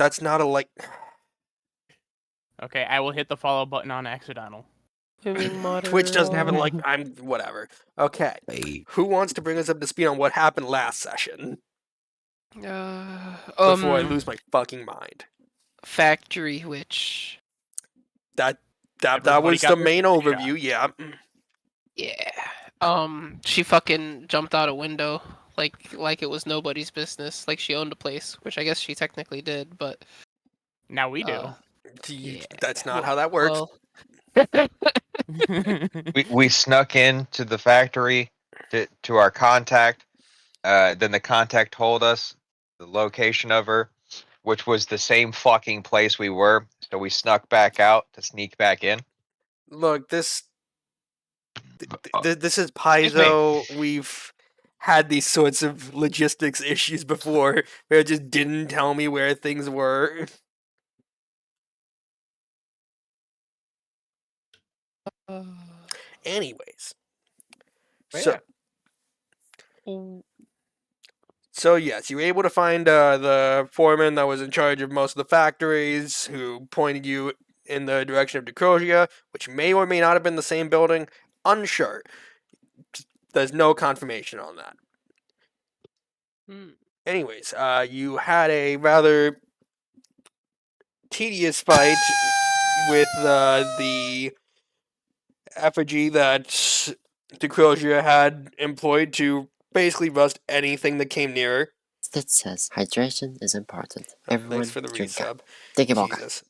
That's not a like. Okay, I will hit the follow button on accidental. Twitch doesn't have it like I'm whatever. Okay. Who wants to bring us up to speed on what happened last session? Before I lose my fucking mind. Factory witch. That Everybody was got the their main shot. overview, yeah. Yeah. She fucking jumped out a window like it was nobody's business. Like she owned a place, which I guess she technically did, but Now we do. yeah. That's not how that works. We snuck into the factory to our contact. Then the contact told us the location of her, which was the same fucking place we were. So we snuck back out to sneak back in. Look, this is Paizo. We've had these sorts of logistics issues before where it just didn't tell me where things were. Anyways. So yes, you were able to find the foreman that was in charge of most of the factories, who pointed you in the direction of Decrosia, which may or may not have been the same building. Unsure. There's no confirmation on that. Anyways, you had a rather tedious fight with the effigy that Decrosia had employed to basically rust anything that came near her. That says hydration is important. Everyone Thanks for the drink resub. up. Take a walk. Jesus.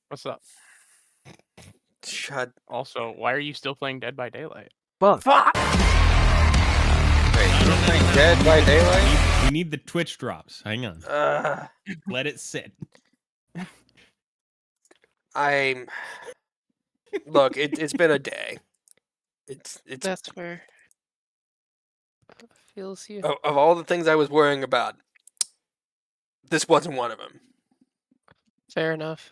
What's up? Shut. Also, why are you still playing Dead by Daylight? Fuck! Wait, you don't think Dead by Daylight? We need the Twitch drops. Hang on. Let it sit. Look, it's been a day. It's That's where feels you. Of all the things I was worrying about, this wasn't one of them. Fair enough.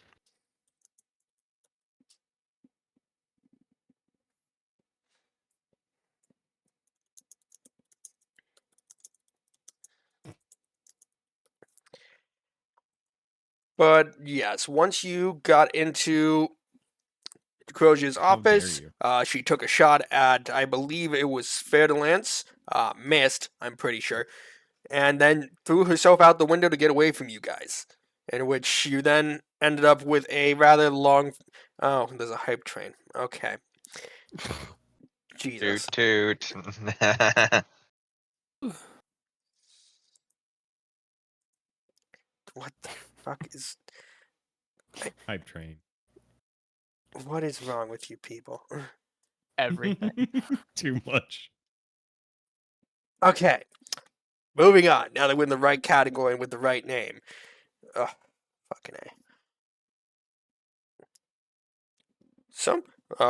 But yes, once you got into Crozier's office, she took a shot at, I believe it was Fer de Lance, missed, I'm pretty sure, and then threw herself out the window to get away from you guys, in which you then ended up with a rather long... Oh, there's a hype train. Okay. Jesus. Toot. What the fuck is... Hype train. What is wrong with you people? Everything. Too much. Okay. Moving on. Now that we're in the right category and with the right name. Ugh. Fucking A. So,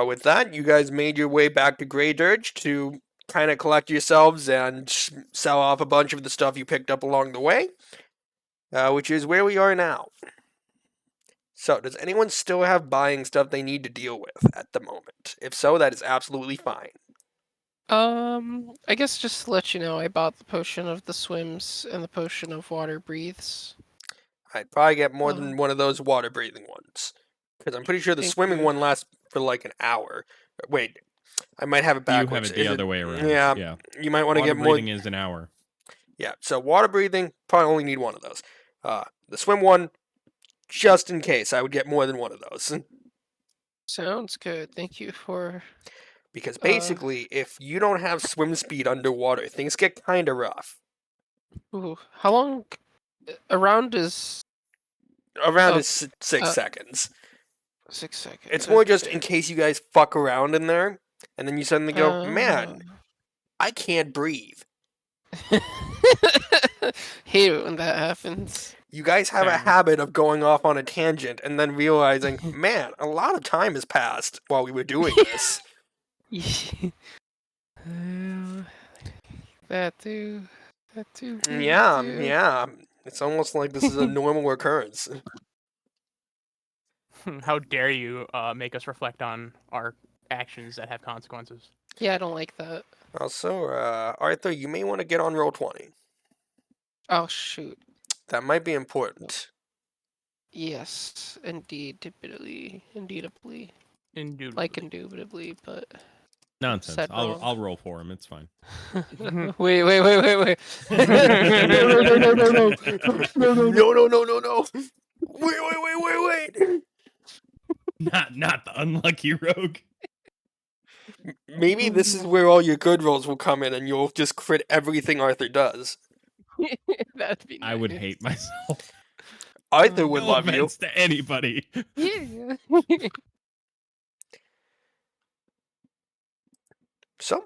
with that, you guys made your way back to Grey Dirge to kind of collect yourselves and sell off a bunch of the stuff you picked up along the way, which is where we are now. So, does anyone still have buying stuff they need to deal with at the moment? If so, that is absolutely fine. I guess just to let you know, I bought the potion of the swims and the potion of water breathes. I'd probably get more than one of those water-breathing ones. Because I'm pretty sure the swimming one lasts for like an hour. Wait, I might have it backwards. You have it the other way around. Yeah. You might want to get more... Water breathing is an hour. Yeah, so water breathing, probably only need one of those. The swim one, just in case, I would get more than one of those. Sounds good. Thank you for... Because basically, if you don't have swim speed underwater, things get kind of rough. Ooh, how long... A round is... A round is 6 seconds. 6 seconds. It's more just in case you guys fuck around in there, and then you suddenly go, man, I can't breathe. Hate it when that happens. You guys have a habit of going off on a tangent and then realizing, man, a lot of time has passed while we were doing this. That too. Yeah. It's almost like this is a normal occurrence. How dare you make us reflect on our actions that have consequences? Yeah, I don't like that. Also, Arthur, you may want to get on roll 20. Oh, shoot. That might be important. Yes, indeedably. Indubitably. Like indubitably, but Nonsense. said wrong. I'll roll for him. It's fine. wait. No. Wait. Not the unlucky rogue. Maybe this is where all your good rolls will come in, and you'll just crit everything Arthur does. That'd be nice. I would hate myself. Arthur would No love you. offense to anybody. Yeah. So,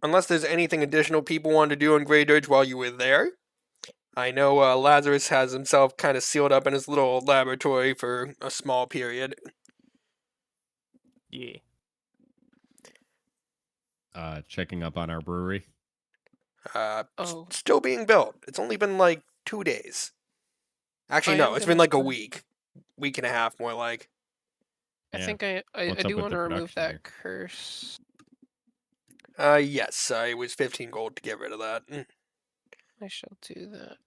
unless there's anything additional people wanted to do in Grey Dirge while you were there, I know Lazarus has himself kind of sealed up in his little laboratory for a small period. Yeah. Checking up on our brewery. Oh. Still being built. It's only been like 2 days. Actually, I no, am it's been gonna like a try- week and a half, more like. I Yeah. think I What's up do with want the to remove production that here? curse. Yes, it was 15 gold to get rid of that. I shall do that.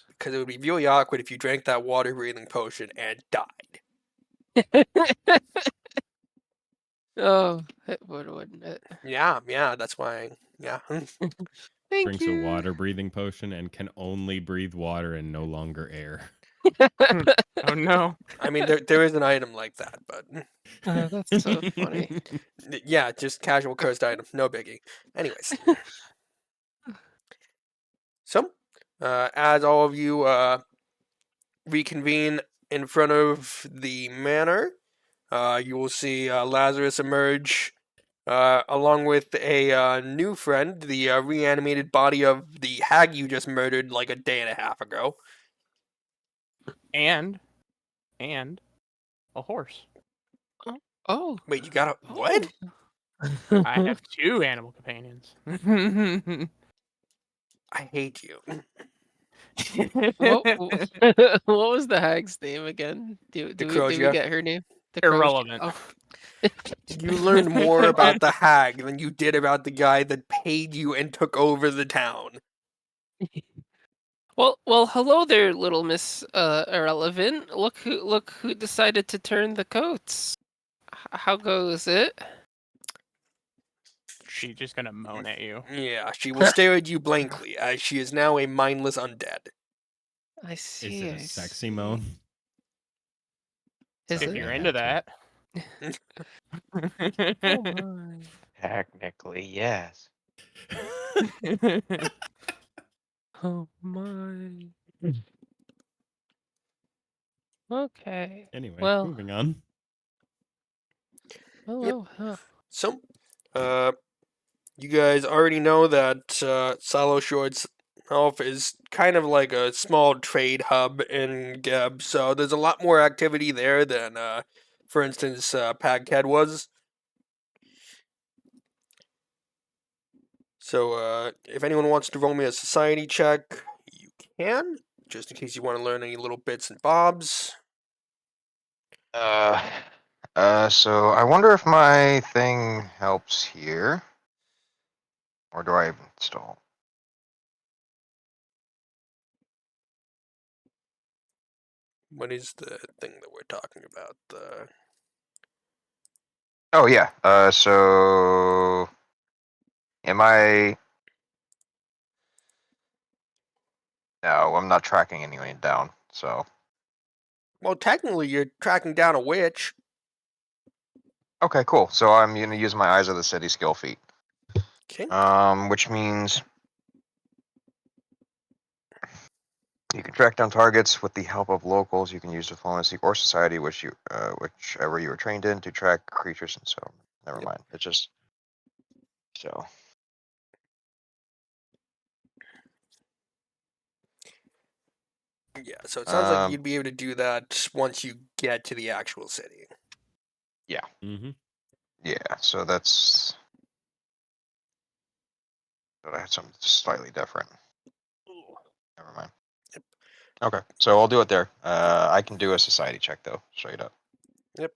Because it would be really awkward if you drank that water breathing potion and died. Oh, it would, wouldn't it? Yeah, that's why. Yeah. Thank Drinks you. a water breathing potion and can only breathe water and no longer air. Oh no. I mean, there is an item like that, but That's so funny. yeah, just casual cursed item, no biggie. Anyways, so as all of you reconvene in front of the manor, you will see Lazarus emerge along with a new friend, the reanimated body of the hag you just murdered like a day and a half ago. And a horse. Oh. Wait, you got a what? I have 2 animal companions. I hate you. what, what was the hag's name again? Did we Crozier. get her name? The Irrelevant. Oh. You learned more about the hag than you did about the guy that paid you and took over the town. Well, hello there, little Miss Irrelevant. Look who decided to turn the coats. How goes it? She's just gonna moan at you. Yeah, she will stare at you blankly, as she is now a mindless undead. I Is see. it a sexy moan? Is If it? you're into that. Oh my. Technically, yes. Oh my. Okay. Anyway, Well. moving on. Oh. So, you guys already know that Sallowshore itself is kind of like a small trade hub in Geb, so there's a lot more activity there than, for instance, Paghead was. So, if anyone wants to roll me a society check, you can, just in case you want to learn any little bits and bobs. So I wonder if my thing helps here, or do I install? What is the thing that we're talking about? Oh yeah. So am I? No, I'm not tracking anyone down. So Well, technically, you're tracking down a witch. okay, cool. So I'm gonna use my Eyes of the City skill feat. Okay. Which means you can track down targets with the help of locals. You can use diplomacy or society, whichever you were trained in, to track creatures. And so, never mind. It's just so. Yeah, so it sounds like you'd be able to do that once you get to the actual city. Yeah. Mm-hmm. Yeah. So that's. But I had something slightly different. Never mind. Yep. Okay, so I'll do it there. I can do a society check though, straight up. Yep.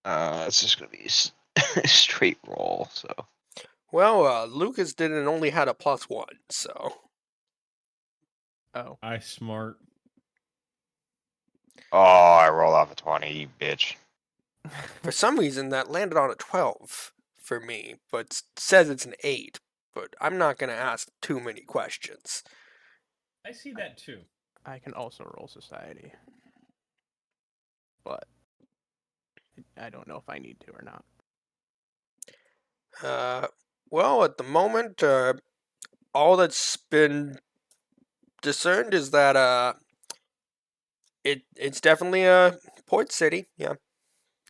It's just gonna be a straight roll. So Well, Lucas did it and only had a +1, so. Oh. I smart. Oh, I rolled off a 20, you bitch. For some reason, that landed on a 12 for me, but says it's an 8. But I'm not going to ask too many questions. I see that too. I can also roll society. But I don't know if I need to or not. Well, at the moment, all that's been discerned is that it's definitely a port city. Yeah,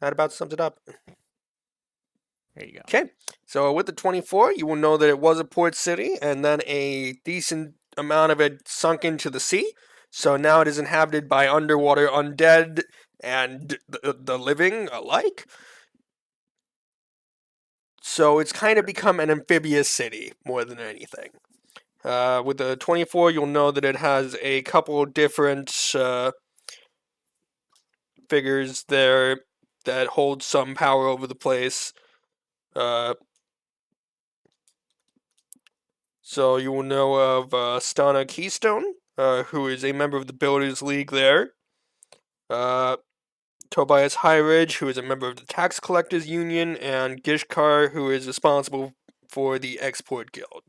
that about sums it up. There you go. Okay, so with the 24, you will know that it was a port city, and then a decent amount of it sunk into the sea. So now it is inhabited by underwater undead and the living alike. So it's kind of become an amphibious city more than anything. With the 24, you'll know that it has a couple different figures there that hold some power over the place. So you will know of Stana Keystone, who is a member of the Builders League there. Tobias Highridge, who is a member of the Tax Collectors Union, and Gishkar, who is responsible for the Export Guild.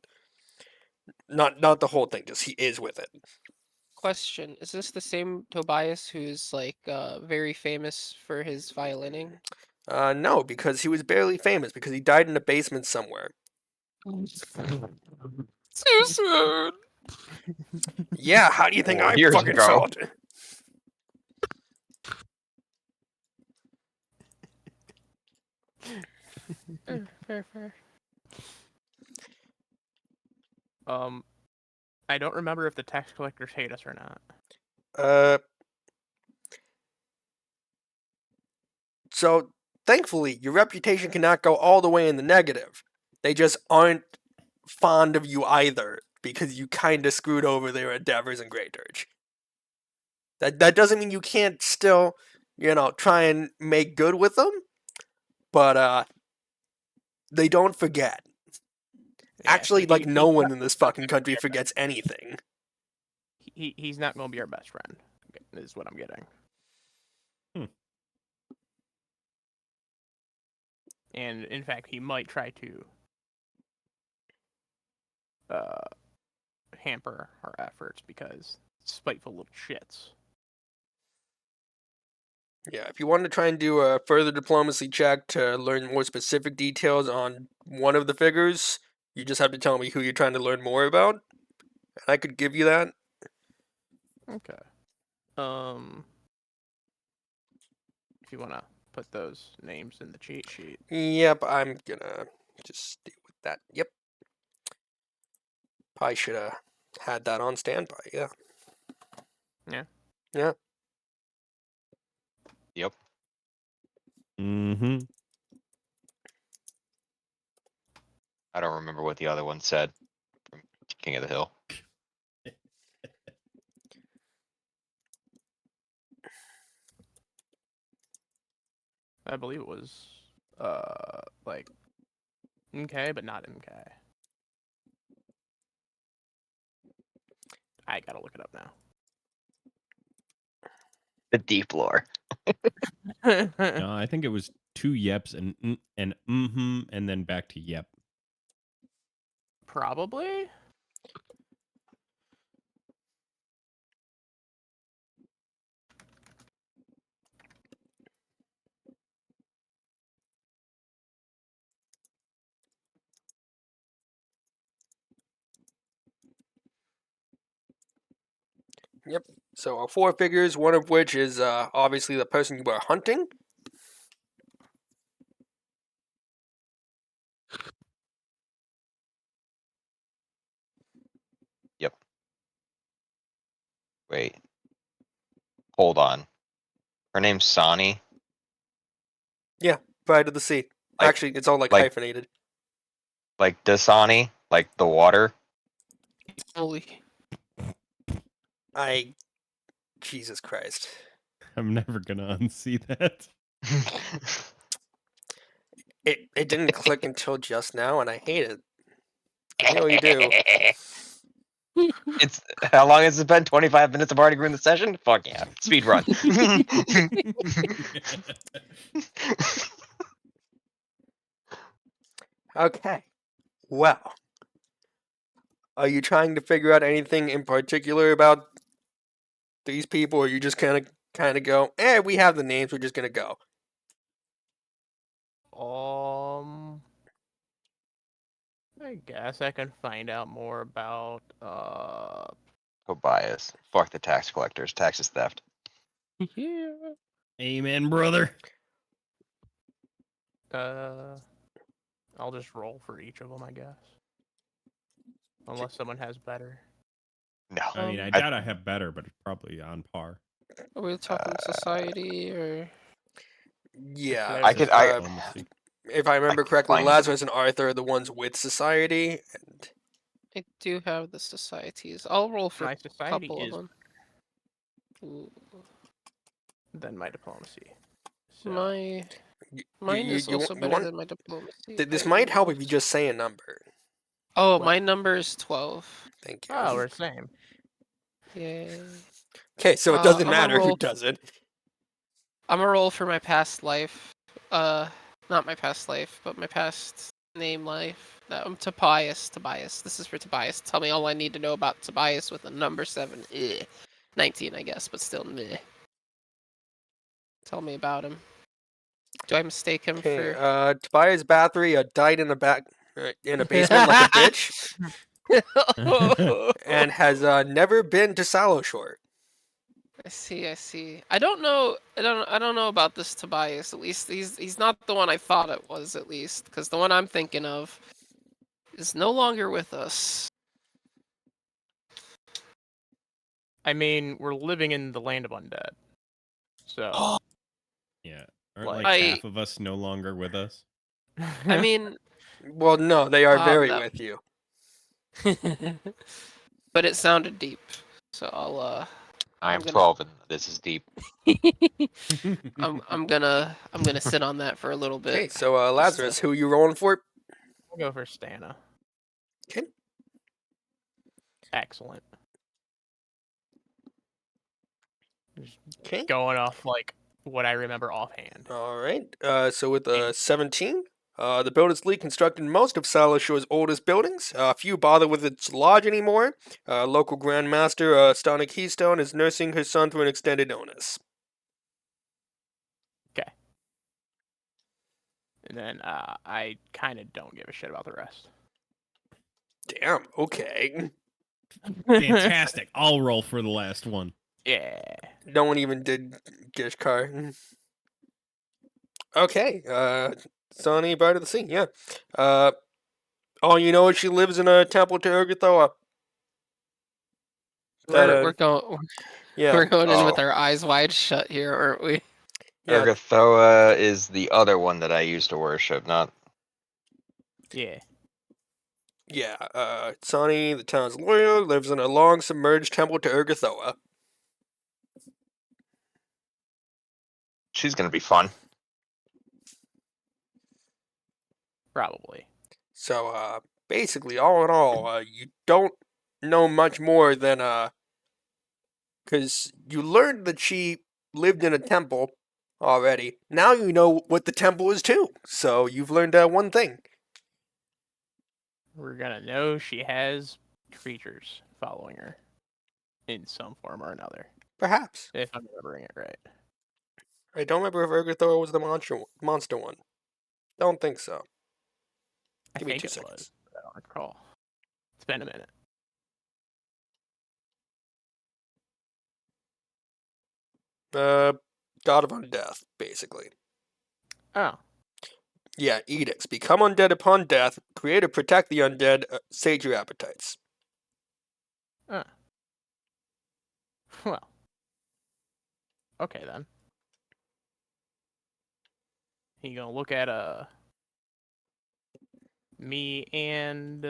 Not the whole thing, just he is with it. Question: is this the same Tobias who's like very famous for his violining? No, because he was barely famous, because he died in a basement somewhere. Too soon. Yeah, how do you think 4 I years fucking ago. felt? Fair. I don't remember if the tax collectors hate us or not. So, thankfully, your reputation cannot go all the way in the negative. They just aren't fond of you either, because you kind of screwed over their endeavors in Great Dirge. That doesn't mean you can't still, try and make good with them, but they don't forget. Yeah, Actually, so like, no one in this fucking country forgets anything. He's not going to be our best friend, is what I'm getting. And in fact, he might try to hamper our efforts because spiteful little shits. Yeah, if you want to try and do a further diplomacy check to learn more specific details on one of the figures, you just have to tell me who you're trying to learn more about. And I could give you that. Okay. If you want to put those names in the cheat sheet. Yep, I'm gonna just deal with that. Yep. Probably should have had that on standby, yeah. Yeah. Yeah. Yep. Mm-hmm. I don't remember what the other one said from King of the Hill. I believe it was like MK, but not MK. I gotta look it up now. The deep lore. No, I think it was 2 yeps and mm-hmm, and then back to yep. Probably. Yep. So 4 figures, one of which is obviously the person you were hunting. Yep. Wait. Hold on. Her name's Sahni. Pride of the Sea. Like- Actually, it's all like like- hyphenated. Like Dasani, like the water. Holy. Jesus Christ. I'm never gonna unsee that. It didn't click until just now, and I hate it. I know you do. It's how long has it been? 25 minutes of already ruined the session? Fuck yeah. Speed run. Okay. Well, are you trying to figure out anything in particular about these people, or you just kind of go, we have the names, we're just gonna go? I guess I can find out more about Tobias. Fuck the tax collectors. Tax is theft. Yeah. Amen, brother. I'll just roll for each of them, I guess. Unless someone has better. No. I mean, I Um, doubt I have better, but it's probably on par. Are we talking society or? Yeah. I could- I- Diplomacy. If I remember can correctly, find Lazarus and Arthur are the ones with society, and I do have the societies. I'll roll for My a society couple of is them. Ooh. then my diplomacy. So, My y- mine you, is you, also you better want than my diplomacy. this I might do help if you want- just say a number. Oh, What? my number is 12. Thank you. we're the same. Yeah. Okay, so it doesn't I'm gonna matter who roll- does it. I'm gonna roll for my past life. Not my past life, but my past name life. I'm Tobias. Tobias. This is for Tobias. Tell me all I need to know about Tobias with a number 7. 19, I guess, but still meh. Tell me about him. Do I mistake him Okay, for? Tobias Bathory died in in a basement like a bitch, and has never been to Sallowshore. I see. I see. I don't know. I don't know about this Tobias. At least he's not the one I thought it was. At least because the one I'm thinking of is no longer with us. I mean, we're living in the land of undead. So, Yeah. Aren't Like- like I- half of us no longer with us? I mean, Well, no, they are very that- with you. but it sounded deep. So I am I'm gonna- 12 and this is deep. I'm gonna sit on that for a little bit. Okay, so just to- Lazarus, who you rolling for? I'll go for Stana. Okay. Excellent. Just Okay. going off like what I remember offhand. All right. So with 17, the builders league constructed most of Sallowshore's oldest buildings. Few bother with its lodge anymore. Local grandmaster Stana Keystone is nursing her son through an extended illness. And then I kind of don't give a shit about the rest. Damn. Okay. Fantastic. I'll roll for the last one. Yeah. No one even did Gishkar. Okay. Sahni, Bride of the Sea. Yeah. Oh, you know, she lives in a temple to Urgathoa. We're going. Yeah. We're going in with Oh. our eyes wide shut here, aren't we? Yeah. Urgathoa is the other one that I used to worship, not. Yeah. Yeah. Sahni, the town's lawyer, lives in a long submerged temple to Urgathoa. She's gonna be fun. Probably. So, basically, all in all, you don't know much more than, because you learned that she lived in a temple already. Now you know what the temple is too. So you've learned one thing. We're gonna know she has creatures following her in some form or another, Perhaps. if I'm remembering it right. I don't remember if Urgathoa was the monster one. Don't think so. I Give me think 2 it seconds. was, but I don't recall. It's been a minute. God of Undeath, basically. Oh. Yeah, edicts. Become undead upon death. Create or protect the undead. Sate your appetites. Well. Okay then. You gonna look at me and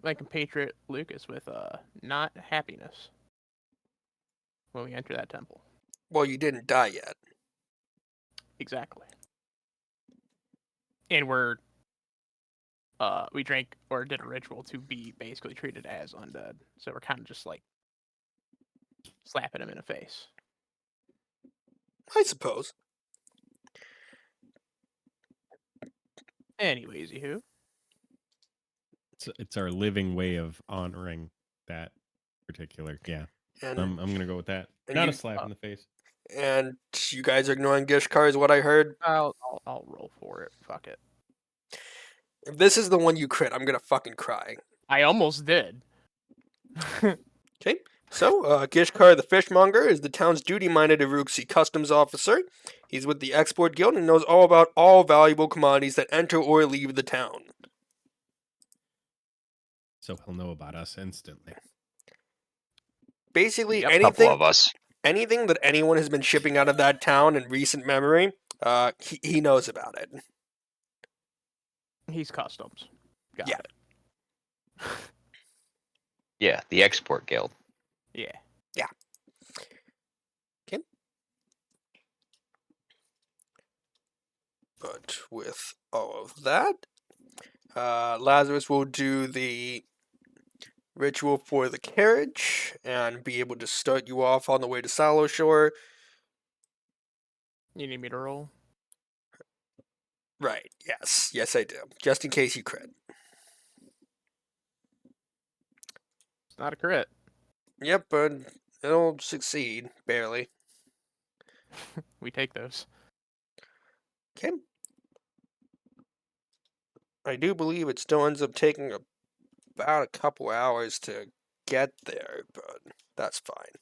my compatriot Lucas with not happiness when we enter that temple. Well, you didn't die yet. Exactly. And we're we drank or did a ritual to be basically treated as undead. So we're kind of just like slapping him in the face. I suppose. Anyways, who? It's our living way of honoring that particular. Yeah, And I'm gonna go with that. and Not you- a slap in the face. and you guys are ignoring Gishkar is what I heard. I'll roll for it. Fuck it. If this is the one you crit, I'm gonna fucking cry. I almost did. Okay, so Gishkar the Fishmonger is the town's duty-minded Iruxi customs officer. He's with the Export Guild and knows all about all valuable commodities that enter or leave the town. So he'll know about us instantly. Basically, Yep. A couple of us. anything that anyone has been shipping out of that town in recent memory, he knows about it. He's customs. Got Yeah. it. Yeah, the Export Guild. Yeah. But with all of that, Lazarus will do the ritual for the carriage and be able to start you off on the way to Sallowshore. You need me to roll? Right, yes. Yes, I do. Just in case you crit. It's not a crit. Yep, but it'll succeed, barely. We take those. Okay. I do believe it still ends up taking about a couple hours to get there, but that's fine.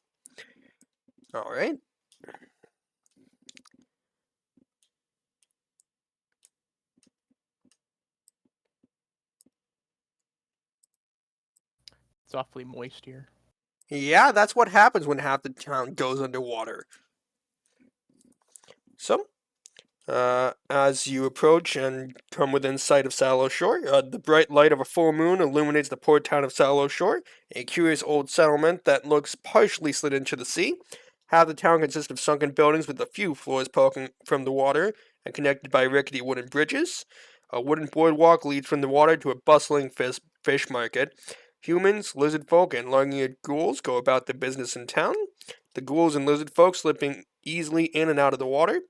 Alright. It's awfully moist here. Yeah, that's what happens when half the town goes underwater. So, as you approach and come within sight of Sallowshore, the bright light of a full moon illuminates the port town of Sallowshore, a curious old settlement that looks partially slid into the sea. Half the town consists of sunken buildings with a few floors poking from the water and connected by rickety wooden bridges. A wooden boardwalk leads from the water to a bustling fish market. Humans, lizard folk, and long-eared ghouls go about their business in town. The ghouls and lizard folk slipping easily in and out of the water.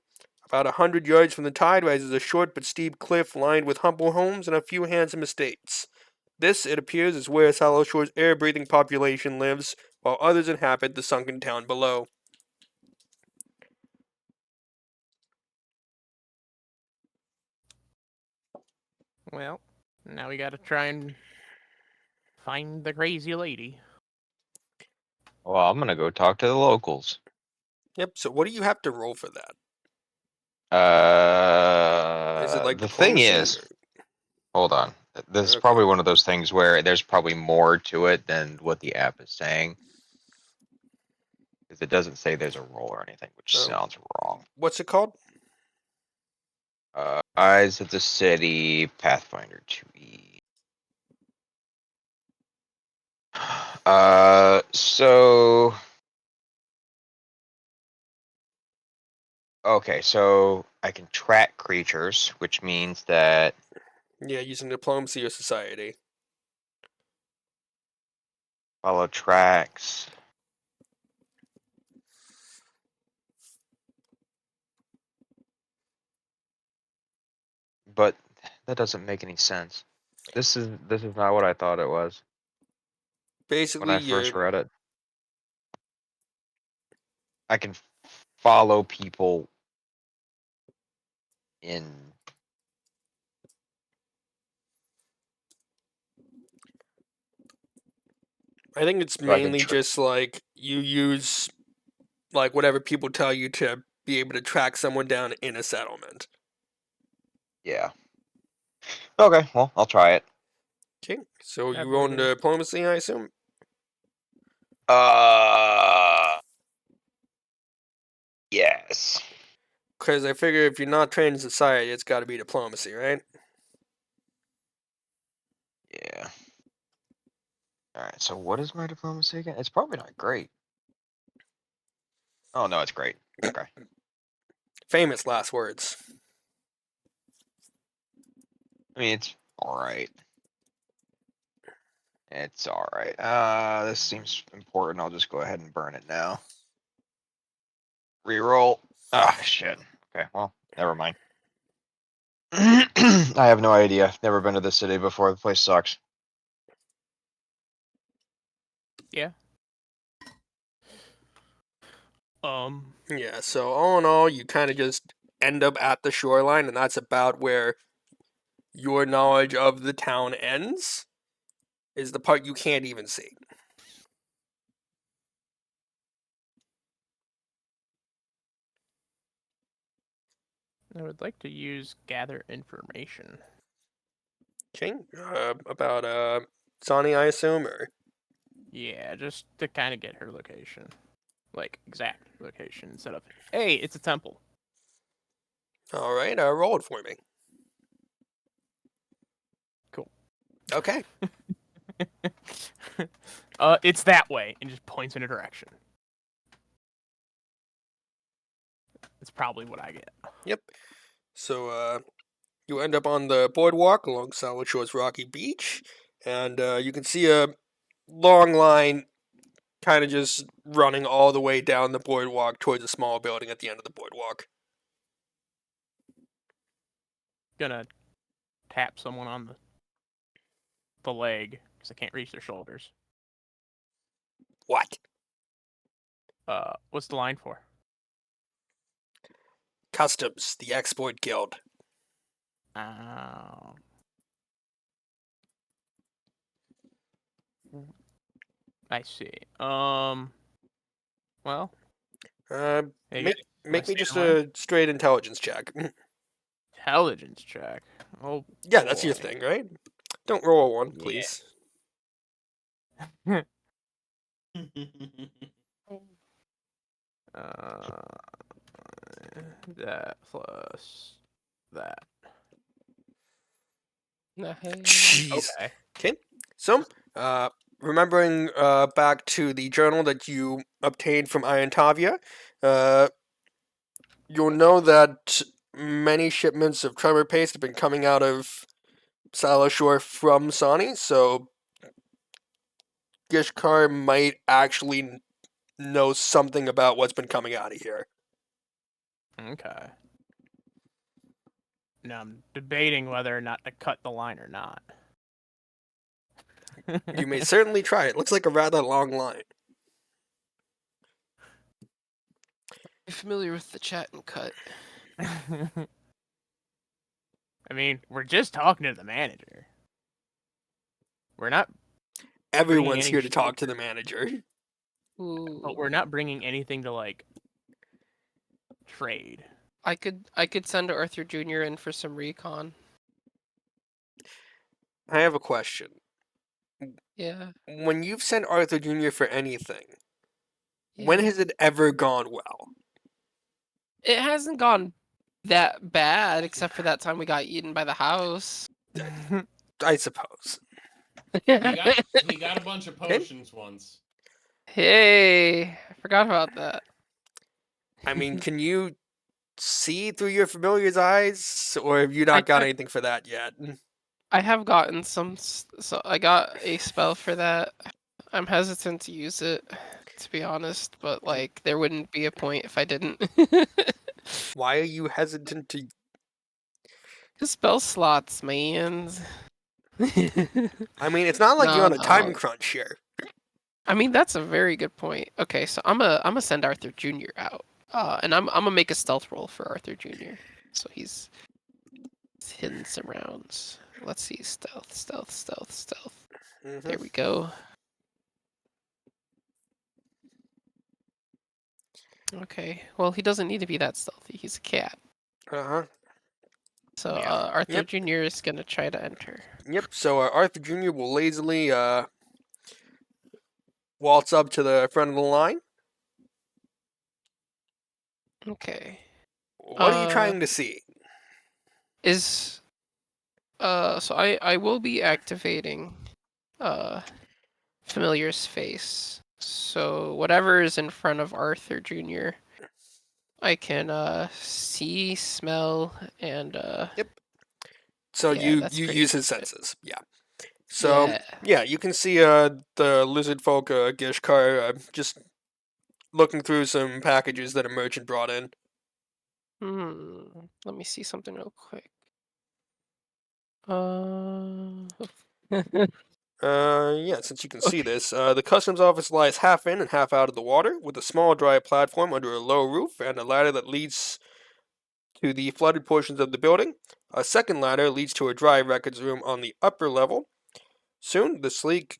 About 100 yards from the tide rises a short but steep cliff lined with humble homes and a few handsome estates. This, it appears, is where Sallowshore's air-breathing population lives, while others inhabit the sunken town below. Well, now we gotta try and find the crazy lady. Well, I'm gonna go talk to the locals. Yep, so what do you have to roll for that? Is it like The thing diplomacy is, or- hold on. This is Okay. probably one of those things where there's probably more to it than what the app is saying. Because it doesn't say there's a roll or anything, which Oh. sounds wrong. What's it called? Eyes of the City, Pathfinder 2E. So. Okay, so I can track creatures, which means that Yeah, using diplomacy or society. follow tracks. But that doesn't make any sense. This is not what I thought it was when Basically, I first read it. I can follow people in. I think it's I can mainly just like you use like whatever people tell you to be able to track someone down in a settlement. Yeah. Okay, well, I'll try it. Okay, so I you roll believe it. diplomacy, I assume? Yes. Because I figure if you're not trained in society, it's got to be diplomacy, right? Yeah. Alright, so what is my diplomacy again? It's probably not great. Oh, no, it's great. Okay. Famous last words. I mean, it's All right. It's all right. This seems important. I'll just go ahead and burn it now. Reroll. Ah, shit. Okay, well, never mind. I have no idea. Never been to this city before. The place sucks. Yeah. Yeah, so all in all, you kind of just end up at the shoreline, and that's about where your knowledge of the town ends, is the part you can't even see. I would like to use gather information. Okay, about Sahni, I assume, or Yeah, just to kind of get her location. Like, exact location instead of, hey, it's a temple. all right, roll it for me. Cool. Okay, It's that way, and just points in a direction. That's probably what I get. yep. So you end up on the boardwalk along Sallowshore's rocky beach, and you can see a long line kind of just running all the way down the boardwalk towards a small building at the end of the boardwalk. Gonna tap someone on the leg, because I can't reach their shoulders. What? What's the line for? Customs, the Export Guild. Oh. I see. Well, hey, Make me stay just in line? a straight intelligence check. Intelligence check. Oh, Yeah, that's your boy. thing, right? Don't roll a 1, Yeah. please. That plus that. Nice. Jeez. Okay. Okay. So, remembering back to the journal that you obtained from Iantavia, you'll know that many shipments of tremor paste have been coming out of Sallowshore from Sahni, so Gishkar might actually know something about what's been coming out of here. Okay. Now I'm debating whether or not to cut the line or not. You may certainly try. It looks like a rather long line. You familiar with the chat and cut? I mean, we're just talking to the manager. We're not, Everyone's any here to shit talk to the manager. Ooh. but we're not bringing anything to like trade. I could send Arthur Jr. in for some recon. I have a question. Yeah. When you've sent Arthur Jr. for anything, when Yeah. has it ever gone well? It hasn't gone that bad, except for that time we got eaten by the house. I suppose. He got a bunch of potions once. Hey, I forgot about that. I mean, can you see through your familiar's eyes, or have you not got anything for that yet? I have gotten some, so I got a spell for that. I'm hesitant to use it, to be honest, but like there wouldn't be a point if I didn't. Why are you hesitant to? Spell slots, man. I mean, it's not like you're No, on a time no. crunch here. I mean, that's a very good point. Okay, so I'm gonna send Arthur Jr. out, and I'm gonna make a stealth roll for Arthur Jr. So he's hidden some rounds. Let's see, stealth. Mhm. There we go. Okay, well he doesn't need to be that stealthy. He's a cat. Uh-huh. So Yeah. Arthur Yep. Jr. is gonna try to enter. Yep. So Arthur Jr. will lazily waltz up to the front of the line. Okay. What are you trying to see? So I will be activating Familiar's face. So whatever is in front of Arthur Jr. I can see, smell, and So Yeah, you that's you pretty use his legit. senses. Yeah. So Yeah. you can see the lizard folk Gishkar just looking through some packages that a merchant brought in. Let me see something real quick. Uh. Since you can see this, the customs office lies half in and half out of the water, with a small dry platform under a low roof and a ladder that leads to the flooded portions of the building. A second ladder leads to a dry records room on the upper level. Soon, the sleek.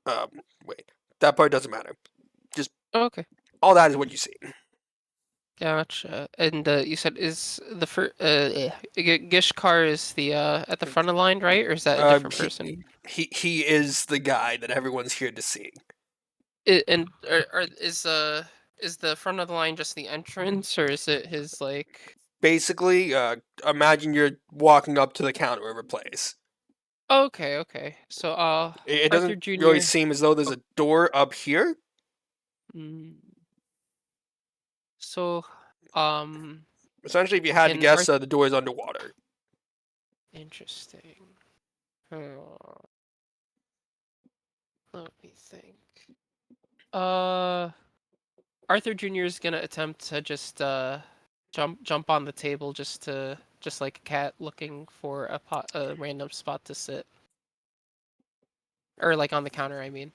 Wait, that part doesn't matter. Okay. All that is what you see. Gotcha. And you said is the Gishkar is the at the front of the line, right? Or is that a different person? He is the guy that everyone's here to see. And is the front of the line just the entrance, or is it his like? Basically, imagine you're walking up to the counter of a place. Okay. So It Arthur doesn't really Jr. seem as though there's a door up here. Mm. So um, Essentially, if you had to can guess, Arthur? the door is underwater. Interesting. Oh, let me think. Arthur Jr. is gonna attempt to just jump on the table just like a cat looking for a random spot to sit, or like on the counter. I mean,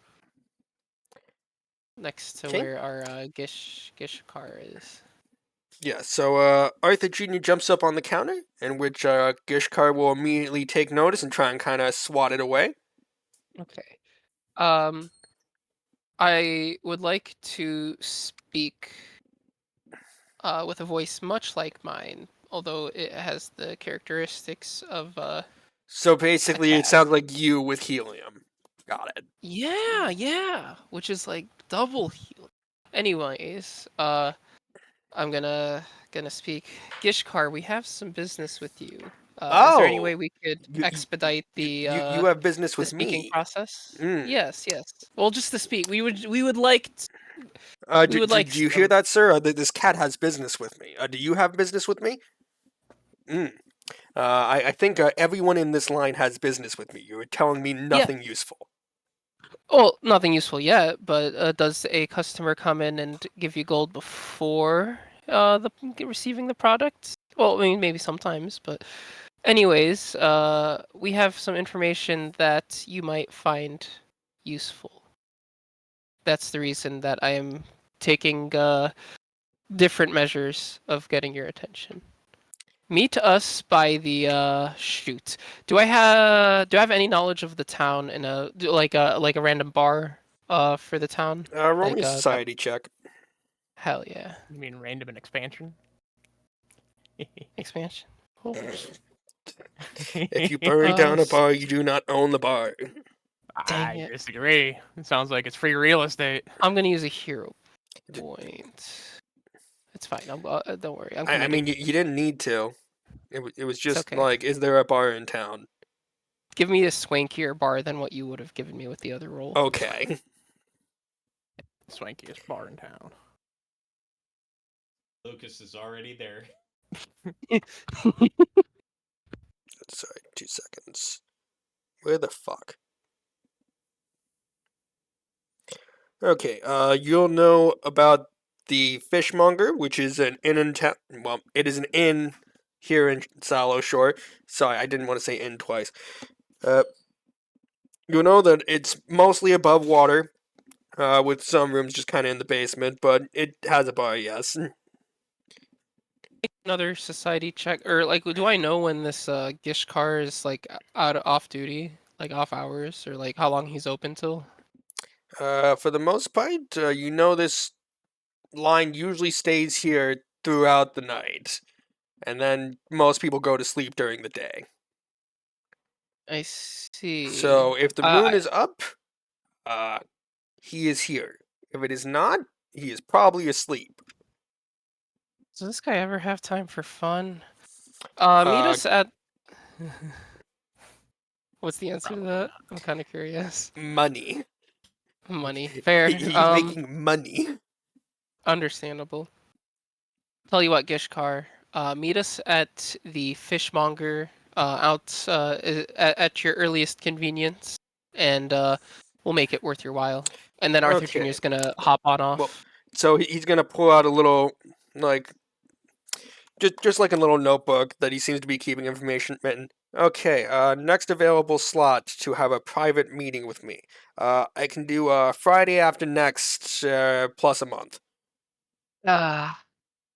next to 'Kay. where our Gish car is. Yeah, so Arthur Jr. jumps up on the counter, in which Gishkar will immediately take notice and try and kind of swat it away. Okay. Um, I would like to speak with a voice much like mine, although it has the characteristics of So a basically, it cat. sounds like you with helium. Got it. Yeah, which is like double heal. Anyways, I'm gonna speak. Gishkar, we have some business with you. Is there any way Oh, we could you expedite you have business the with speaking me. process? Mm. Yes. Well, just to speak. We would like we would like Do you hear some. that, sir? This cat has business with me. Do you have business with me? Mm. I think everyone in this line has business with me. You were telling me Yeah. nothing useful. Well, nothing useful yet, but does a customer come in and give you gold before receiving the product? Well, I mean, maybe sometimes, but anyways, we have some information that you might find useful. That's the reason that I am taking different measures of getting your attention. Meet us by the shoot. Do I have any knowledge of the town in like a random bar for the town? Roll me Like a society check. hell yeah. You mean random and expansion? Expansion. Oh. If you burn down a s- bar, you do not own the bar. Dang I it. disagree. It sounds like it's free real estate. I'm gonna use a hero point. It's fine. Don't worry. I'm I committed. mean, you didn't need to. It was It's just okay. like, is there a bar in town? Give me a swankier bar than what you would have given me with the other roll. Okay. Swankiest bar in town. Lucas is already there. Sorry, 2 seconds. Where the fuck? Okay, you'll know about the Fishmonger, which is an inn in town. Well, it is an inn here in Sallowshore. Sorry, I didn't want to say inn twice. You'll know that it's mostly above water, with some rooms just kind of in the basement, but it has a bar, yes. Another society check, or like, do I know when this Gishkar is like off duty, like off hours, or like how long he's open till? For the most part, you know this line usually stays here throughout the night, and then most people go to sleep during the day. I see. So if the moon I, is up, he is here. If it is not, he is probably asleep. does this guy ever have time for fun? Meet us at. What's the answer to Probably that? not. I'm kind of curious. Money. Money, fair. He's making money. Understandable. Tell you what, Gishkar. Meet us at the fishmonger out at your earliest convenience, and we'll make it worth your while. And then Arthur Jr. Okay. is gonna hop on off. Well, so he's gonna pull out a little, like, just like a little notebook that he seems to be keeping information written. Okay, next available slot to have a private meeting with me. I can do Friday after next, plus a month.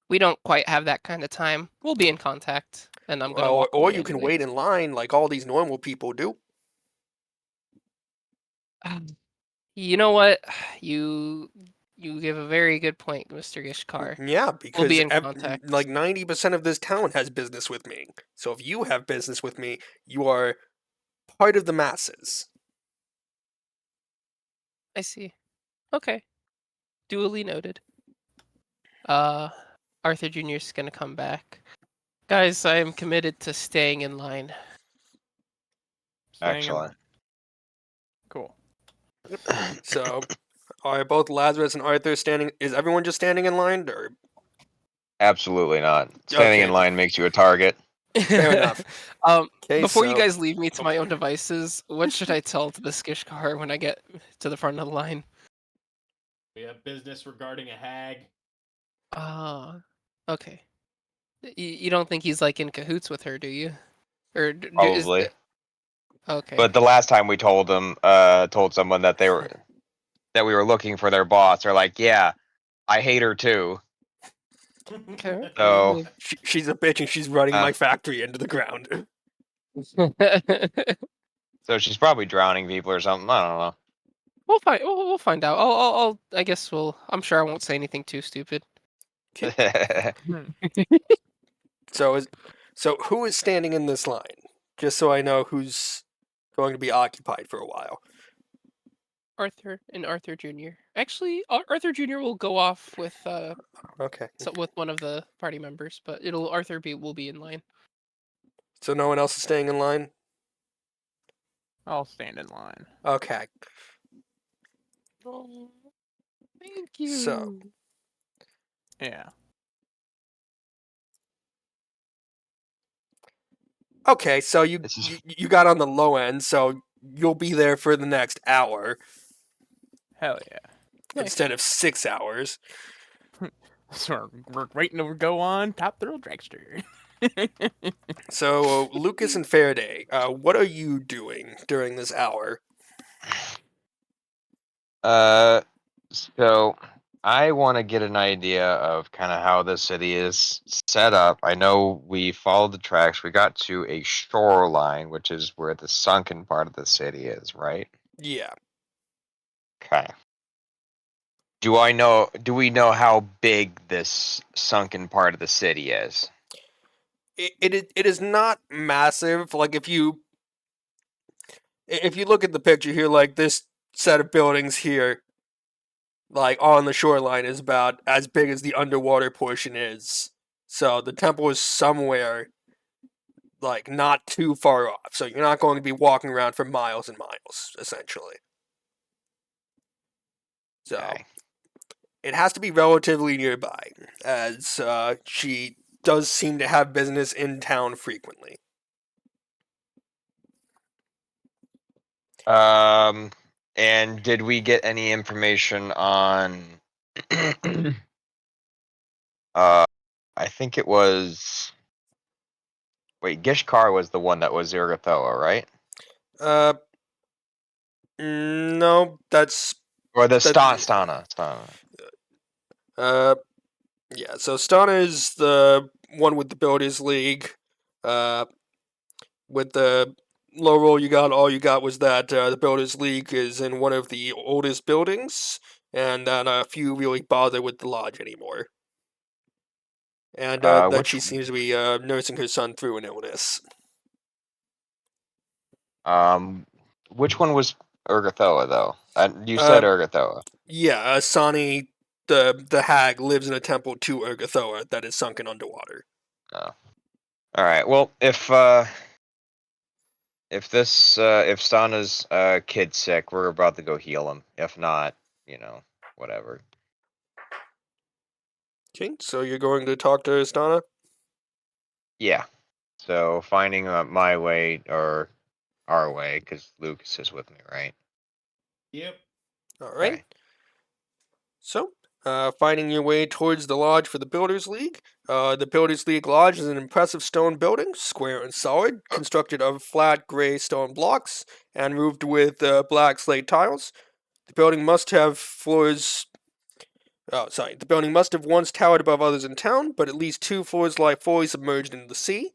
We don't quite have that kind of time. We'll be in contact, and I'm gonna walk Or away you can anyways. wait in line like all these normal people do. You know what? You give a very good point, Mr. Gishkar. Yeah, We'll because be in contact. like 90% of this town has business with me. So if you have business with me, you are part of the masses. I see. Okay. Duly noted. Arthur Jr. is gonna come back. Guys, I am committed to staying in line. Staying in Excellent. line. Cool. So are both Lazarus and Arthur standing? Is everyone just standing in line? Or Absolutely not. Standing in Okay. line makes you a target. Fair enough. Okay, Before you so guys leave me to my own devices, what should I tell to this Gishkar when I get to the front of the line? We have business regarding a hag. Ah, okay. You don't think he's like in cahoots with her, do you? Or Probably. okay? But the last time we told them, told someone that we were looking for their boss, they're like, "Yeah, I hate her too." Okay. So, she's a bitch and she's running Uh. my factory into the ground. so she's probably drowning people or something. I don't know. We'll find out. I guess we'll. I'm sure I won't say anything too stupid. So who is standing in this line? Just so I know who's going to be occupied for a while. Arthur and Arthur Jr. Actually, Arthur Jr. will go off with Okay. with one of the party members, but will be in line. So no one else is staying in line? I'll stand in line. Okay. Oh, thank you. So Yeah. okay, so you This is- you got on the low end, so you'll be there for the next hour Hell yeah. Nice. instead of 6 hours. So we're waiting to go on Top Thrill Dragster. So Lucas and Faraday, what are you doing during this hour? So I want to get an idea of kind of how the city is set up. I know we followed the tracks. We got to a shoreline, which is where the sunken part of the city is, right? Yeah. Okay. Do we know how big this sunken part of the city is? It is not massive. Like if you look at the picture here, like this set of buildings here, like on the shoreline, is about as big as the underwater portion is. So the temple is somewhere like not too far off. So you're not going to be walking around for miles and miles, essentially. So Okay. it has to be relatively nearby, as she does seem to have business in town frequently. And did we get any information on I think it was wait, Gishkar was the one that was Zergathoa, right? No, that's Or the that. Stana. Yeah. So Stana is the one with the Builders League. With the low roll you got, all you got was that the Builders League is in one of the oldest buildings, and that a few really bother with the lodge anymore. And that she seems to be nursing her son through an illness. Which one was Urgathoa though? You said Urgathoa. Yeah, Sahni, the hag, lives in a temple to Urgathoa that is sunken underwater. Oh. All right. Well, if Stana's kid's sick, we're about to go heal him. If not, whatever. Okay, so you're going to talk to Stana? Yeah. So finding my way or our way, because Lucas is with me, right? Yep. All right. Okay. So, finding your way towards the lodge for the Builders League. The Builders League Lodge is an impressive stone building, square and solid, constructed of flat gray stone blocks and roofed with black slate tiles. The building must have floors. Oh, sorry. The building must have once towered above others in town, but at least 2 floors lie fully submerged into the sea.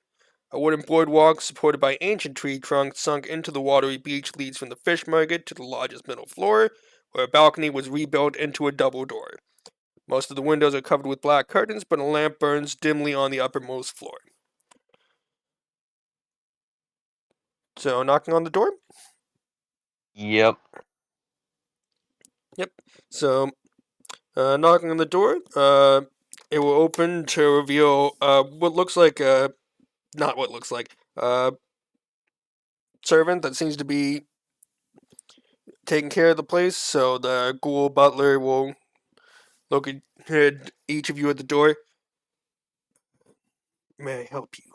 A wooden boardwalk supported by ancient tree trunks sunk into the watery beach leads from the fish market to the lodge's middle floor, where a balcony was rebuilt into a double door. Most of the windows are covered with black curtains, but a lamp burns dimly on the uppermost floor. So, knocking on the door? Yep. Yep. So, knocking on the door, it will open to reveal what looks like not what looks like servant that seems to be taking care of the place. So the ghoul butler will look at each of you at the door. May I help you?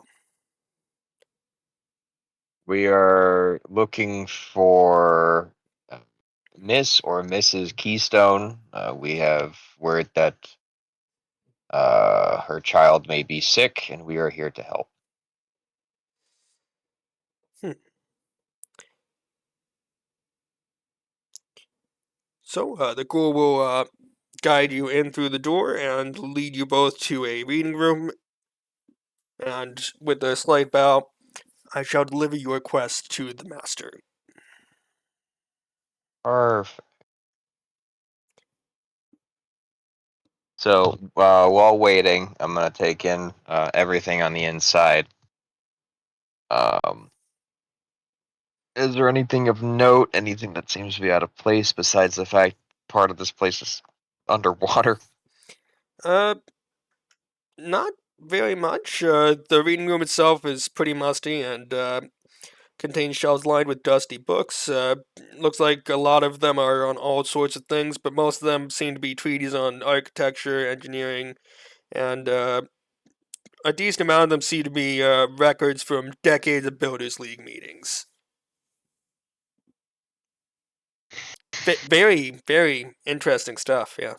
We are looking for Miss or Mrs. Keystone. We have word that her child may be sick, and we are here to help. Hmm. So the ghoul will guide you in through the door and lead you both to a reading room. And with a slight bow, I shall deliver your quest to the master. Perfect. So while waiting, I'm gonna take in everything on the inside. Um, is there anything of note? Anything that seems to be out of place besides the fact part of this place is underwater? Uh, Not very much. The reading room itself is pretty musty and contains shelves lined with dusty books. Looks like a lot of them are on all sorts of things, but most of them seem to be treatises on architecture, engineering, and a decent amount of them seem to be records from decades of Builders League meetings. Very, very interesting stuff, yeah.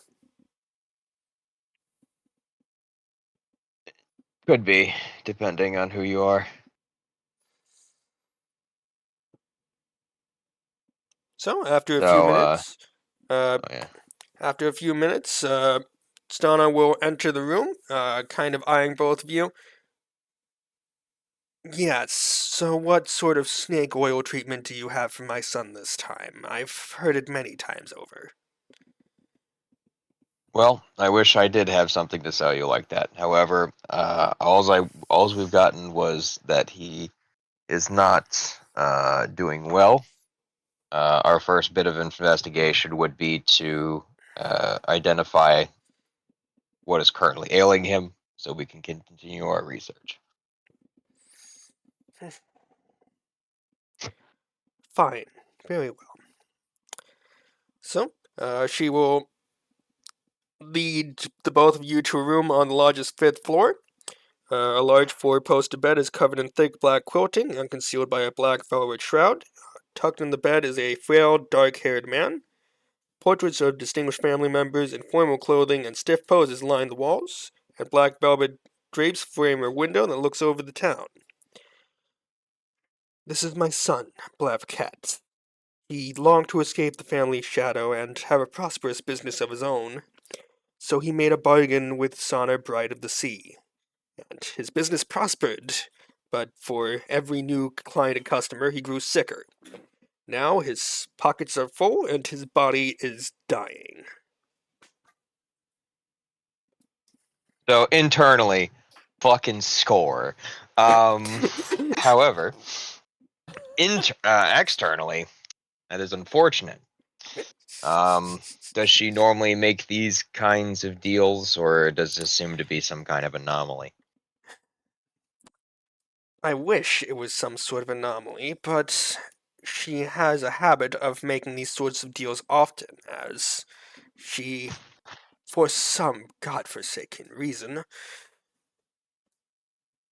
Could be, depending on who you are. So, after a few So, minutes, oh yeah. after a few minutes, Stana will enter the room, kind of eyeing both of you. Yes, so what sort of snake oil treatment do you have for my son this time? I've heard it many times over. Well, I wish I did have something to sell you like that. However, alls we've gotten was that he is not doing well. Our first bit of investigation would be to identify what is currently ailing him, so we can continue our research. Fine, very well. So, she will lead the both of you to a room on the lodge's 5th floor. A large four-posted bed is covered in thick black quilting and concealed by a black velvet shroud. Tucked in the bed is a frail, dark-haired man. Portraits of distinguished family members in formal clothing and stiff poses line the walls, and black velvet drapes frame a window that looks over the town. This is my son, Blavcat. He longed to escape the family shadow and have a prosperous business of his own, so he made a bargain with Sana, Bride of the Sea. And his business prospered, but for every new client and customer, he grew sicker. Now his pockets are full and his body is dying. So internally, fucking score. However, externally, that is unfortunate. Does she normally make these kinds of deals, or does this seem to be some kind of anomaly? I wish it was some sort of anomaly, but she has a habit of making these sorts of deals often, as she, for some godforsaken reason,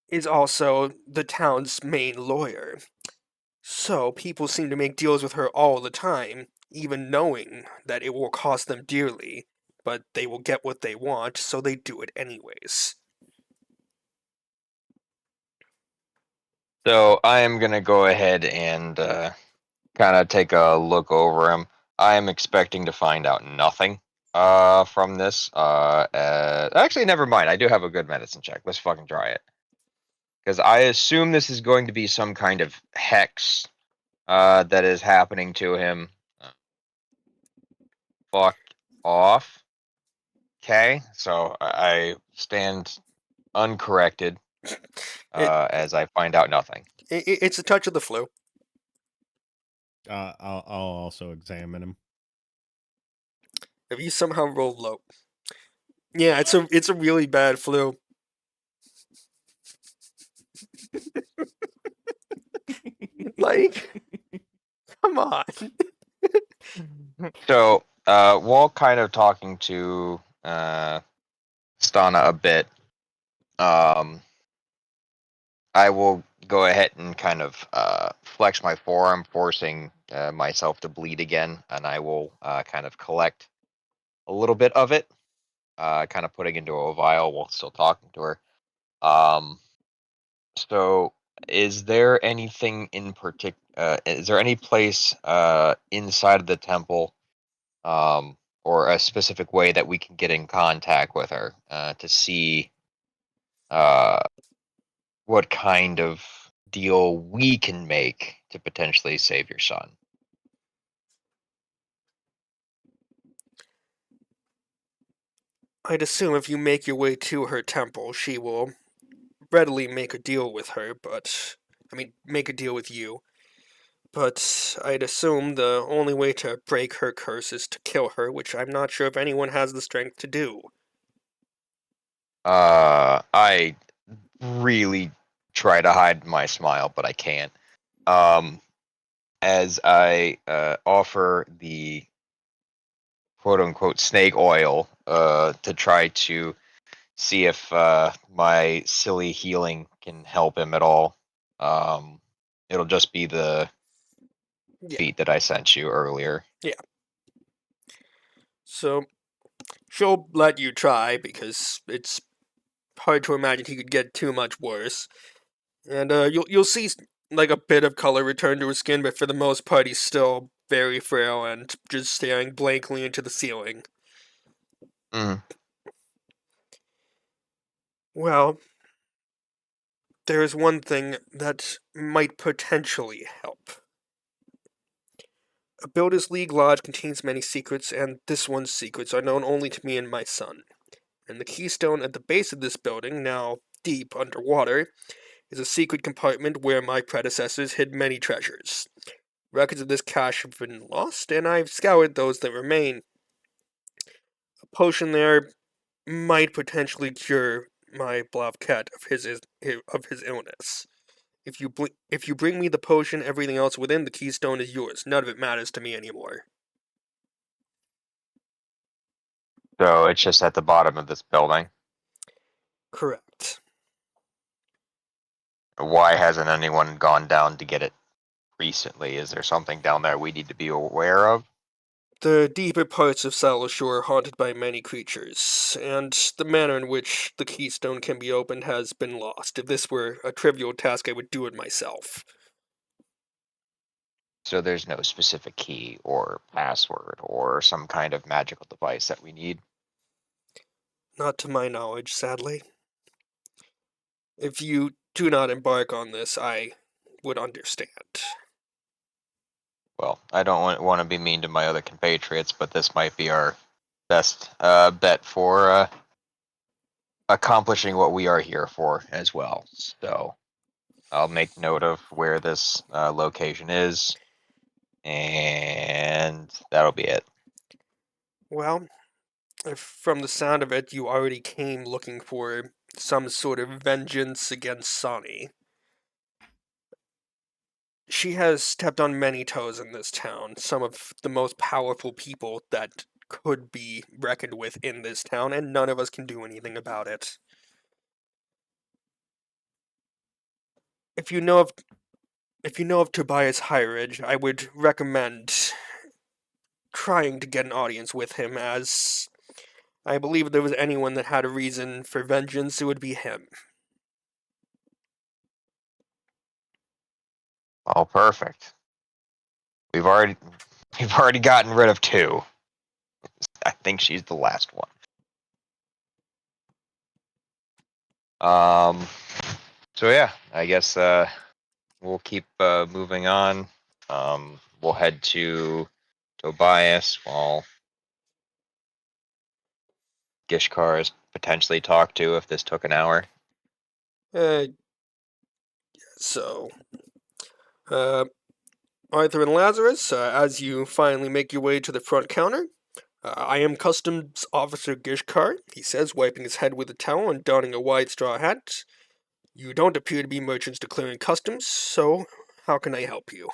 is also the town's main lawyer. So people seem to make deals with her all the time, even knowing that it will cost them dearly, but they will get what they want, so they do it anyways. So I am gonna go ahead and kind of take a look over him. I am expecting to find out nothing from this. Actually, never mind. I do have a good medicine check. Let's fucking try it. Because I assume this is going to be some kind of hex that is happening to him. Fuck off. Okay, so I stand uncorrected It, as I find out nothing. it's a touch of the flu. I'll also examine him. If you somehow roll low. Yeah, it's a really bad flu. Like, come on. So, while kind of talking to Stana a bit, I will go ahead and kind of flex my forearm, forcing myself to bleed again, and I will kind of collect a little bit of it, kind of putting into a vial while still talking to her. So, is there anything in particular? Is there any place inside of the temple, or a specific way that we can get in contact with her to see uh, what kind of deal we can make to potentially save your son? I'd assume if you make your way to her temple, she will readily make a deal with her, but. I mean, make a deal with you. But I'd assume the only way to break her curse is to kill her, which I'm not sure if anyone has the strength to do. I really try to hide my smile, but I can't. As I offer the quote unquote snake oil to try to see if my silly healing can help him at all. It'll just be the Yeah. feat that I sent you earlier. So, she'll let you try, because it's hard to imagine he could get too much worse. And you'll see like a bit of color return to his skin, but for the most part he's still very frail and just staring blankly into the ceiling. Mm. Well, there is one thing that might potentially help. A Builders League lodge contains many secrets, and this one's secrets are known only to me and my son. And the keystone at the base of this building, now deep underwater, is a secret compartment where my predecessors hid many treasures. Records of this cache have been lost, and I've scoured those that remain. A potion there might potentially cure my beloved cat of his illness. If you bring me the potion, everything else within the keystone is yours. None of it matters to me anymore. So it's just at the bottom of this building. Correct. Why hasn't anyone gone down to get it recently? Is there something down there we need to be aware of? The deeper parts of Sallowshore are haunted by many creatures, and the manner in which the keystone can be opened has been lost. If this were a trivial task, I would do it myself. So there's no specific key or password or some kind of magical device that we need. Not to my knowledge, sadly. If you do not embark on this, I would understand. Well, I don't want to be mean to my other compatriots, but this might be our best bet for accomplishing what we are here for as well. So I'll make note of where this location is, and that'll be it. Well, if from the sound of it, you already came looking for some sort of vengeance against Sahni. She has stepped on many toes in this town, some of the most powerful people that could be reckoned with in this town, and none of us can do anything about it. if you know of Tobias Highridge, I would recommend trying to get an audience with him, as I believe if there was anyone that had a reason for vengeance, it would be him. Oh, perfect. We've already gotten rid of 2. I think she's the last one. So yeah, I guess we'll keep moving on. We'll head to Tobias while Gishkar is potentially talked to if this took an hour. So, Arthur and Lazarus, as you finally make your way to the front counter, I am Customs Officer Gishkar, he says, wiping his head with a towel and donning a wide straw hat. You don't appear to be merchants declaring customs, so how can I help you?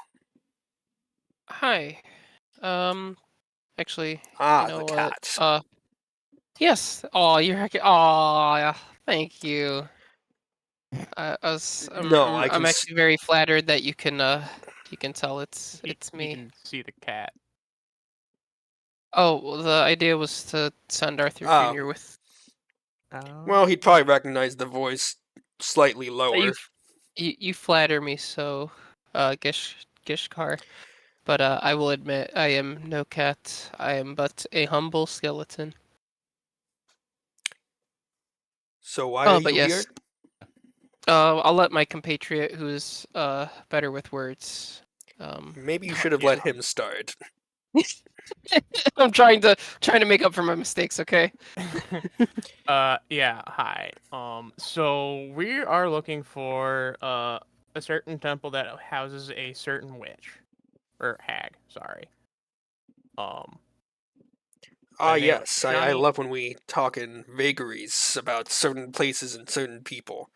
Hi. Actually, you The know what? cat. Yes. Oh, oh, yeah. Thank you. No, I I'm can. actually very flattered that you can tell it's You me. can see the cat. Oh, well, the idea was to send Arthur Ah. Jr. with. Well, he'd probably recognize the voice slightly lower. You flatter me so, Gishkar. But I will admit, I am no cat. I am but a humble skeleton. So why are But you here? yes. I'll let my compatriot, who's better with words. Maybe you should have let him start. I'm trying to make up for my mistakes. Okay. Yeah, hi. So we are looking for a certain temple that houses a certain witch. Or hag, sorry. By the name of Yes, I Shani. love when we talk in vagaries about certain places and certain people.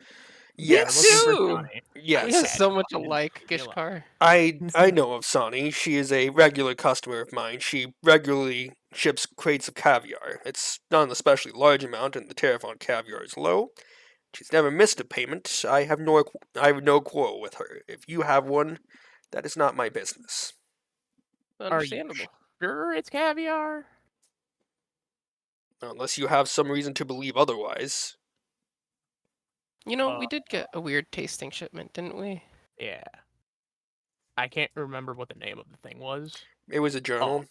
Me Yes, Looking for too. Shani. We yes, have so much alike, Gishkar. I know of Sani. She is a regular customer of mine. She regularly ships crates of caviar. It's not an especially large amount, and the tariff on caviar is low. She's never missed a payment. I have no quarrel with her. If you have one, that is not my business. Are you Understandable. sure it's caviar? Unless you have some reason to believe otherwise. You know, Uh, we did get a weird tasting shipment, didn't we? Yeah. I can't remember what the name of the thing was. It was a journal.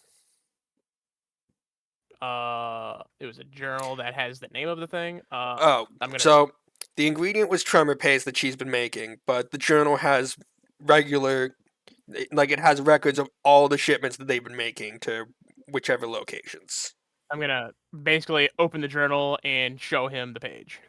It was a journal that has the name of the thing. So the ingredient was tremor paste that she's been making, but the journal has it has records of all the shipments that they've been making to whichever locations. I'm gonna basically open the journal and show him the page.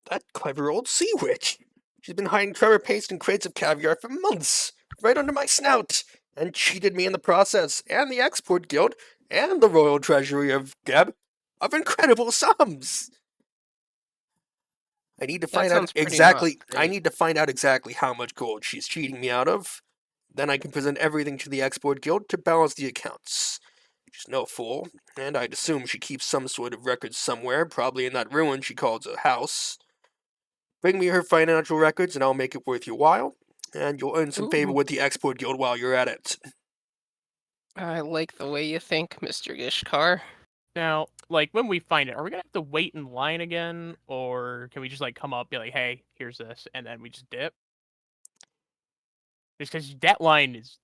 That clever old sea witch. She's been hiding tremor paste in crates of caviar for months, right under my snout, and cheated me in the process, and the Export Guild, and the Royal Treasury of Geb, of incredible sums. I need to That find out sounds pretty not exactly. I great. need to find out exactly how much gold she's cheating me out of. Then I can present everything to the Export Guild to balance the accounts. She's no fool, and I'd assume she keeps some sort of records somewhere, probably in that ruin she calls a house. Bring me her financial records, and I'll make it worth your while, and you'll earn some favor Ooh, with the Export Guild while you're at it. I like the way you think, Mr. Gishkar. Now, like when we find it, are we gonna have to wait in line again, or can we just like come up, be like, "Hey, here's this," and then we just dip? Just because that line is,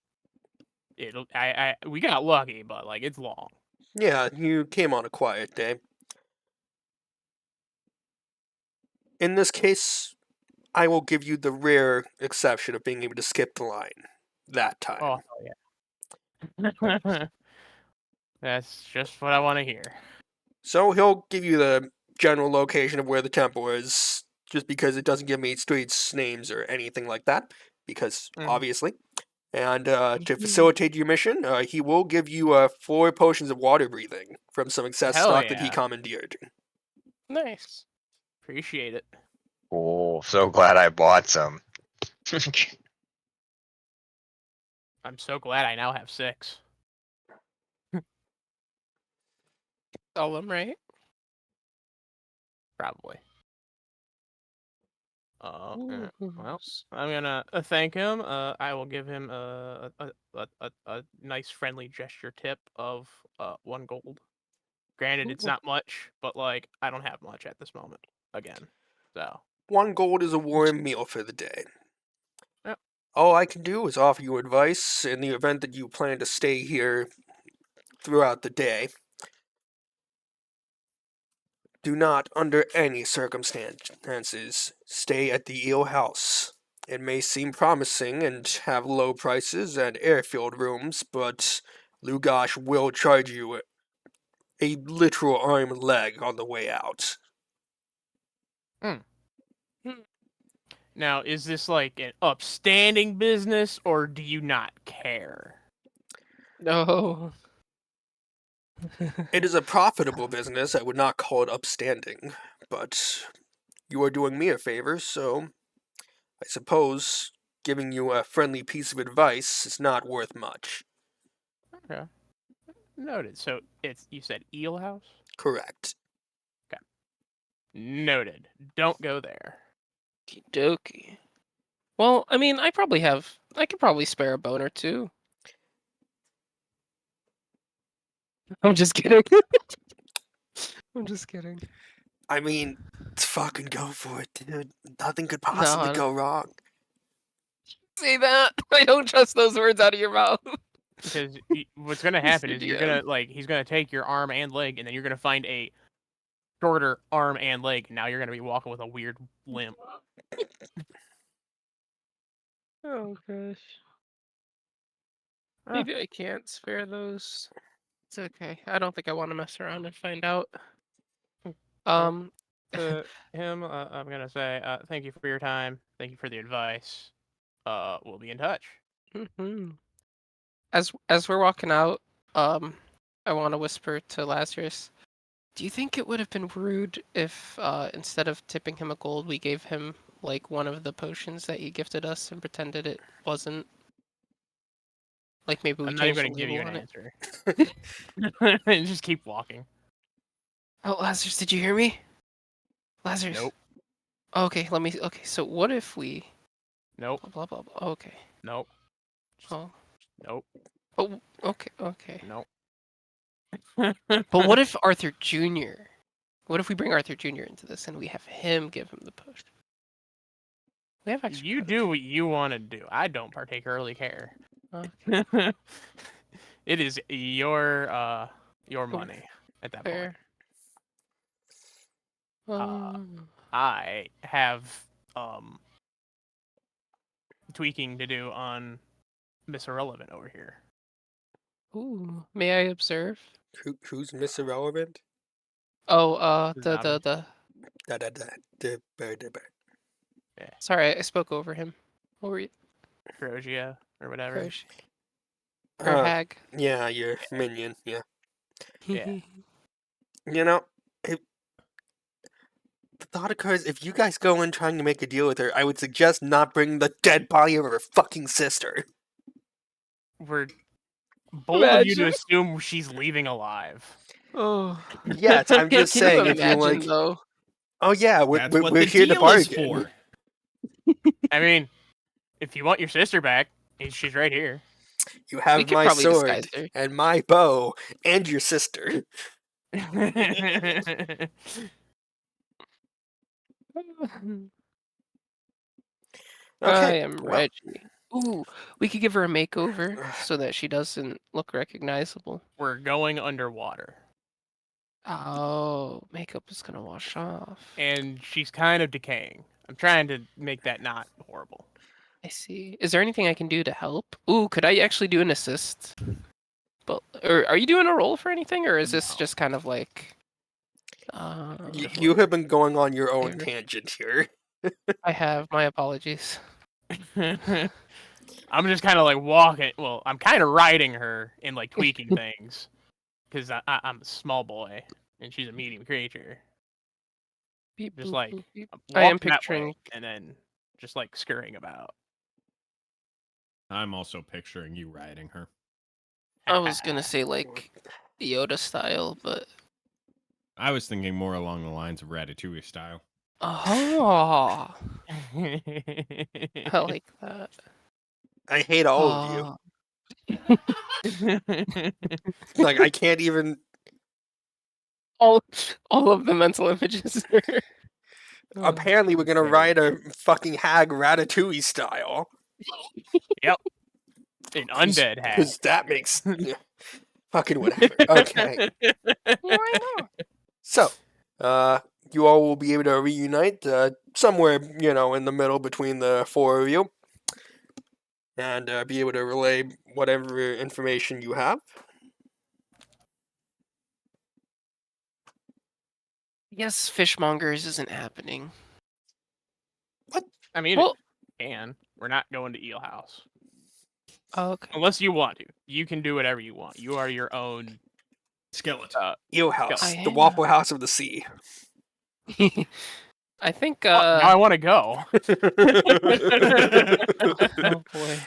we got lucky, but like it's long. Yeah, you came on a quiet day. In this case, I will give you the rare exception of being able to skip the line. That time. Oh hell yeah. That's just what I want to hear. So he'll give you the general location of where the temple is, just because it doesn't give me streets, names, or anything like that, because Mhm. obviously. And to facilitate your mission, he will give you 4 potions of water breathing from some excess Hell stock that he yeah. commandeered. Nice. Appreciate it. Oh, so glad I bought some. I'm so glad I now have 6. All them right? Probably. Well, I'm gonna thank him. I will give him a nice friendly gesture tip of 1 gold. Granted, it's Ooh. not much, but like I don't have much at this moment. Again, so 1 gold is a warm meal for the day. Yep. All I can do is offer you advice in the event that you plan to stay here throughout the day. Do not, under any circumstances, stay at the eel house. It may seem promising and have low prices and airfield rooms, but Lugash will charge you a literal arm and leg on the way out. now is this like an upstanding business, or do you not care? No. It is a profitable business. I would not call it upstanding, but you are doing me a favor, so I suppose giving you a friendly piece of advice is not worth much. Okay, noted. So it's you said eel house. Correct. Noted. Don't go there. Okey-dokey. Well, I mean, I could probably spare a bone or two. I'm just kidding. I'm just kidding. I mean, fucking go for it, dude. Nothing could possibly No. go wrong. Say that. I don't trust those words out of your mouth. Because what's gonna happen is you're gonna he's gonna take your arm and leg, and then you're gonna find a shorter arm and leg. Now you're gonna be walking with a weird limp. Oh gosh. Maybe I can't spare those. It's okay. I don't think I want to mess around and find out. To him, I'm gonna say thank you for your time. Thank you for the advice. We'll be in touch. Mhm. As we're walking out, I want to whisper to Lazarus. Do you think it would have been rude if instead of tipping him a gold, we gave him like one of the potions that he gifted us and pretended it wasn't? Like maybe we I'm not even changed gonna the give you label an on it. answer. Just keep walking. Oh, Lazarus, did you hear me? Lazarus. Nope. Okay, Okay, so what if we? Nope. Blah blah blah. Okay. Nope. Oh. Nope. Oh. Okay. Okay. Nope. But what if Arthur Jr.? What if we bring Arthur Jr. into this and we have him give him the potion? We have extra. You do what you want to do. I don't particularly care. Okay. It is your money at that Fair. point. I have tweaking to do on Miss Irrelevant over here. Ooh. May I observe? Who's Miss Irrelevant? Oh, Who's the not a- the. Da da da. Da. Sorry, I spoke over him. What were you? Crogia or whatever. Crush. Or hag. Yeah, your minion. Yeah. Yeah. You know, the thought occurs, if you guys go in trying to make a deal with her, I would suggest not bringing the dead body of her fucking sister. We're bold of you to Imagine. assume she's leaving alive. Oh. Yes, I'm just Can saying, you if you're imagine, like, though? oh yeah, That's what we're the here to deal is bargain. for. I mean, if you want your sister back, she's right here. You We have could my probably sword, disguise her. and my bow, and your sister. I Okay, am well, Reggie. Ooh, we could give her a makeover so that she doesn't look recognizable. We're going underwater. Oh, makeup is gonna wash off. And she's kind of decaying. I'm trying to make that not horrible. I see. Is there anything I can do to help? Ooh, could I actually do an assist? But or are you doing a roll for anything, or is this No. just kind of like? you have been going on your own Favor. tangent here. I have. My apologies. I'm just kind of like walking. Well, I'm kind of riding her and like tweaking things because I'm a small boy and she's a medium creature. Beep, Just boop, like boop, beep. I'm I am walking that way picturing. and then just like scurrying about. I'm also picturing you riding her. I was gonna say like Yoda style, but I was thinking more along the lines of Ratatouille style. Oh, I like that. I hate all of you. Oh. Like, I can't even. all of the mental images. Apparently, we're gonna ride a fucking hag Ratatouille style. Yep. An undead hag. Because that makes. Fucking whatever. Okay. Why not? So, you all will be able to reunite somewhere, in the middle between the four of you. And be able to relay whatever information you have. Yes, fishmongers isn't happening. I mean, Well, it can. We're not going to Eel House. okay. Unless you want to. You can do whatever you want. You are your own Skeleton. Eel House, I the am. Waffle House of the Sea. I think. now I want to go. Oh boy.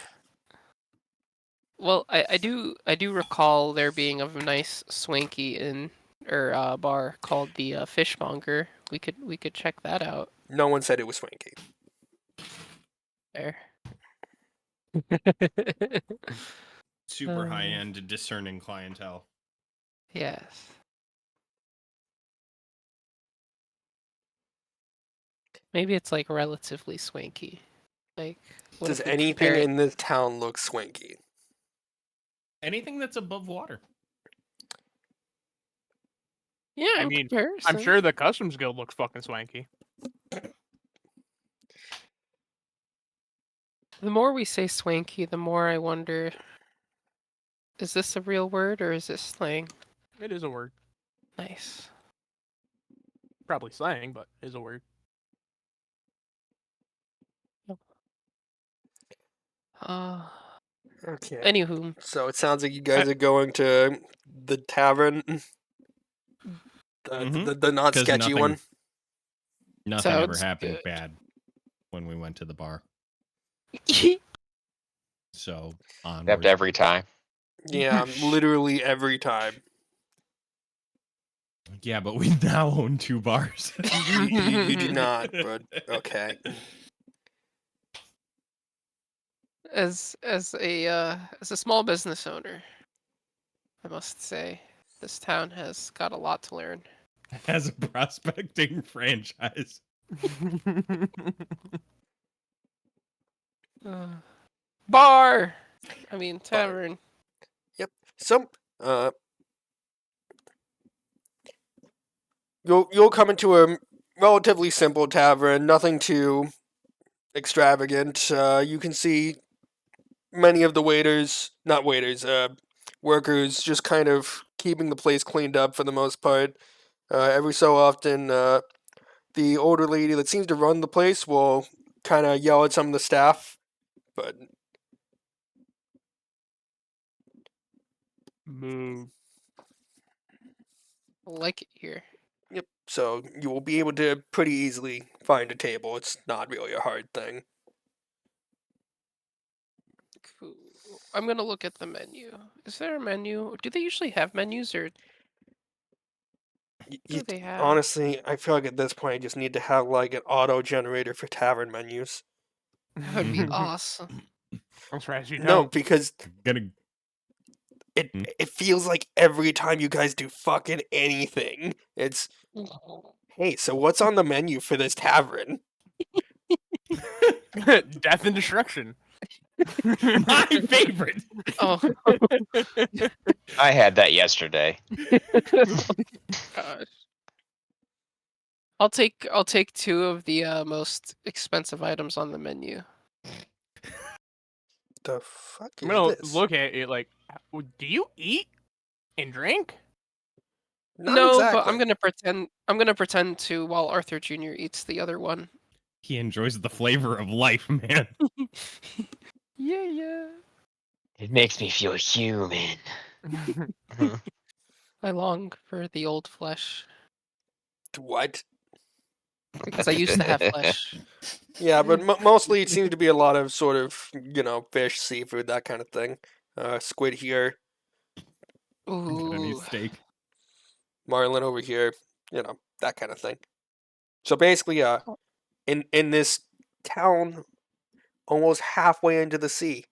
Well, I do recall there being a nice swanky inn or bar called the Fishmonger. We could check that out No one said it was swanky. there. Super high end, discerning clientele. Yes. Maybe it's like relatively swanky. Like, what Does if we anything compare it- in this town look swanky? Anything that's above water. Yeah, I in mean, comparison. I'm sure the Customs Guild looks fucking swanky. The more we say swanky, the more I wonder, is this a real word or is this slang? It is a word. Nice. Probably slang, but is a word. Uh, Okay. anywho, So it sounds like you guys are going to the tavern. The not 'Cause sketchy one. Nothing ever Sounds happened good. bad when we went to the bar. So Except onwards. every time. Yeah, literally every time. Yeah, but we now own 2 bars. You do not, but okay. as a small business owner, I must say this town has got a lot to learn. As a prospecting franchise. Bar. I mean tavern. So, you'll come into a relatively simple tavern, nothing too extravagant. You can see many of the workers just kind of keeping the place cleaned up for the most part. Every so often, the older lady that seems to run the place will kind of yell at some of the staff, but Moo. I like it here. yep. So you will be able to pretty easily find a table. It's not really a hard thing. Cool. I'm gonna look at the menu. Is there a menu? Do they usually have menus or what do they have? Honestly, I feel like at this point I just need to have like an auto generator for tavern menus. That would be awesome. I'm surprised you No, don't. because Gonna it feels like every time you guys do fucking anything, it's hey, so what's on the menu for this tavern? Death and destruction. my favorite. Oh I had that yesterday. gosh. I'll take 2 of the most expensive items on the menu. The fuck I'm is gonna this? look at it like, do you eat and drink? Not No, exactly. but I'm gonna pretend to while Arthur Jr. eats the other one. He enjoys the flavor of life, man. Yeah. It makes me feel human. I long for the old flesh What? because I used to have flesh. Yeah, but mostly it seems to be a lot of sort of fish, seafood, that kind of thing. Squid here, Got any Ooh. steak? marlin over here, that kind of thing. So basically, in this town, almost halfway into the sea,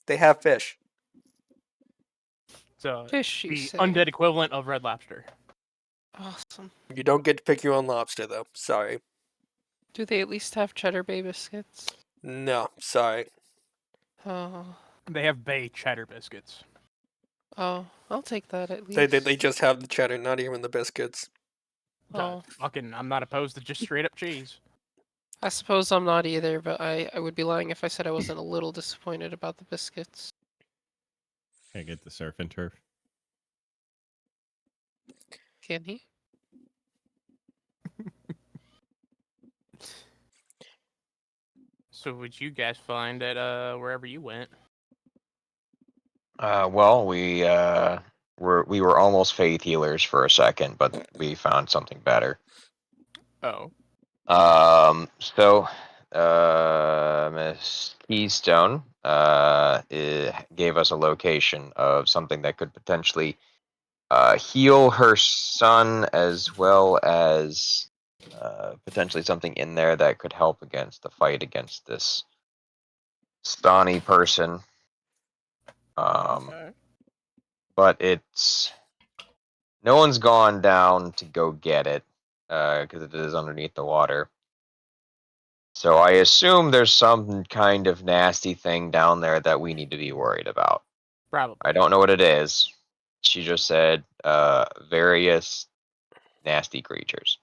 they have fish. So Fish, you the say? undead equivalent of Red Lobster. Awesome. You don't get to pick your own lobster, though. Sorry. Do they at least have cheddar bay biscuits? No, sorry. Oh, They have bay cheddar biscuits. oh, I'll take that at They least. just have the cheddar, not even the biscuits. Oh, I'm not opposed to just straight up cheese. I suppose I'm not either, but I would be lying if I said I wasn't a little disappointed about the biscuits. Can I get the surf and turf? Can he? So would you guys find at wherever you went? Well, we were almost faith healers for a second, but we found something better. Oh. So, Miss Keystone, gave us a location of something that could potentially, heal her son, as well as, potentially something in there that could help against the fight against this Sahni person. Okay. But it's no one's gone down to go get it, because it is underneath the water. So I assume there's some kind of nasty thing down there that we need to be worried about. Probably. I don't know what it is. She just said various nasty creatures.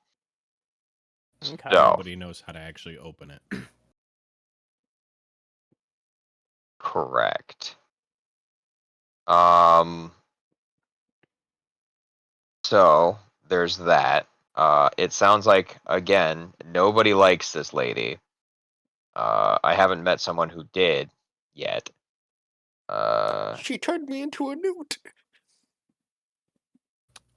Okay. So, Nobody knows how to actually open it. correct. Um. So there's that. It sounds like, again, nobody likes this lady. I haven't met someone who did yet. She turned me into a newt.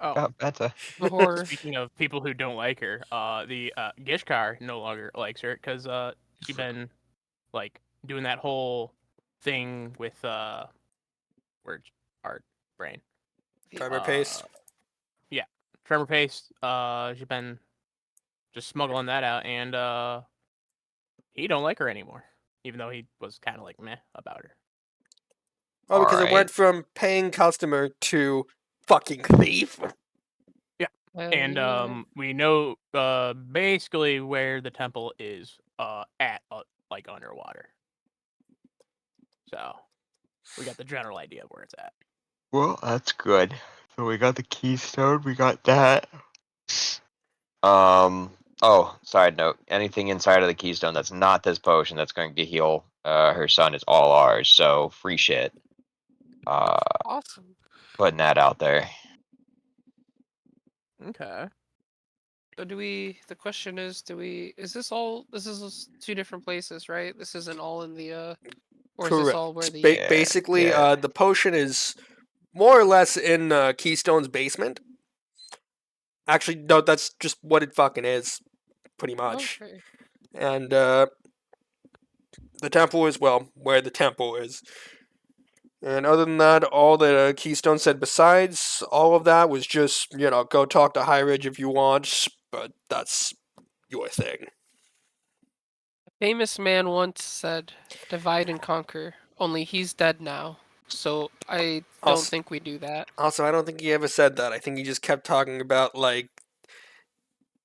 Oh. Got better. The horror. Speaking of people who don't like her, the Gishkar no longer likes her because she's been like doing that whole thing with where's our brain? Tremor paste. Yeah, tremor paste. She's been just smuggling that out, and he don't like her anymore, even though he was kind of like meh about her. Oh, because it Alright. went from paying customer to fucking thief. And we know basically where the temple is at like underwater. So we got the general idea of where it's at. Well, that's good. So we got the keystone, we got that. Oh, side note. Anything inside of the keystone that's not this potion that's going to heal her son is all ours. So free shit. Awesome. Putting that out there. Okay. So the question is, is this is two different places, right? This isn't all in the, or is this all where the... Yeah, Basically, yeah. the potion is more or less in Keystone's basement. Actually, no, that's just what it fucking is, pretty much. Okay. And the temple is, well, where the temple is. And other than that, all that Keystone said besides all of that was just, go talk to High Ridge if you want, but that's your thing. A famous man once said, "Divide and conquer." Only he's dead now, so I don't Also- think we do that. Also, I don't think he ever said that. I think he just kept talking about, like,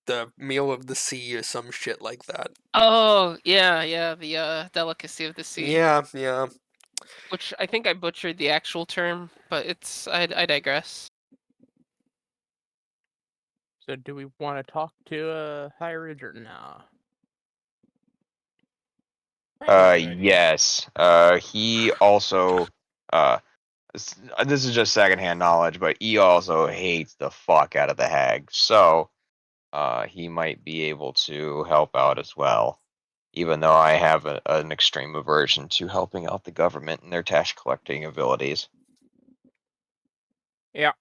the meal of the sea or some shit like that. Oh, yeah, the delicacy of the sea. Yeah. Which I think I butchered the actual term, but I digress. So do we want to talk to High Ridge or nah? Yes. He also, this is just secondhand knowledge, but he also hates the fuck out of the hag. So, he might be able to help out as well. Even though I have an extreme aversion to helping out the government and their tax collecting abilities. Yeah.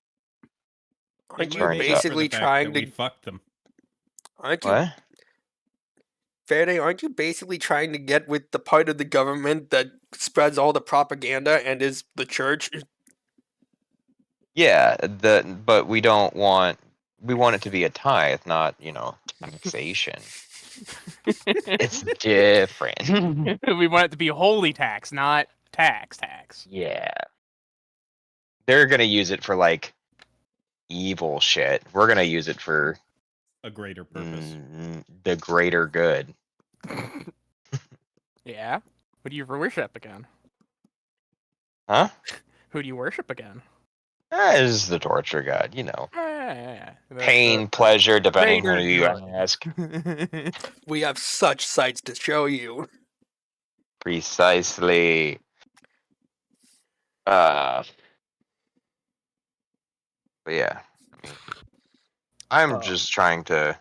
Aren't you Turns out- basically trying we to... fucked them? Aren't you... What? Faraday, aren't you basically trying to get with the part of the government that spreads all the propaganda and is the church? Yeah, but we don't want we want it to be a tithe, not taxation. It's different. We want it to be holy tax, not tax. Yeah. They're gonna use it for like evil shit. We're gonna use it for A greater purpose. the greater good. Yeah. Who do you worship again? Huh? Who do you worship again? Is the torture god, Yeah. pain, pleasure, depending who greater you good. ask. We have such sights to show you. Precisely. But yeah, I'm just trying to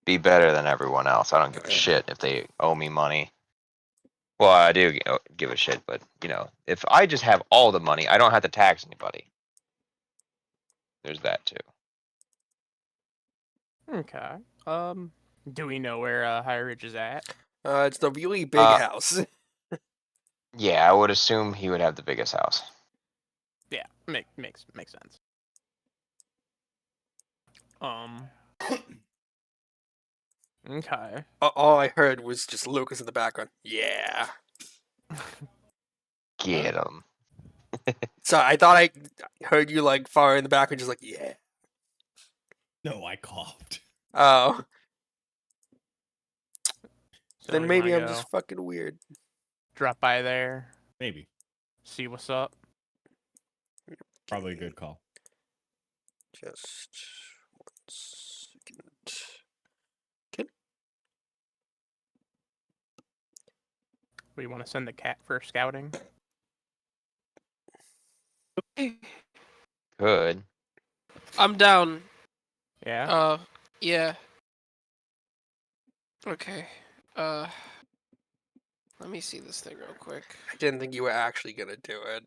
be better than everyone else. I don't give a shit if they owe me money. Well, I do give a shit, but if I just have all the money, I don't have to tax anybody. There's that too. Okay. Do we know where High Ridge is at? It's the really big house. Yeah, I would assume he would have the biggest house. Yeah, makes sense. Okay. All I heard was just Lucas in the background. Yeah. Get him. So I thought I heard you like far in the background, just like yeah. No, I coughed. Oh. So Then we maybe wanna I'm go just fucking weird. drop by there, Maybe. see what's up. Probably a good call. Just 1 second. Okay. We want to send the cat for scouting. Good. I'm down. Yeah. Yeah. Okay. Let me see this thing real quick. I didn't think you were actually gonna do it.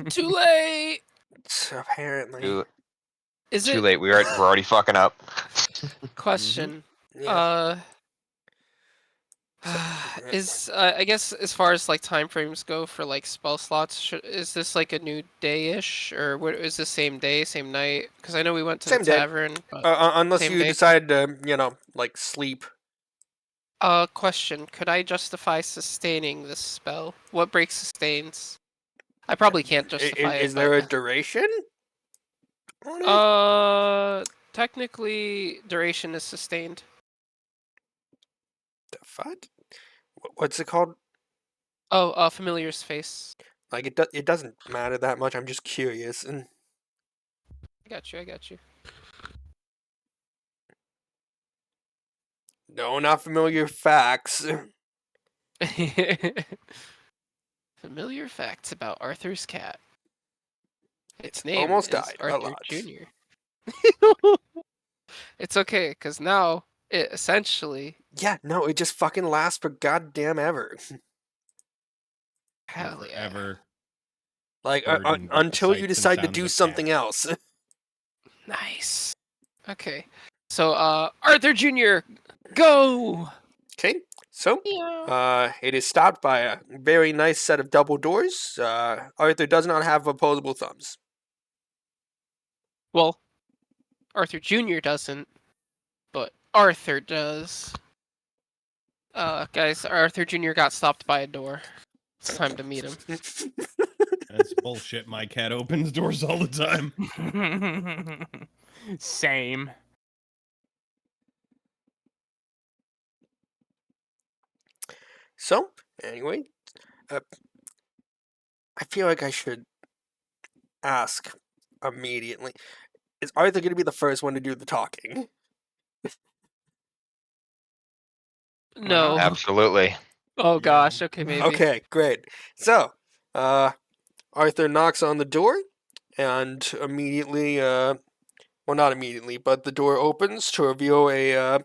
Too late. Apparently. Is Too it late. We're already fucking up. question? Yeah. Is I guess as far as like time frames go for like spell slots, is this like a new day-ish, or what is this same day, same night? Because I know we went to Same the day. tavern. But Unless same you day? decide to, like sleep. Question: could I justify sustaining this spell? What break sustains? I probably can't justify it. Is there a duration on it? Technically, duration is sustained. The fuck? What's it called? Oh, familiar's face. Like it doesn't matter that much. I'm just curious. And I got you. no, not familiar facts. Familiar facts about Arthur's cat. Its name Almost is died a Arthur lot. Jr. It's okay, because now it essentially... Yeah, no, it just fucking lasts for goddamn ever. Hell yeah. Forever. Like burdened with the until you sights and decide to sounds do of something cat. else. Nice. Okay. So, Arthur Jr., go! Okay, so Yeah. it is stopped by a very nice set of double doors. Arthur does not have opposable thumbs. Well, Arthur Jr. doesn't, but Arthur does. Guys, Arthur Jr. got stopped by a door. It's time to meet him. That's bullshit. My cat opens doors all the time. Same. So, anyway, I feel like I should ask immediately. Is Arthur going to be the first one to do the talking? No. Absolutely. Oh gosh, okay, maybe. Okay, great. So, Arthur knocks on the door, and immediately, well, not immediately, but the door opens to reveal a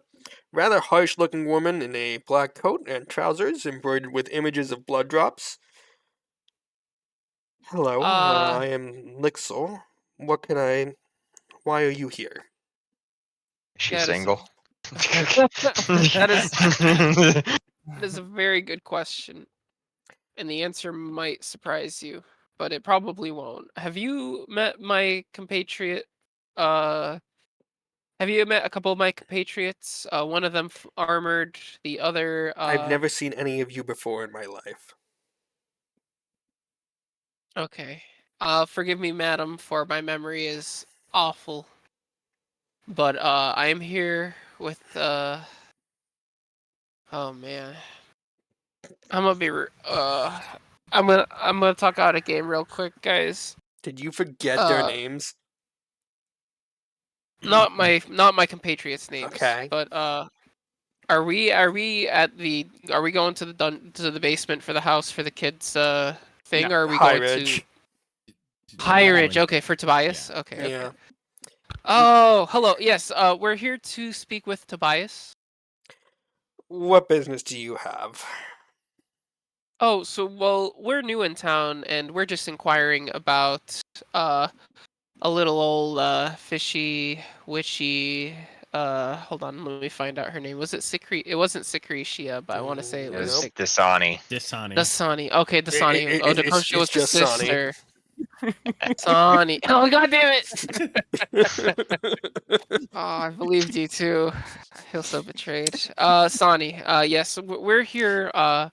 rather harsh-looking woman in a black coat and trousers embroidered with images of blood drops. Hello, I am Lixel. Why are you here? Is she That is- single? That is a very good question. And the answer might surprise you, but it probably won't. Have you met my compatriot Have you met a couple of my compatriots? One of them armored, the other. I've never seen any of you before in my life. Okay. Forgive me, madam, for my memory is awful. But I am here with oh man, I'm gonna be I'm gonna talk out a game real quick, guys. Did you forget their Uh, names? not my compatriots' names, Okay. but are we going to the basement for the house for the kids thing, No. or are we High going to Ridge. High Ridge? Going- Okay, for Tobias. Yeah. Okay. Yeah. Oh, hello. Yes, we're here to speak with Tobias. What business do you have? Oh, so well, we're new in town, and we're just inquiring about a little old fishy, witchy. Hold on, let me find out her name. Was it It wasn't Secretia, but I want to say it It was was Nope. Dasani. Dasani. Dasani. Okay, Dasani. Oh, Dakosha was It's the just Sahni. sister. Sani. Oh, god damn it! Oh, I believed you too. I feel so betrayed. Sani. Yes, we're here to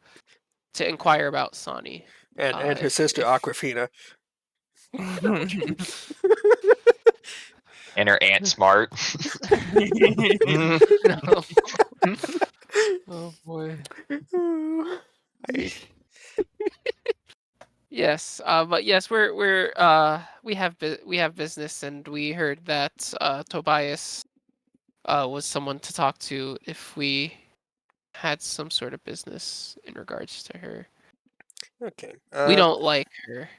inquire about Sani. and her sister Aquafina. And her aunt Smart. No. Oh boy. I- Yes, but yes, we have business, and we heard that Tobias was someone to talk to if we had some sort of business in regards to her. okay. We don't like her.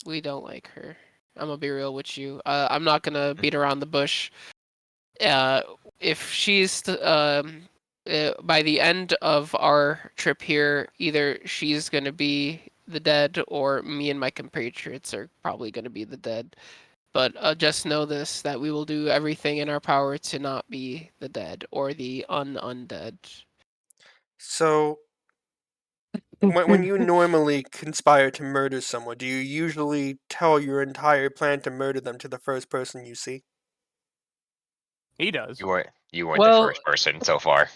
We don't like her. I'm gonna be real with you. I'm not gonna beat around the bush. If she's by the end of our trip here, either she's gonna be the dead, or me and my compatriots are probably gonna be the dead. But just know this: that we will do everything in our power to not be the dead or the undead. So, when you normally conspire to murder someone, do you usually tell your entire plan to murder them to the first person you see? He does. You weren't the Well, first person so far.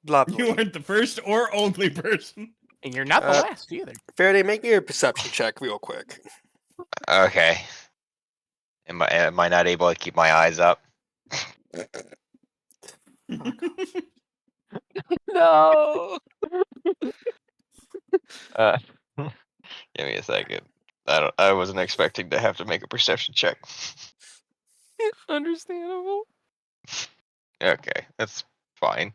Lovely. You weren't the first or only person. And you're not the Uh, last either. Faraday, make me a perception check real quick. Okay. Am I not able to keep my eyes up? no. Uh, give me a second. I wasn't expecting to have to make a perception check. Understandable. Okay, that's fine.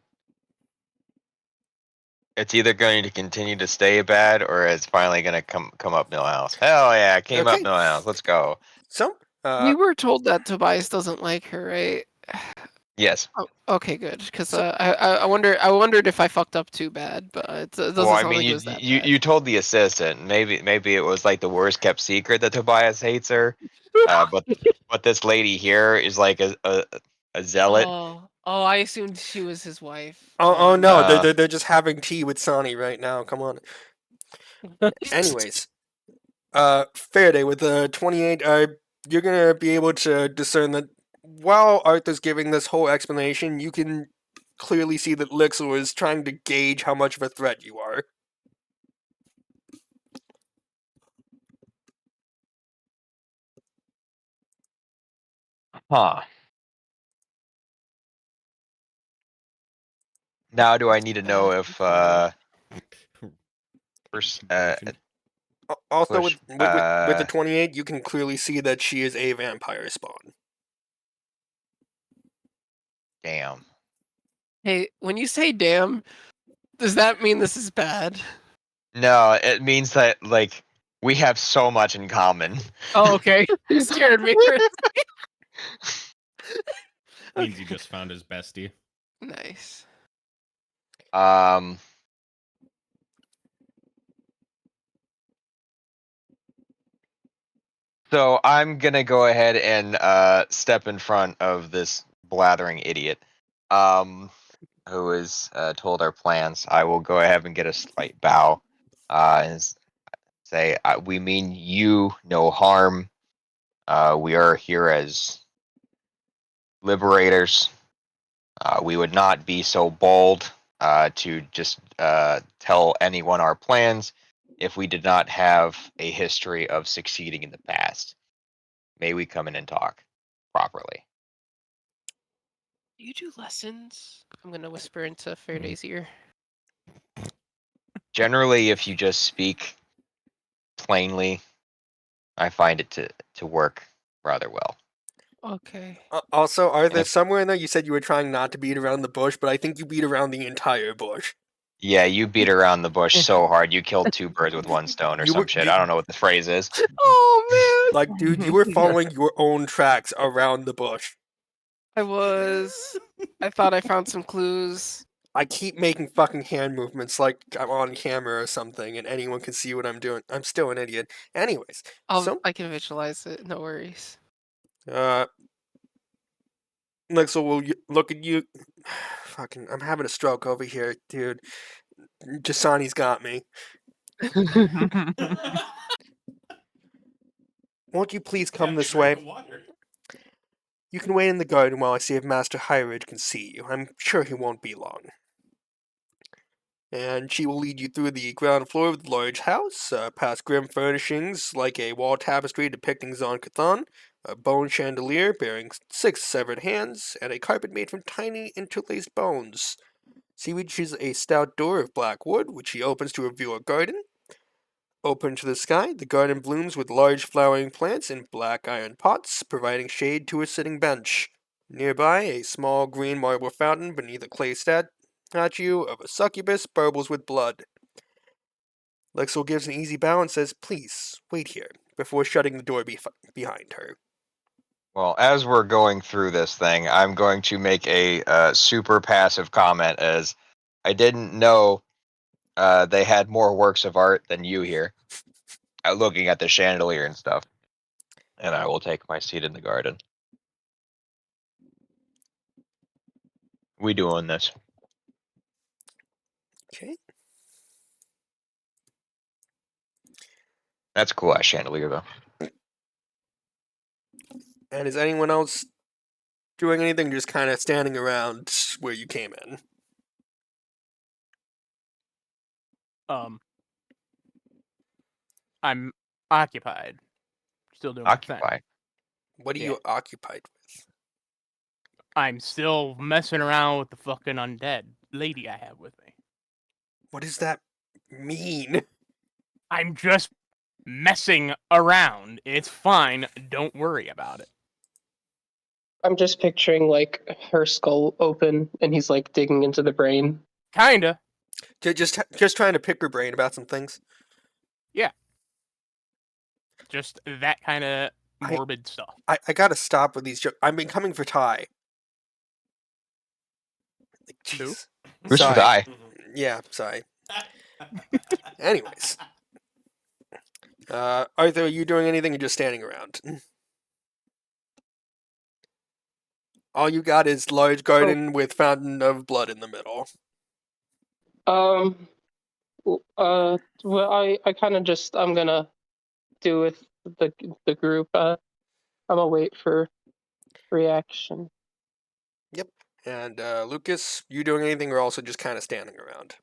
It's either going to continue to stay bad, or it's finally going to come up no house. Hell yeah, it came up Okay. no house. Let's go. So, We were told that Tobias doesn't like her, right? Yes. Oh, okay, good. Because So- I wondered if I fucked up too bad, but it doesn't Well, I sound mean, like it you, was that you bad. you told the assistant. Maybe it was like the worst kept secret that Tobias hates her. But this lady here is like a zealot. Oh, I assumed she was his wife. oh no, Uh, they're just having tea with Sonny right now. Come on. Anyways, Faraday with the 28, you're gonna be able to discern that while Arthur's giving this whole explanation, you can clearly see that Lixel is trying to gauge how much of a threat you are. huh. Now, do I need to know if first, Also, push with the 28, you can clearly see that she is a vampire spawn. damn. Hey, when you say "damn," does that mean this is bad? No, it means that like we have so much in common. Oh, okay. You scared me. Means you just found his bestie. Nice. Um. So I'm gonna go ahead and step in front of this blathering idiot, who is told our plans. I will go ahead and get a slight bow, and say, "We mean you no harm. We are here as liberators. We would not be so bold to just tell anyone our plans if we did not have a history of succeeding in the past. May we come in and talk properly? Do you do lessons? I'm gonna whisper into Faraday's ear. Generally, if you just speak plainly, I find it to work rather well. Okay. Also, Arthur, if- somewhere in there you said you were trying not to beat around the bush, but I think you beat around the entire bush. Yeah, you beat around the bush so hard, you killed two birds with one stone or You some were- shit. you- I don't know what the phrase is. Oh man! Like, dude, you were following your own tracks around the bush. I was. I thought I found some clues. I keep making fucking hand movements like I'm on camera or something, and anyone can see what I'm doing. I'm still an idiot. Anyways, I can visualize it. No worries. Lexel will look at you. Fucking, I'm having a stroke over here, dude. Jasani's got me. Won't you please come this way? You can wait in the garden while I see if Master Hyridge can see you. I'm sure he won't be long. And she will lead you through the ground floor of the large house, past grim furnishings like a wall tapestry depicting Zon Cathan, a bone chandelier bearing 6 severed hands, and a carpet made from tiny interlaced bones. She reaches a stout door of black wood, which she opens to reveal a garden. Open to the sky, the garden blooms with large flowering plants in black iron pots, providing shade to a sitting bench. Nearby, a small green marble fountain beneath a clay statue of a succubus burbles with blood. Lexel gives an easy bow and says, "Please, wait here," before shutting the door behind her. Well, as we're going through this thing, I'm going to make a super passive comment as I didn't know they had more works of art than you here. Looking at the chandelier and stuff. And I will take my seat in the garden. We doing this. Okay. That's cool ass chandelier though. And is anyone else doing anything, just kind of standing around where you came in? I'm occupied. Still doing my thing. Occupy. What are Yeah. you occupied with? I'm still messing around with the fucking undead lady I have with me. What does that mean? I'm just messing around. It's fine. Don't worry about it. I'm just picturing like her skull open and he's like digging into the brain. Kinda. Just trying to pick her brain about some things. Just that kind of I- morbid stuff. I gotta stop with these jokes. I'm been coming for Ty. Like, Who? jeez. Who's for Sorry. the eye? Yeah, sorry. Anyways. Arthur, are you doing anything or just standing around? All you got is large garden with fountain of blood in the middle. Well, I kind of just I'm gonna do with the group. I'm gonna wait for reaction. Yep. And Lucas, you doing anything or also just kind of standing around?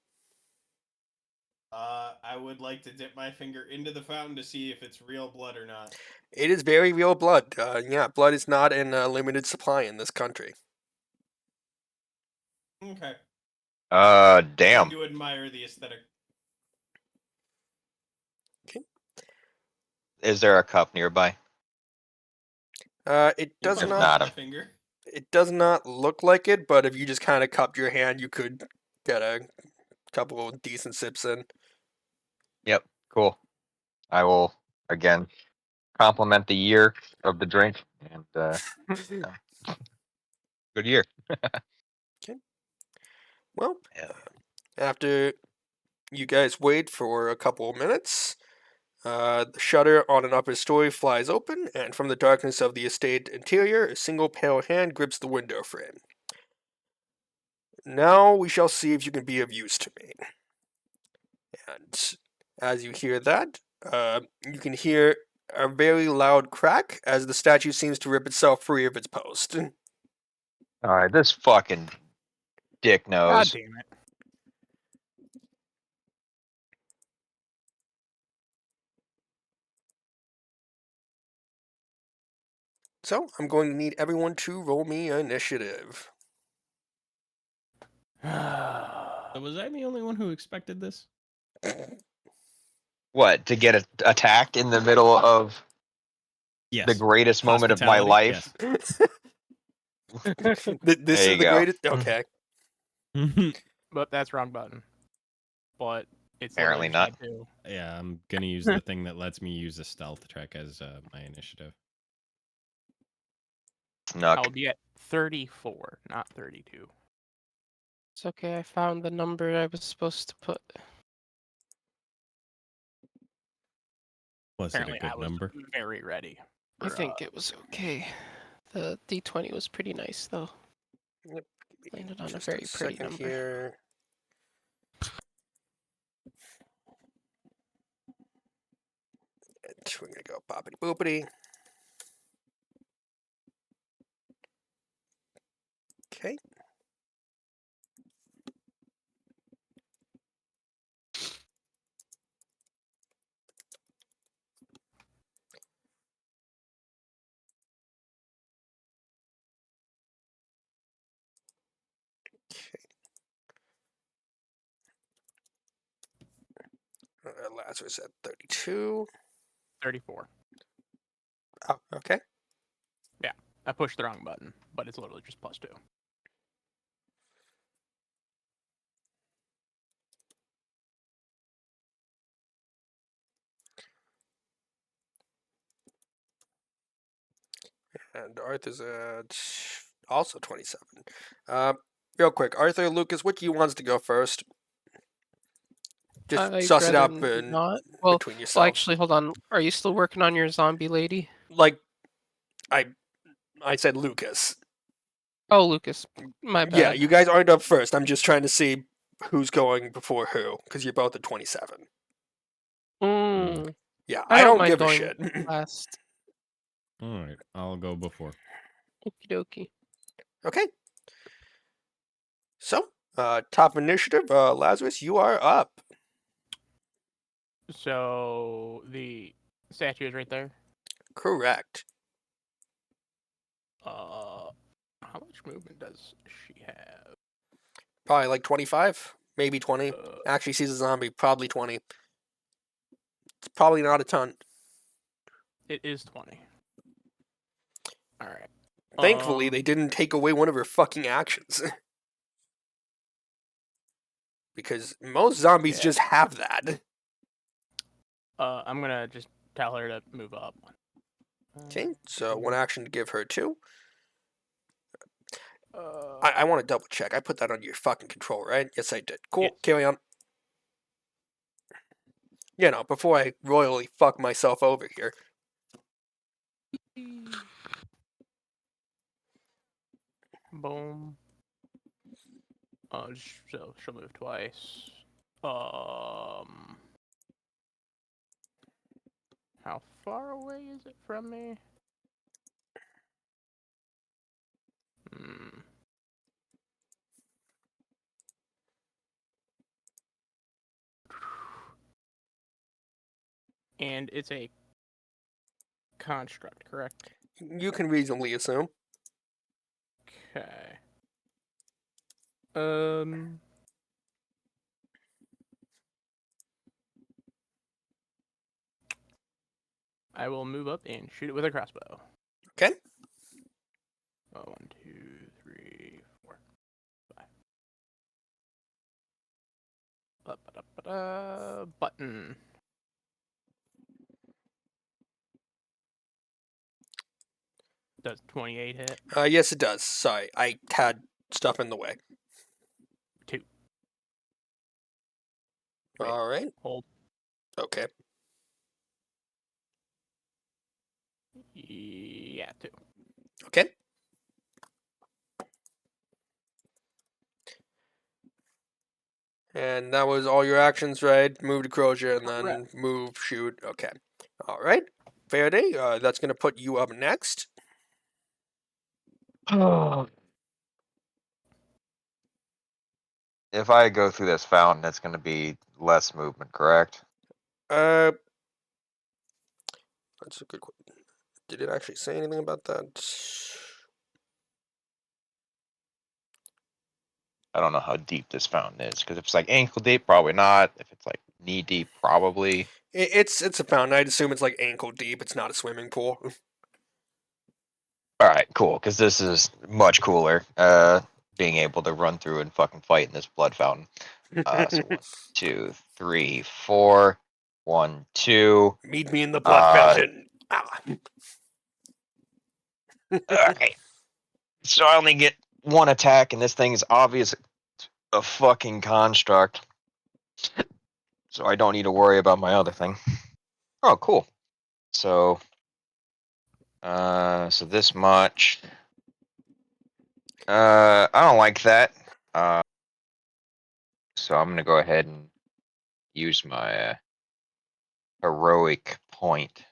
I would like to dip my finger into the fountain to see if it's real blood or not. It is very real blood. Yeah, blood is not in limited supply in this country. Okay. Damn. I do admire the aesthetic. Is there a cup nearby? It does If I not. lift my finger. It does not look like it, but if you just kind of cupped your hand, you could get a couple of decent sips in. Yep. Cool. I will again compliment the year of the drink and good year. Well, Yeah. after you guys wait for a couple of minutes, the shutter on an upper story flies open, and from the darkness of the estate interior, a single pale hand grips the window frame. Now we shall see if you can be of use to me. And as you hear that, you can hear a very loud crack as the statue seems to rip itself free of its post. Alright, this fucking dick God nose. damn it. So I'm going to need everyone to roll me initiative. So was I the only one who expected this? What, to get attacked in the middle of Yes. the greatest moment of my Hospitality? life? Yes. This There is you the go. greatest. Okay. But that's wrong button. But it's Apparently literally just not. my 2. Yeah, I'm gonna use the thing that lets me use a stealth check as my initiative. I'll Snuck. be at 34, not 32. It's okay. I found the number I was supposed to put. Was Apparently, it a I good was number? very ready. I for, think it was okay. The D20 was pretty nice, though. Yep. Landed on a Just very pretty second number. here. And we're gonna go poppity boopity. Okay. Lazarus at 32. 34. Oh, okay. Yeah, I pushed the wrong button, but it's literally just +2. And Arthur's at also 27. Real quick, Arthur, Lucas, which you wants to go first? Just I'd suss it rather out not. Well, between well, yourselves. actually, hold on. Are you still working on your zombie lady? Like, I said Lucas. Oh, Lucas. My bad. Yeah, you guys aren't up first. I'm just trying to see who's going before who, because you're both at 27. Yeah, I don't don't mind give a going shit. last. All right, I'll go before. Okie dokie. Okay. So, top initiative, Lazarus, you are up. So the statue is right there. Correct. How much movement does she have? Probably like 25, maybe 20. Uh, Actually, sees a zombie, probably 20. It's probably not a ton. it is 20. All right. Thankfully, they didn't take away one of her fucking actions. Because most zombies Yeah. just have that. I'm gonna just tell her to move up. Okay, so one action to give her 2. Uh, I want to double check. I put that on your fucking control, right? Yes, I did. Cool. Yes. Carry on. You know, before I royally fuck myself over here. Boom. So she'll move twice. How far away is it from me? And it's a construct, correct? You can reasonably assume. Okay. I will move up and shoot it with a crossbow. Okay. 1, 2, 3, 4, 5. Button. Does 28 hit? Yes, it does. Sorry, I had stuff in the way. 2. Wait. All right. Hold. Okay. Yeah, 2. Okay. And that was all your actions, right? Move to Crozier and then Correct. move, shoot. Okay. All right. Faraday, that's going to put you up next. If I go through this fountain, it's going to be less movement, correct? That's a good question. Did it actually say anything about that? I don't know how deep this fountain is, because if it's like ankle deep, probably not. If it's like knee deep, probably. It's a fountain. I'd assume it's like ankle deep. It's not a swimming pool. All right, cool, because this is much cooler. Being able to run through and fucking fight in this blood fountain. So 1, 2, 3, 4. 1, 2. Meet me in the blood fountain. Ah. Alright. So I only get one attack, and this thing is obvious a fucking construct. So I don't need to worry about my other thing. Oh, cool. So, so this much. I don't like that. So I'm gonna go ahead and use my heroic point.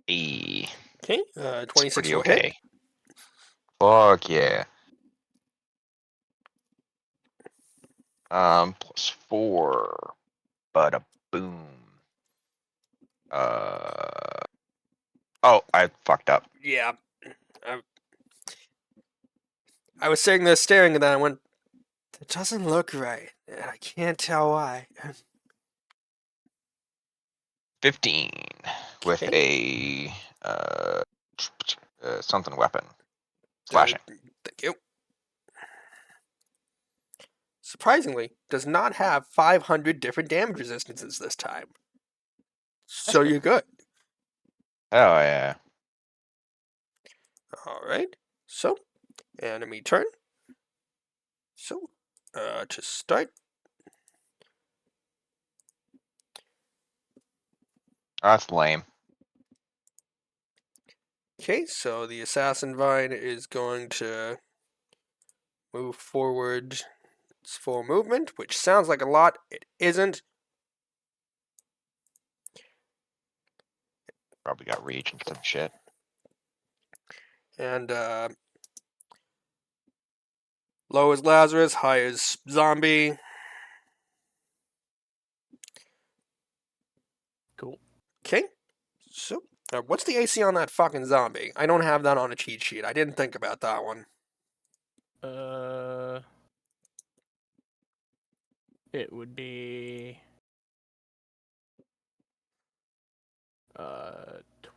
E. Okay, It's 26 pretty will hit. okay. Fuck yeah. +4. Bada boom. Oh, I fucked up. Yeah. I was sitting there staring at that and I went, that doesn't look right. And I can't tell why. 15 with Okay. a something weapon. Slashing. Thank you. Surprisingly, does not have 500 different damage resistances this time. So you're good. Oh yeah. Alright. So, enemy turn. So, to start. That's lame. Okay, so the Assassin Vine is going to move forward its full movement, which sounds like a lot. It isn't. Probably got reach and some shit. And low is Lazarus, high is Zombie. Cool. Okay, so what's the AC on that fucking zombie? I don't have that on a cheat sheet. I didn't think about that one. It would be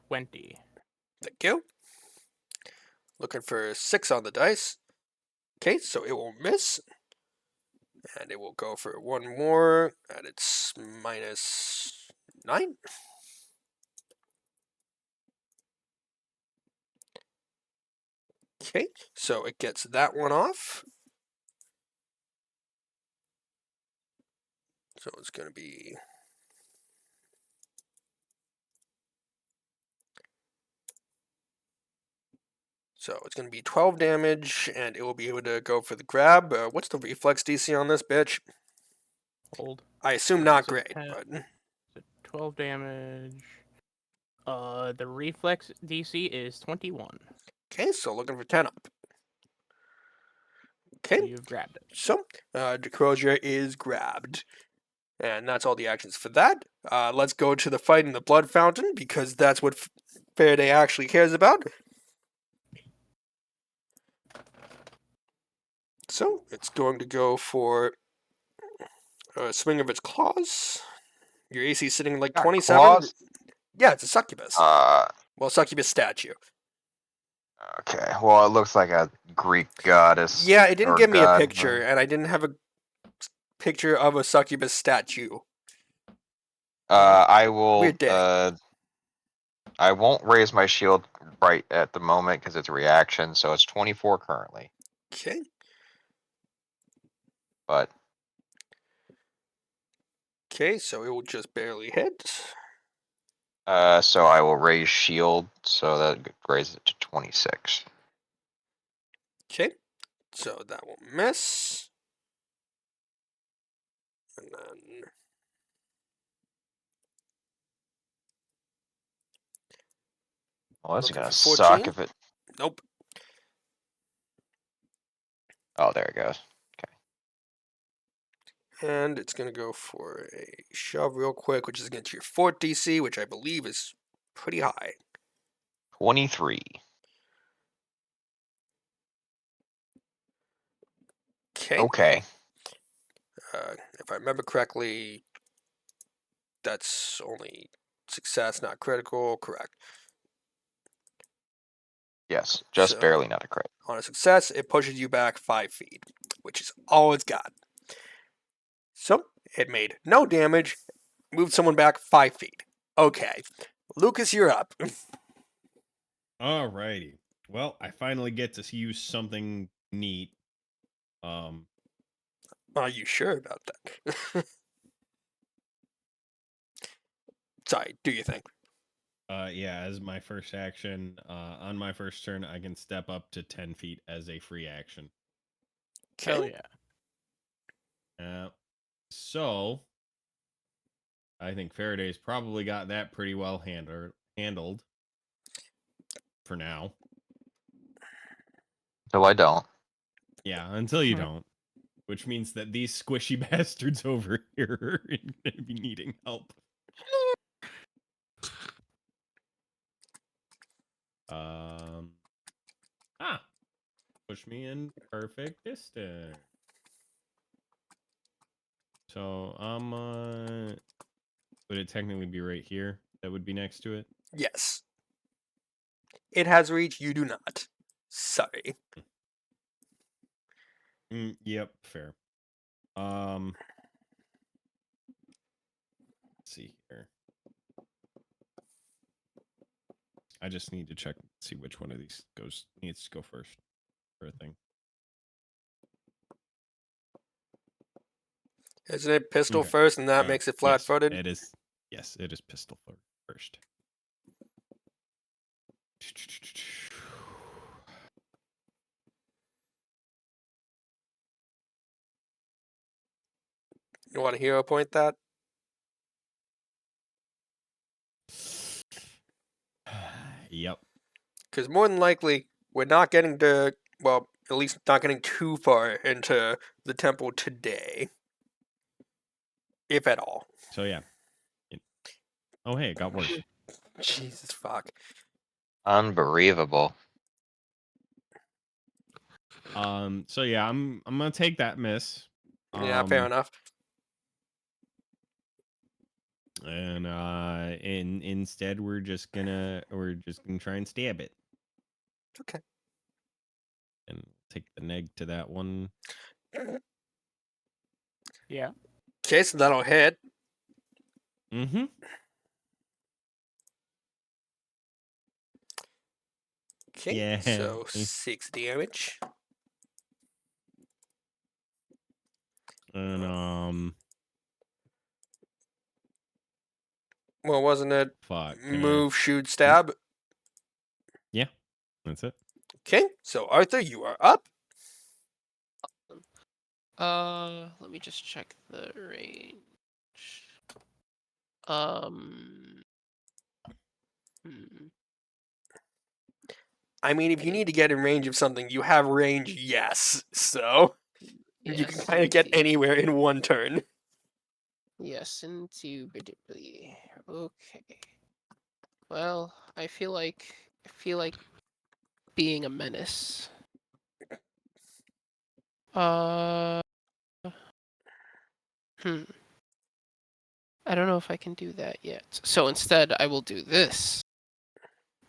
20. Thank you. Looking for 6 on the dice. Okay, so it will miss. And it will go for one more at its -9. Okay, so it gets that one off. So it's going to be... So it's going to be 12 damage, and it will be able to go for the grab. What's the reflex DC on this bitch? Hold. I assume not It's a great, 10. but... So 12 damage. The reflex DC is 21. Okay, so looking for 10 up. Okay, You've grabbed it. so Decrozier is grabbed. And that's all the actions for that. Let's go to the fight in the blood fountain, because that's what Faraday actually cares about. So it's going to go for a swing of its claws. Your AC is sitting like Got 27. claws? Yeah, it's a succubus. Well, succubus statue. Okay. Well, it looks like a Greek goddess. Yeah, it didn't or give me a god, picture, and I didn't have a picture of a succubus statue. I will. Weird day. I won't raise my shield right at the moment because it's a reaction, so it's 24 currently. Okay. But Okay, so it will just barely hit. so I will raise shield, so that raises it to 26. Okay, so that will miss. And then Well, that's Looking gonna for suck 14? if it. Nope. Oh, there it goes. And it's going to go for a shove real quick, which is against your fort DC, which I believe is pretty high. 23. Okay. Okay. If I remember correctly, that's only success, not critical. Correct. Yes, just So, barely not a crit. on a success, it pushes you back 5 feet, which is all it's got. So, it made no damage, moved someone back 5 feet. Okay. Lucas, you're up. Alrighty. Well, I finally get to use something neat. Are you sure about that? Sorry, do you think? Yeah, as my first action, on my first turn, I can step up to 10 feet as a free action. Hell Okay. yeah. So, I think Faraday's probably got that pretty well handled for now. Till I don't. Yeah, until you don't. Which means that these squishy bastards over here are going to be needing help. Push me in perfect distance. So would it technically be right here? That would be next to it. Yes. It has reach, you do not. Sorry. Yep, fair. Let's see here. I just need to check, see which one of these needs to go first for a thing. Isn't it pistol Okay. first and that makes it flat-footed? Yes, it is. Yes, it is pistol first. You want to hero point that? Yep. Because more than likely, we're not getting to, well, at least not getting too far into the temple today. If at all. So yeah. Oh hey, it got worse. Jesus fuck. Unbelievable. So yeah, I'm gonna take that miss. Yeah, fair enough. And instead we're just gonna try and stab it. Okay. And take the neg to that one. Yeah. Okay, so that'll hit. Mm-hmm. Okay, Yeah. so 6 damage. And Well, wasn't it fuck. move, shoot, stab? Yeah, that's it. Okay, so Arthur, you are up. Let me just check the range. Hmm. I mean, if you need to get in range of something, you have range, yes. So you can Yes, kind of get indeed. anywhere in one turn. Yes, indubitably. Okay. Well, I feel like being a menace. Hmm. I don't know if I can do that yet. So instead, I will do this.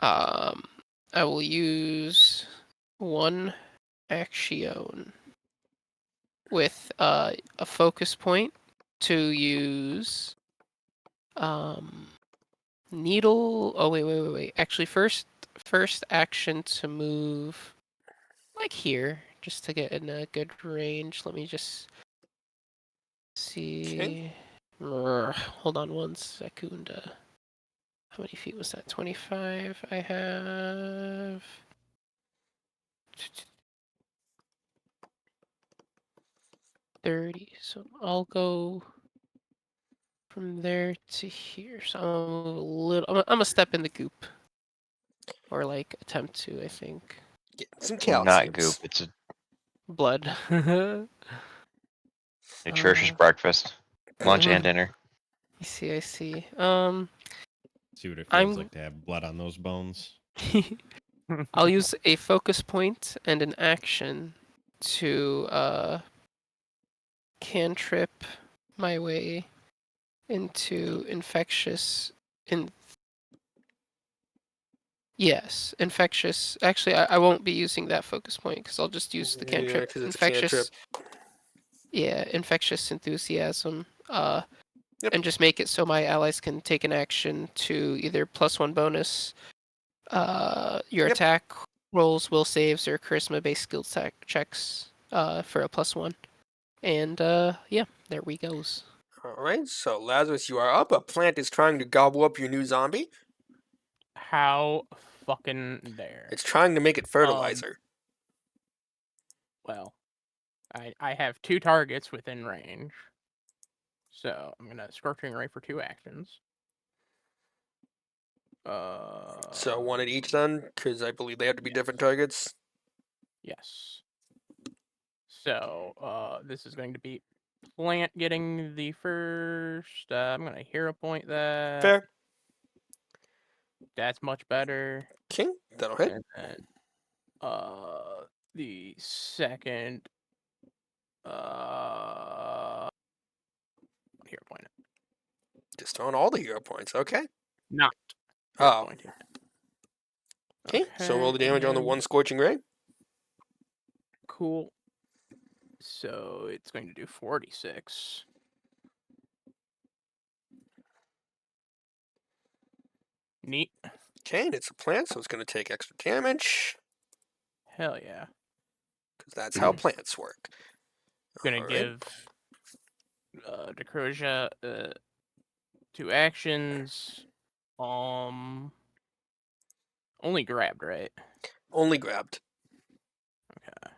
I will use one action with a focus point to use needle. Oh wait. Actually, first action to move like here, just to get in a good range. Let me just see. Hold on 1 second. How many feet was that? 25. I have 30. So I'll go from there to here. So I'm gonna move a little. I'm gonna step in the goop. or like attempt to. I think Get some Not goop. calciums. It's a blood. nutritious Uh, breakfast, lunch and dinner. I see. I see. See what it feels I'm- like to have blood on those bones. I'll use a focus point and an action to cantrip my way into infectious. Yes, infectious. Actually, I won't be using that focus point because I'll just use the Yeah, cantrip. 'cause it's a Infectious. cantrip. Yeah, infectious enthusiasm. Yep. And just make it so my allies can take an action to either +1 bonus, your Yep. attack rolls, will saves, or charisma-based skill checks, for a +1. And yeah, there we goes. Alright, so Lazarus, you are up. A plant is trying to gobble up your new zombie. How fucking dare? It's trying to make it fertilizer. Well, I have 2 targets within range. So I'm gonna Scorching Ray for 2 actions. So one at each then, because I believe they have to be different targets. Yes. So this is going to be plant getting the first. I'm gonna hero point that. Fair. That's much better. King, that'll hit. And then the second hero point it. Just throwing all the hero points. Okay. Not hero Oh. pointing it. Okay. So roll the damage on the and one scorching ray. Cool. So it's going to do 46. Neat. Okay, and it's a plant, so it's going to take extra damage, Hell yeah. because that's how Mm. plants work. Gonna Alright. give Decrosia 2 actions. Only grabbed, right? Only grabbed. Okay.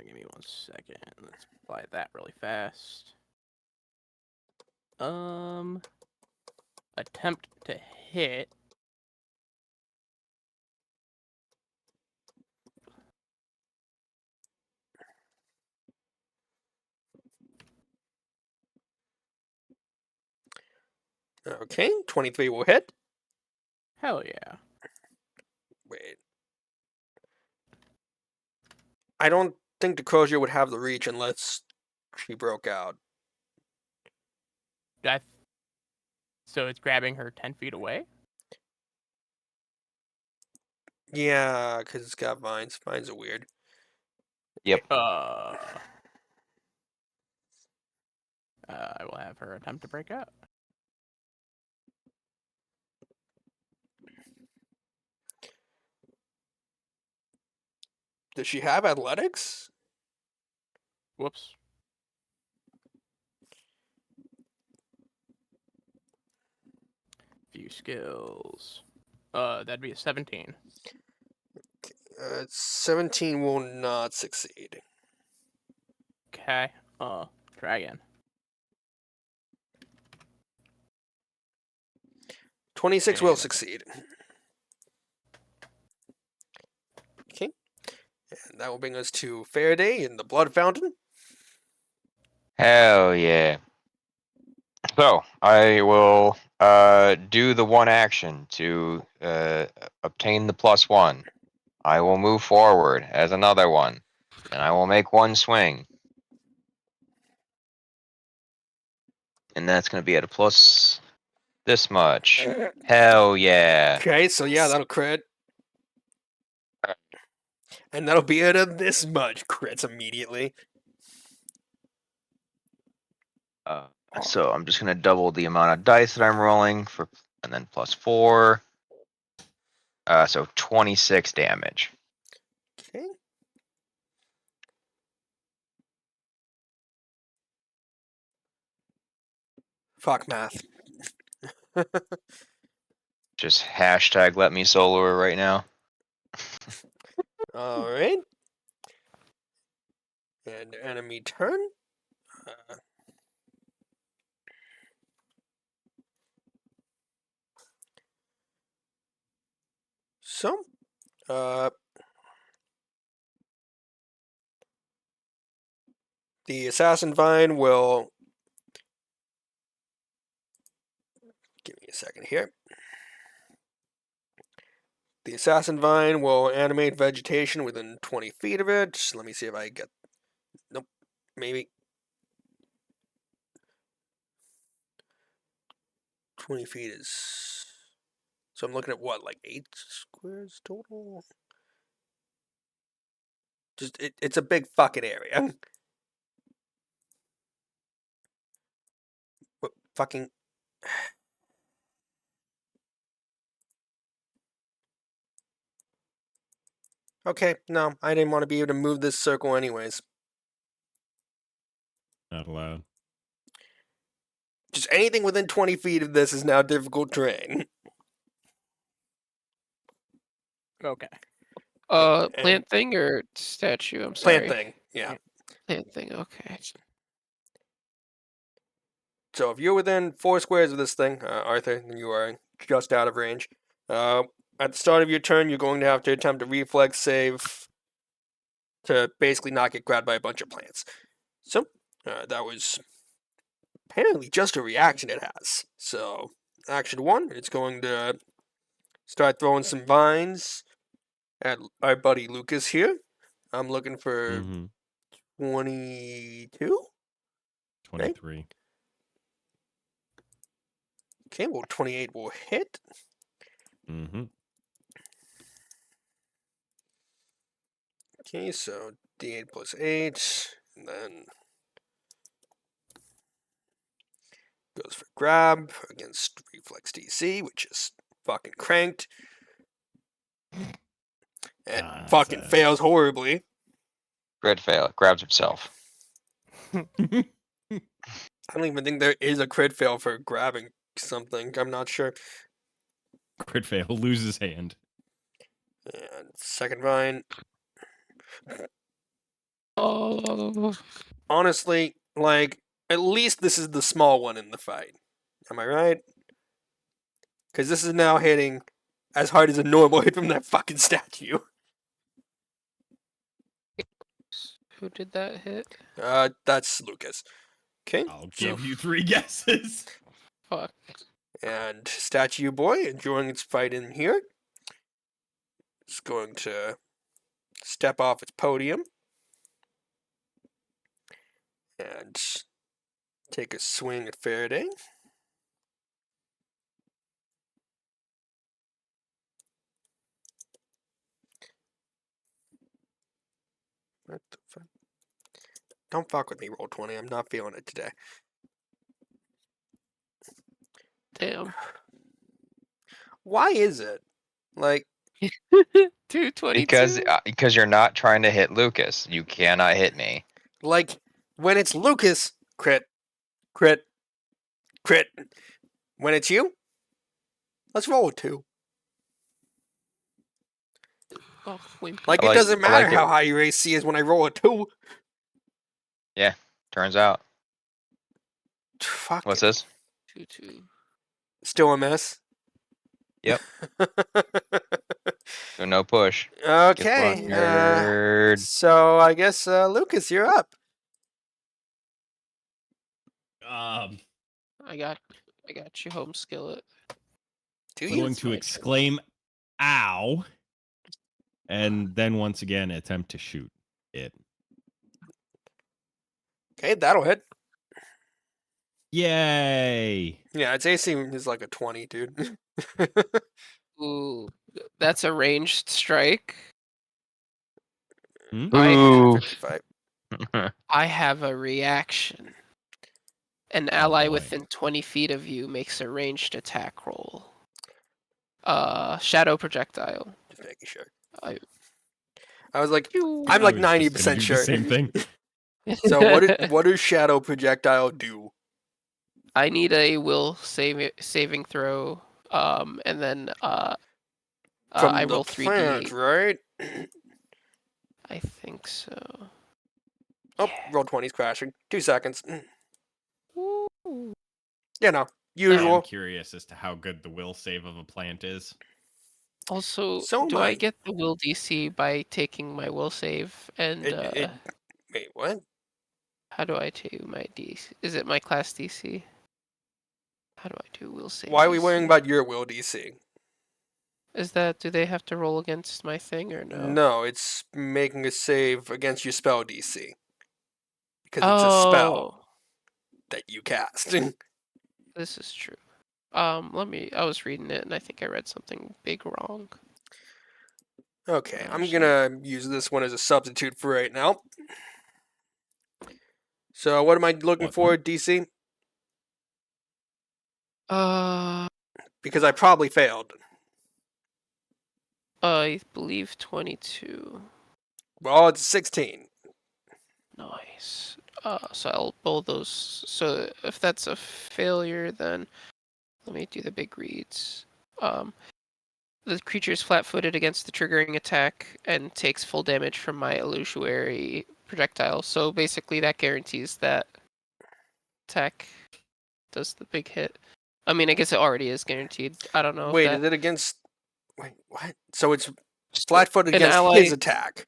Give me 1 second. Let's apply that really fast. Attempt to hit. Okay, 23 will hit. Hell yeah. Wait. I don't think the Crozier would have the reach unless she broke out. So it's grabbing her 10 feet away? Yeah, because it's got vines. Vines are weird. Yep. I will have her attempt to break out. Does she have athletics? Whoops. Few skills. That'd be a 17. 17 will not succeed. Okay. Try again. 26 will And- succeed. Okay. And that will bring us to Faraday in the Blood Fountain. Hell yeah. So I will do the one action to obtain the +1. I will move forward as another one, and I will make one swing. And that's going to be at a plus this much. Hell yeah. Okay, so yeah, that'll crit. And that'll be at a this much. Crits immediately. So I'm just going to double the amount of dice that I'm rolling for, and then +4. So 26 damage. Okay. Fuck math. Just hashtag let me solo her right now. Alright. And enemy turn. So, the assassin vine will. Give me a second here. The assassin vine will animate vegetation within 20 feet of it. Let me see if I get. Nope. Maybe. 20 feet is. So I'm looking at what, like 8 squares total? Just, it's a big fucking area. What fucking. Okay, no, I didn't want to be able to move this circle anyways. Not allowed. Just anything within 20 feet of this is now difficult terrain. Okay. Plant thing or statue? I'm sorry. Plant thing, yeah. Plant thing. Okay. So if you're within 4 squares of this thing, Arthur, then you are just out of range. At the start of your turn, you're going to have to attempt a reflex save to basically not get grabbed by a bunch of plants. So, that was apparently just a reaction it has. So, action 1, it's going to start throwing some vines at our buddy Lucas here. I'm looking for 22? 23. Okay, well, 28 will hit. Mm-hmm. Okay, so D8 plus 8, and then goes for grab against reflex DC, which is fucking cranked. And fucking fails horribly. Crit fail. Grabs himself. I don't even think there is a crit fail for grabbing something. I'm not sure. Crit fail. Loses hand. And second vine. Oh. Honestly, like, at least this is the small one in the fight. Am I right? Because this is now hitting as hard as a normal hit from that fucking statue. Who did that hit? That's Lucas. Okay. I'll give you 3 guesses. Fuck. And Statue Boy, enjoying its fight in here, is going to step off its podium and take a swing at Faraday. What the fuck? Don't fuck with me, roll 20. I'm not feeling it today. Damn. Why is it? Like, 222. Because you're not trying to hit Lucas. You cannot hit me. like when it's Lucas, crit, crit, crit. When it's you, let's roll a 2. Oh, wait. Like, I it doesn't matter like it. how high your AC is when I roll a 2. Turns out. Fuck What's it. this? 2-2. Still a miss? Yep. So no push. Okay. Nerd. So I guess Lucas, you're up. I'm I got you, home skillet. Do you? going to exclaim, "Ow!" and then once again attempt to shoot it. Okay, that'll hit. Yay! Yeah, its AC is like a 20, dude. Ooh, that's a ranged strike. Hmm? Ooh. 55. I have a reaction. An ally within 20 feet of you makes a ranged attack roll. Shadow projectile. Just making sure. I was like, Pew. I'm like I was just 90% gonna do sure. the same thing. So what does shadow projectile do? I need a will saving throw. And then From I the roll plant, 3d8. right? I think so. Oh, roll 20's crashing. 2 seconds. Ooh. You know, I am usual. curious as to how good the will save of a plant is. Also, So am do I I. get the will DC by taking my will save? And Wait, what? how do I do my DC? Is it my class DC? How do I do will save? Why are we DC? worrying about your will DC? Is that, do they have to roll against my thing or no? No, it's making a save against your spell DC. Because it's a Oh, spell that you cast. this is true. Let me. I was reading it and I think I read something big wrong. Okay, I'm Actually. gonna use this one as a substitute for right now. So what am I looking What? for, DC? Uh, Because I probably failed. I believe 22. Well, it's 16. Nice. So I'll pull those. So if that's a failure, then let me do the big reads. The creature is flat-footed against the triggering attack and takes full damage from my illusory projectile. So basically, that guarantees that attack does the big hit. I mean, I guess it already is guaranteed. I don't know if Wait, that. is it against... Wait, what? So it's So flat-footed an against ally- his attack.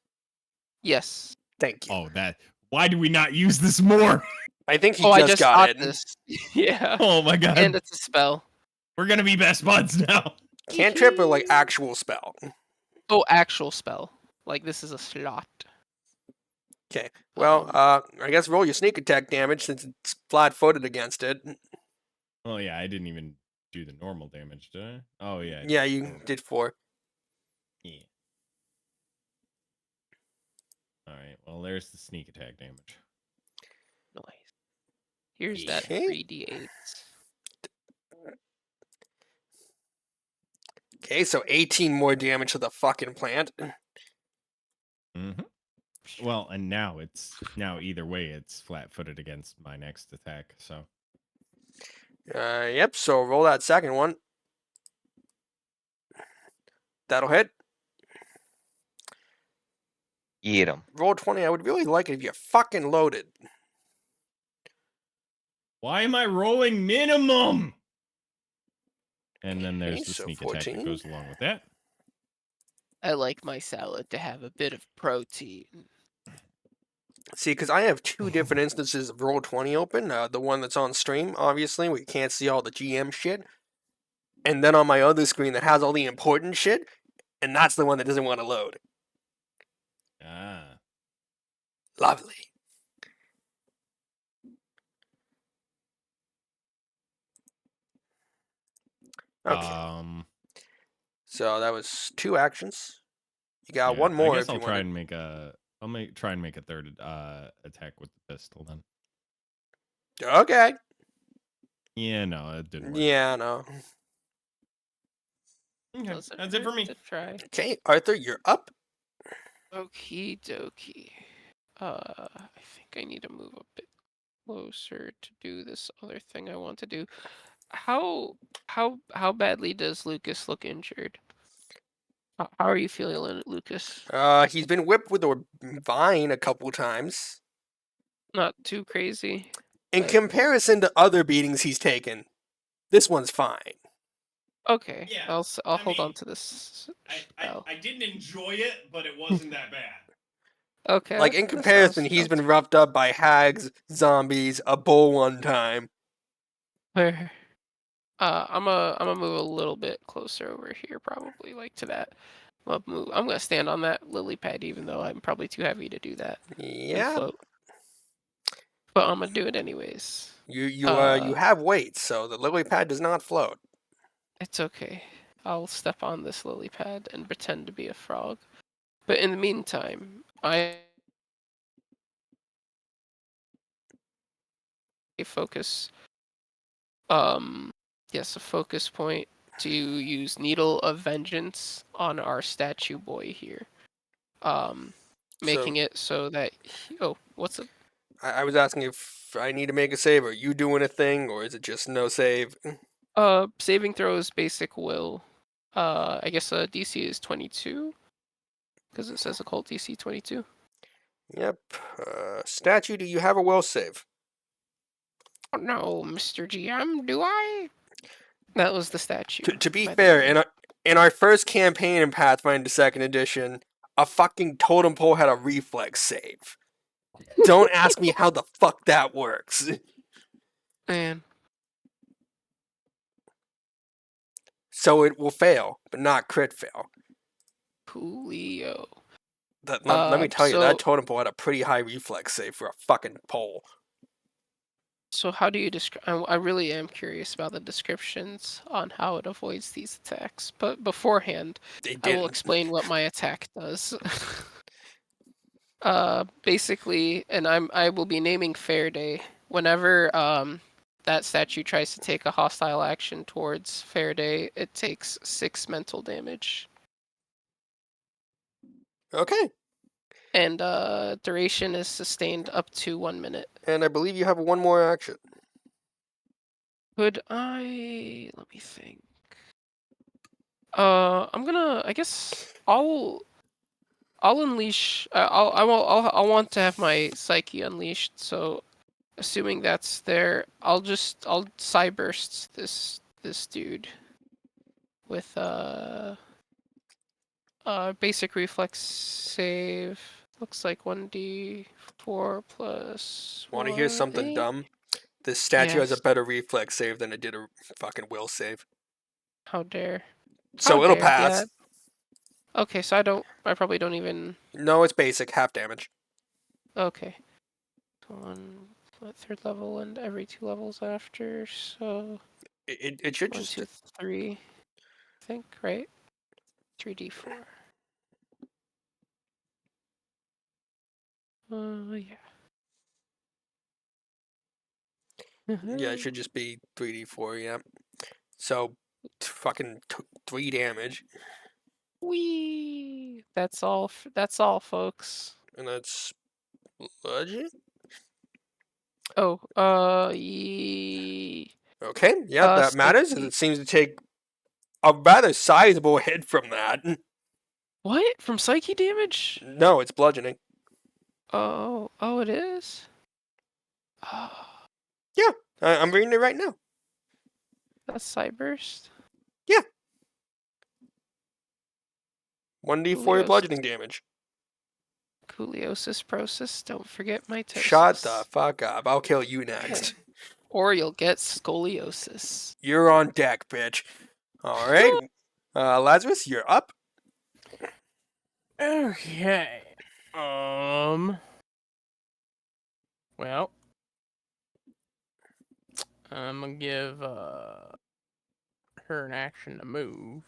Yes. Thank you. Oh, that. Why do we not use this more? I think he Oh, I just just got got it. this. Yeah. Oh my god. And it's a spell. We're gonna be best buds now. Cantrip or like actual spell? Oh, actual spell. Like this is a slot. Okay. Well, I guess roll your sneak attack damage since it's flat-footed against it. Oh yeah, I didn't even do the normal damage, did I? Oh yeah. I Yeah, did. you did 4. Yeah. All right. Well, there's the sneak attack damage. Nice. Here's that Okay. 3d8. Okay, so 18 more damage to the fucking plant. Mm-hmm. Well, and now either way it's flat-footed against my next attack. So Yep, so roll that second one. That'll hit. Eat them. Roll 20. I would really like it if you fucking loaded. why am I rolling minimum? And then there's Okay, the so sneak attack 14. that goes along with that. I like my salad to have a bit of protein. See, because I have 2 different instances of roll 20 open. The one that's on stream, obviously, where you can't see all the GM shit. And then on my other screen that has all the important shit. And that's the one that doesn't want to load. Ah. Lovely. Okay. So that was 2 actions. You got Yeah, one more I guess if I'll you try want. and make a. Try and make a third attack with the pistol then. Okay. Yeah, no, it didn't work. Yeah, no. Okay, Doesn't that's it for hurt me. to try. Okay, Arthur, you're up. Okie dokie. I think I need to move a bit closer to do this other thing I want to do. How badly does Lucas look injured? How are you feeling, Lucas? He's been whipped with a vine a couple times. Not too crazy. In comparison to other beatings he's taken, this one's fine. Okay, Yeah, I'll I hold on mean, to this. I didn't enjoy it, but it wasn't that bad. Okay. Like, in that comparison, sounds- he's been roughed up by hags, zombies, a bull one time. Fair. I'm gonna move a little bit closer over here, probably like to that. I'm gonna stand on that lily pad, even though I'm probably too heavy to do that. And Yeah, float. But I'm gonna do it anyways. you have weight, so the lily pad does not float. It's okay. I'll step on this lily pad and pretend to be a frog. But in the meantime, I focus. Yes, a focus point to use Needle of Vengeance on our statue boy here. Making it so that what's up? I was asking if I need to make a save. Are you doing a thing, or is it just no save? Saving throws basic will. I guess DC is 22 because it says occult DC 22. Yep. Statue, do you have a will save? Oh no, Mr. GM, do I? That was the statue. To be by the fair, way. and in our first campaign in Pathfinder 2nd Edition, a fucking totem pole had a reflex save. Don't ask me how the fuck that works. Man. So it will fail, but not crit fail. Coolio. Let me tell you, so, that totem pole had a pretty high reflex save for a fucking pole. So how do you describe? I really am curious about the descriptions on how it avoids these attacks. But beforehand, They I will didn't. explain what my attack does. Basically, and I will be naming Faraday whenever that statue tries to take a hostile action towards Faraday. It takes 6 mental damage, Okay. and duration is sustained up to 1 minute. And I believe you have one more action. Could I? Let me think. I'm gonna. I guess I'll unleash. I'll want to have my psyche unleashed. So, assuming that's there, I'll cyburst this dude with basic reflex save. Looks like 1d4 plus. Want to hear something 8. dumb? This statue has a Yes. better reflex save than it did a fucking will save. How dare? So How it'll dare, pass. yeah. Okay, so I probably don't even. No, it's basic, half damage. Okay. On 3rd level and every 2 levels after, so It should 1, just. 2, 3. I think, right? 3d4. Yeah. Yeah, it should just be 3d4, yeah. So, fucking 3 damage. Whee! That's all. That's all, folks. And that's bludgeon? Oh, Okay, yeah, that matters, as it seems to take a rather sizable hit from that. What? From psyche damage? No, it's bludgeoning. Oh, it is? Oh, Yeah, I'm reading it right now. that's Cyburst? 1d4 bludgeoning damage. Cooliosis process. Don't forget mitosis. Shut the fuck up. I'll kill you next. Or you'll get scoliosis. You're on deck, bitch. Alright. Lazarus, you're up. Okay. Well, I'm gonna give her an action to move.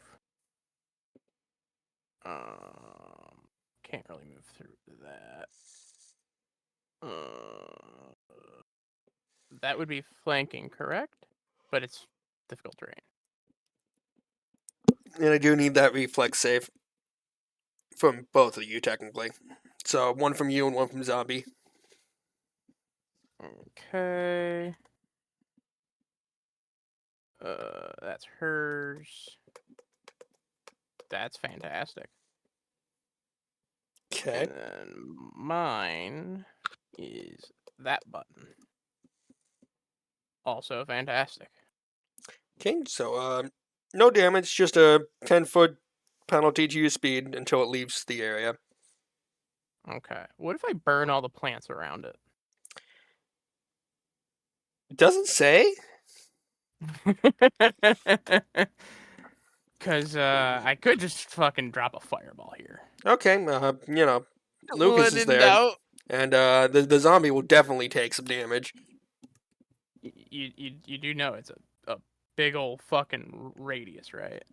Can't really move through that. That would be flanking, correct? But it's difficult terrain. And I do need that reflex save. From both of you, technically. So, one from you and one from Zombie. Okay. That's hers. That's fantastic. Okay. And then mine is that button. Also fantastic. Okay, so, no damage, just a 10-foot penalty to your speed until it leaves the area. Okay. What if I burn all the plants around it? It doesn't say? Because I could just fucking drop a fireball here. Okay, Lucas is there. And the zombie will definitely take some damage. You do know it's a big old fucking radius, right?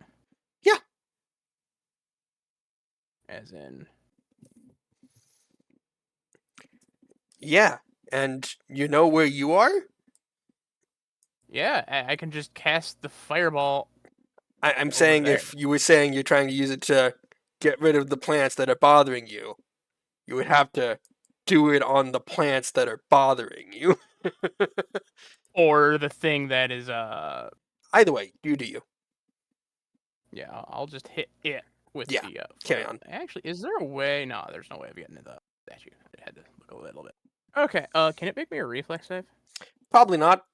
Yeah. As in... Yeah, and you know where you are? Yeah, I can just cast the fireball. I'm saying there. if you were saying you're trying to use it to get rid of the plants that are bothering you, you would have to do it on the plants that are bothering you. Or the thing that is Either way, you do you. Yeah, I'll just hit it with Yeah, the carry on. Actually, is there a way? No, there's no way of getting to the statue. I had to look a little bit. Okay, can it make me a reflex save? Probably not.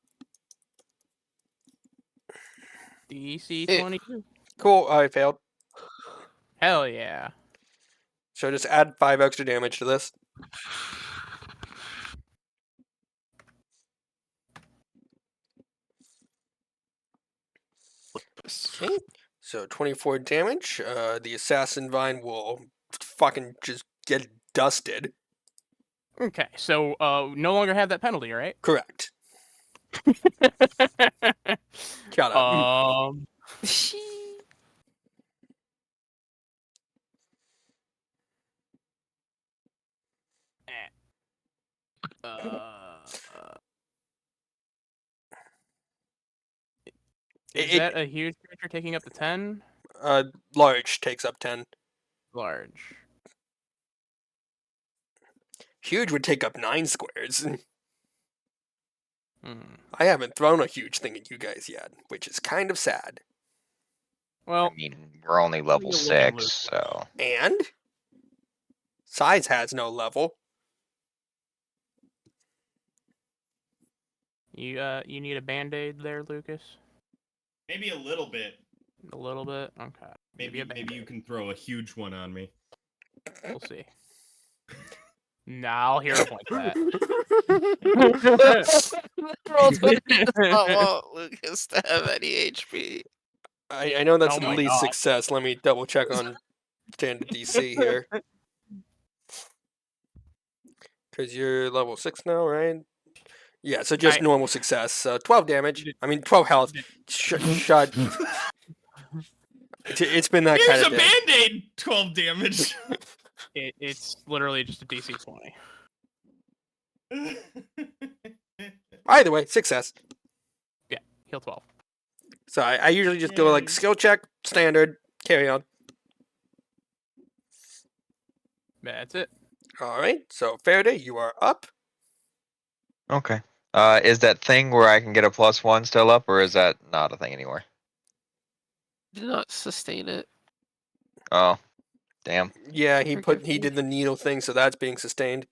DC 22. Cool. I failed. Hell yeah. So just add 5 extra damage to this. Okay. So 24 damage. The assassin vine will fucking just get dusted. Okay, so no longer have that penalty, right? Correct. Shut up. um, uh, is that a huge creature taking up to 10? Large takes up 10. Large. Huge would take up 9 squares. Hmm. I haven't thrown a huge thing at you guys yet, which is kind of sad. I Well, mean, we're only level you're looking 6, loose. so And size has no level. You need a band-aid there, Lucas? Maybe a little bit. A little bit? Okay. Maybe a maybe you can throw a huge one on me. We'll see. Nah, I'll hero point that. Roll 20 does not want Lucas to have any HP. I know that's Oh at my least God. success. Let me double check on standard DC here. Because you're level 6 now, right? Yeah, so just normal success. 12 damage. I mean, 12 health. Shut. It's been that Here's kind of a day. band-aid, 12 damage. It's literally just a DC 20. Either way, success. Yeah, heal 12. So I usually just go like Yay. skill check, standard, carry on. That's it. All right, so Faraday, you are up. okay. Is that thing where I can get a +1 still up, or is that not a thing anymore? Did not sustain it. Oh, damn. Yeah, he Forgive me. did the needle thing, so that's being sustained.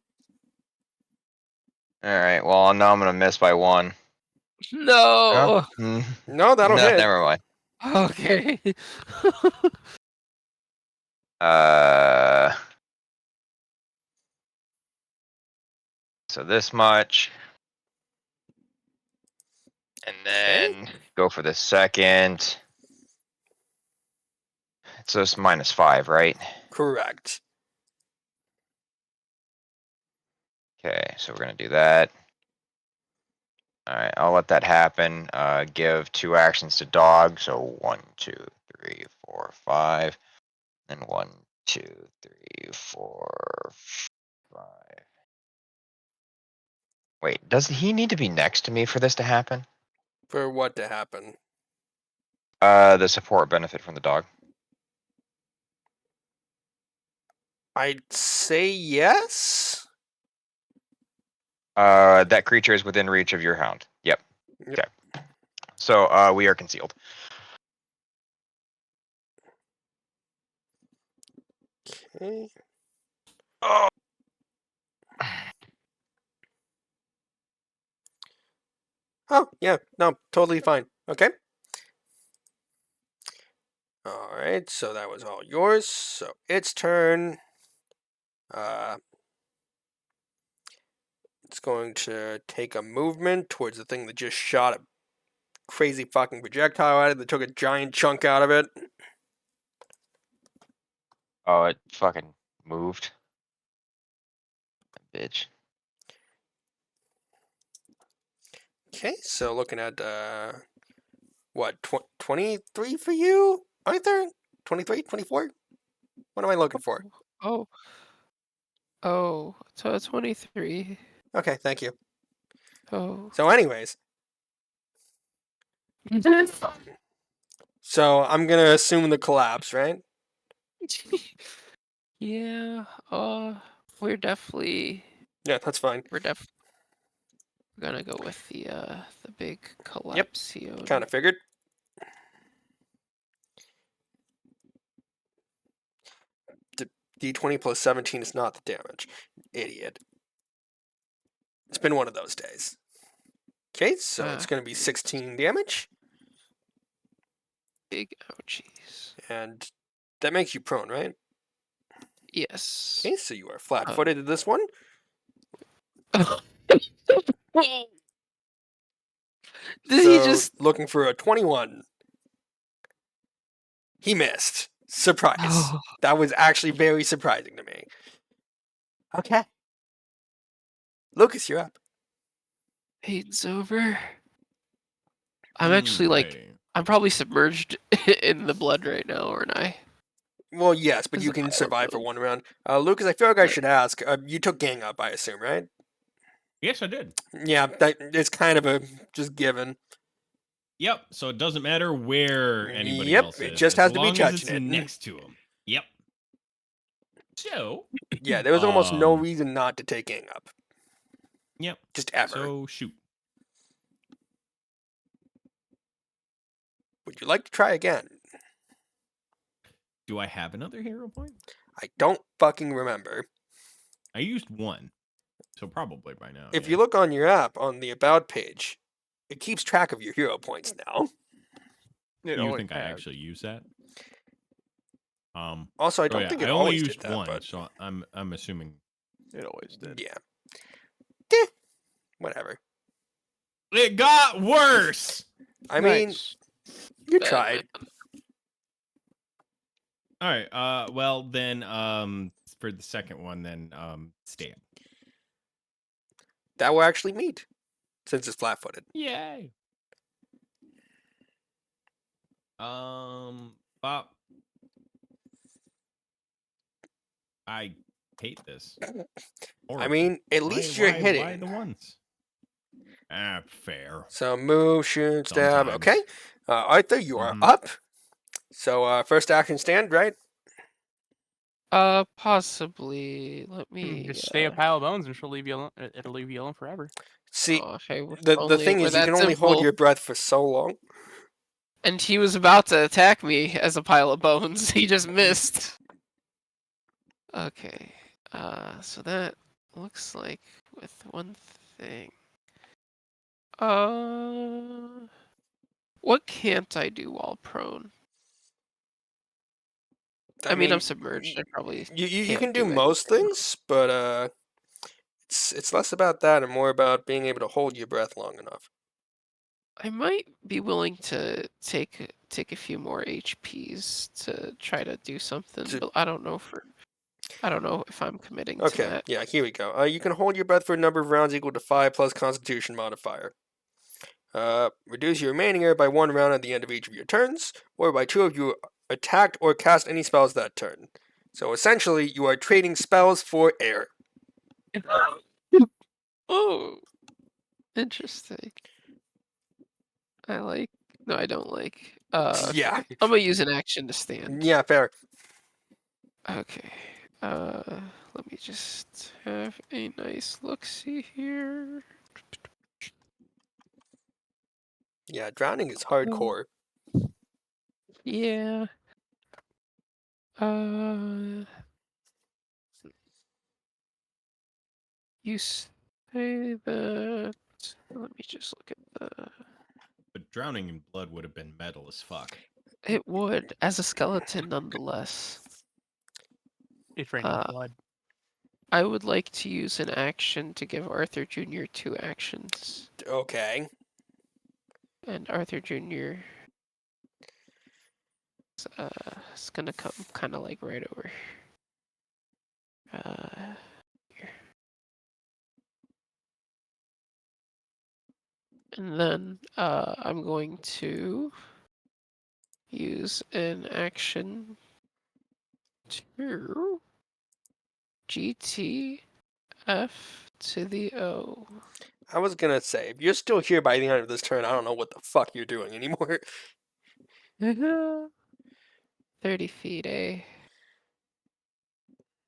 All right. Well, now I'm gonna miss by 1. No. Oh, No, that'll no, hit. never mind. Okay. So this much, and then go for the second. So it's -5, right? Correct. Okay, so we're gonna do that. All right, I'll let that happen. Give 2 actions to dog. So 1, 2, 3, 4, 5, and 1, 2, 3, 4, 5. Wait, does he need to be next to me for this to happen? For what to happen? The support benefit from the dog. I'd say yes. That creature is within reach of your hound. Yep. Yep. Okay. So we are concealed. Okay. Oh. Oh, yeah. No, totally fine. Okay. All right, so that was all yours. So its turn. It's going to take a movement towards the thing that just shot a crazy fucking projectile at it that took a giant chunk out of it. Oh, it fucking moved. Bitch. Okay, so looking at what 23 for you, Arthur? 23, 24? What am I looking for? Oh. Oh. So 23. Okay, thank you. Oh. So, anyways, so I'm gonna assume the collapse, right? Yeah. We're definitely. Yeah, that's fine. We're gonna go with the big collapsio. Kind of figured. D20 plus 17 is not the damage. Idiot. It's been one of those days. Okay, so it's going to be 16 damage. Big ouchies. And that makes you prone, right? Yes. Okay, so you are flat-footed in this one. Did So, he just? looking for a 21. He missed. Surprise. That was actually very surprising to me. Okay. Lucas, you're up. It's over. I'm actually like, Okay. I'm probably submerged in the blood right now, aren't I? Well, yes, but Is you it can pilot survive for mode? one round. Lucas, I feel like I Right. should ask. You took gang up, I assume, right? Yes, I did. Yeah, that it's kind of a just given. Yep. So it doesn't matter where anybody Yep, else it is, just as has to be long as judging it's it. next to them. Yep. So. Yeah, there was almost no Um, reason not to take gang up. Yep. Just ever. So shoot. Would you like to try again? Do I have another hero point? I don't fucking remember. I used one, so probably by now. If yeah. you look on your app on the About page, it keeps track of your hero points now. You think I actually use that? Also, I don't think I it only always did used that, one, but so I'm assuming It always did. yeah. Whatever. it got worse. I mean, Nice. you Bad tried. All right. Well then, for the second one, then stab. That will actually meet, since it's flat-footed. Yay. Bop. I hate this. I Horrible. mean, at least you're hitting. Why the ones? Fair. So move, shoot, stab. Sometimes. Okay. Arthur, you are Mhm. up. So first action stand, right? Possibly. Let me. Just stay a pile of bones and she'll leave you alone. It'll leave you alone forever. See, Oh, hey, the thing we're is, you that can only hold simple. your breath for so long. And he was about to attack me as a pile of bones. He just missed. Okay. So that looks like with one thing. What can't I do while prone? I mean, I'm submerged. I probably You can't can do do most anything. things, but it's less about that and more about being able to hold your breath long enough. I might be willing to take a few more HPs to try to do something, To- but I don't know if I'm committing to Okay, that. yeah, here we go. You can hold your breath for a number of rounds equal to 5 plus Constitution modifier. Reduce your remaining air by 1 round at the end of each of your turns, or by 2 of you attacked or cast any spells that turn. So essentially, you are trading spells for air. Oh, interesting. No, I don't like. Yeah, I'm gonna use an action to stand. yeah, fair. Okay. Let me just have a nice look-see here. Yeah, drowning is hardcore. Yeah. You say that. Let me just look at the. But drowning in blood would have been metal as fuck. It would, as a skeleton, nonetheless. It's raining blood. I would like to use an action to give Arthur Jr. 2 actions. Okay. And Arthur Jr. is gonna come kind of like right over. Here. And then I'm going to use an action to GTF to the O. I was gonna say, if you're still here by the end of this turn, I don't know what the fuck you're doing anymore. 30 feet, eh?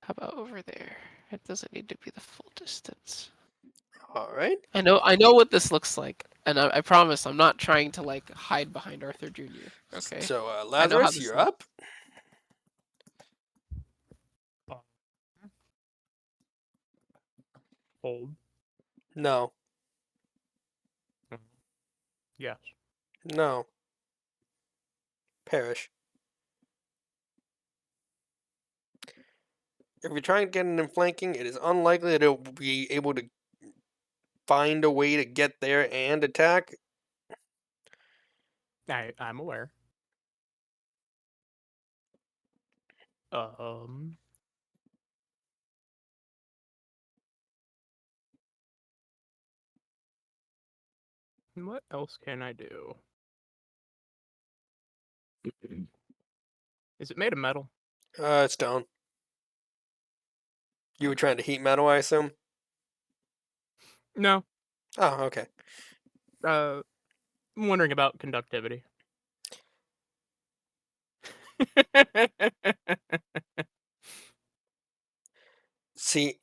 How about over there? It doesn't need to be the full distance. Alright. I know what this looks like, and I promise I'm not trying to like hide behind Arthur Jr. Okay. So, I know how Lazarus, this you're looks. up. Hold. No. Yes. No. perish. If you're trying to get in flanking, it is unlikely that it will be able to find a way to get there and attack. I'm aware. What else can I do? Is it made of metal? Stone. You were trying to heat metal, I assume? No. Oh, okay. I'm wondering about conductivity. See,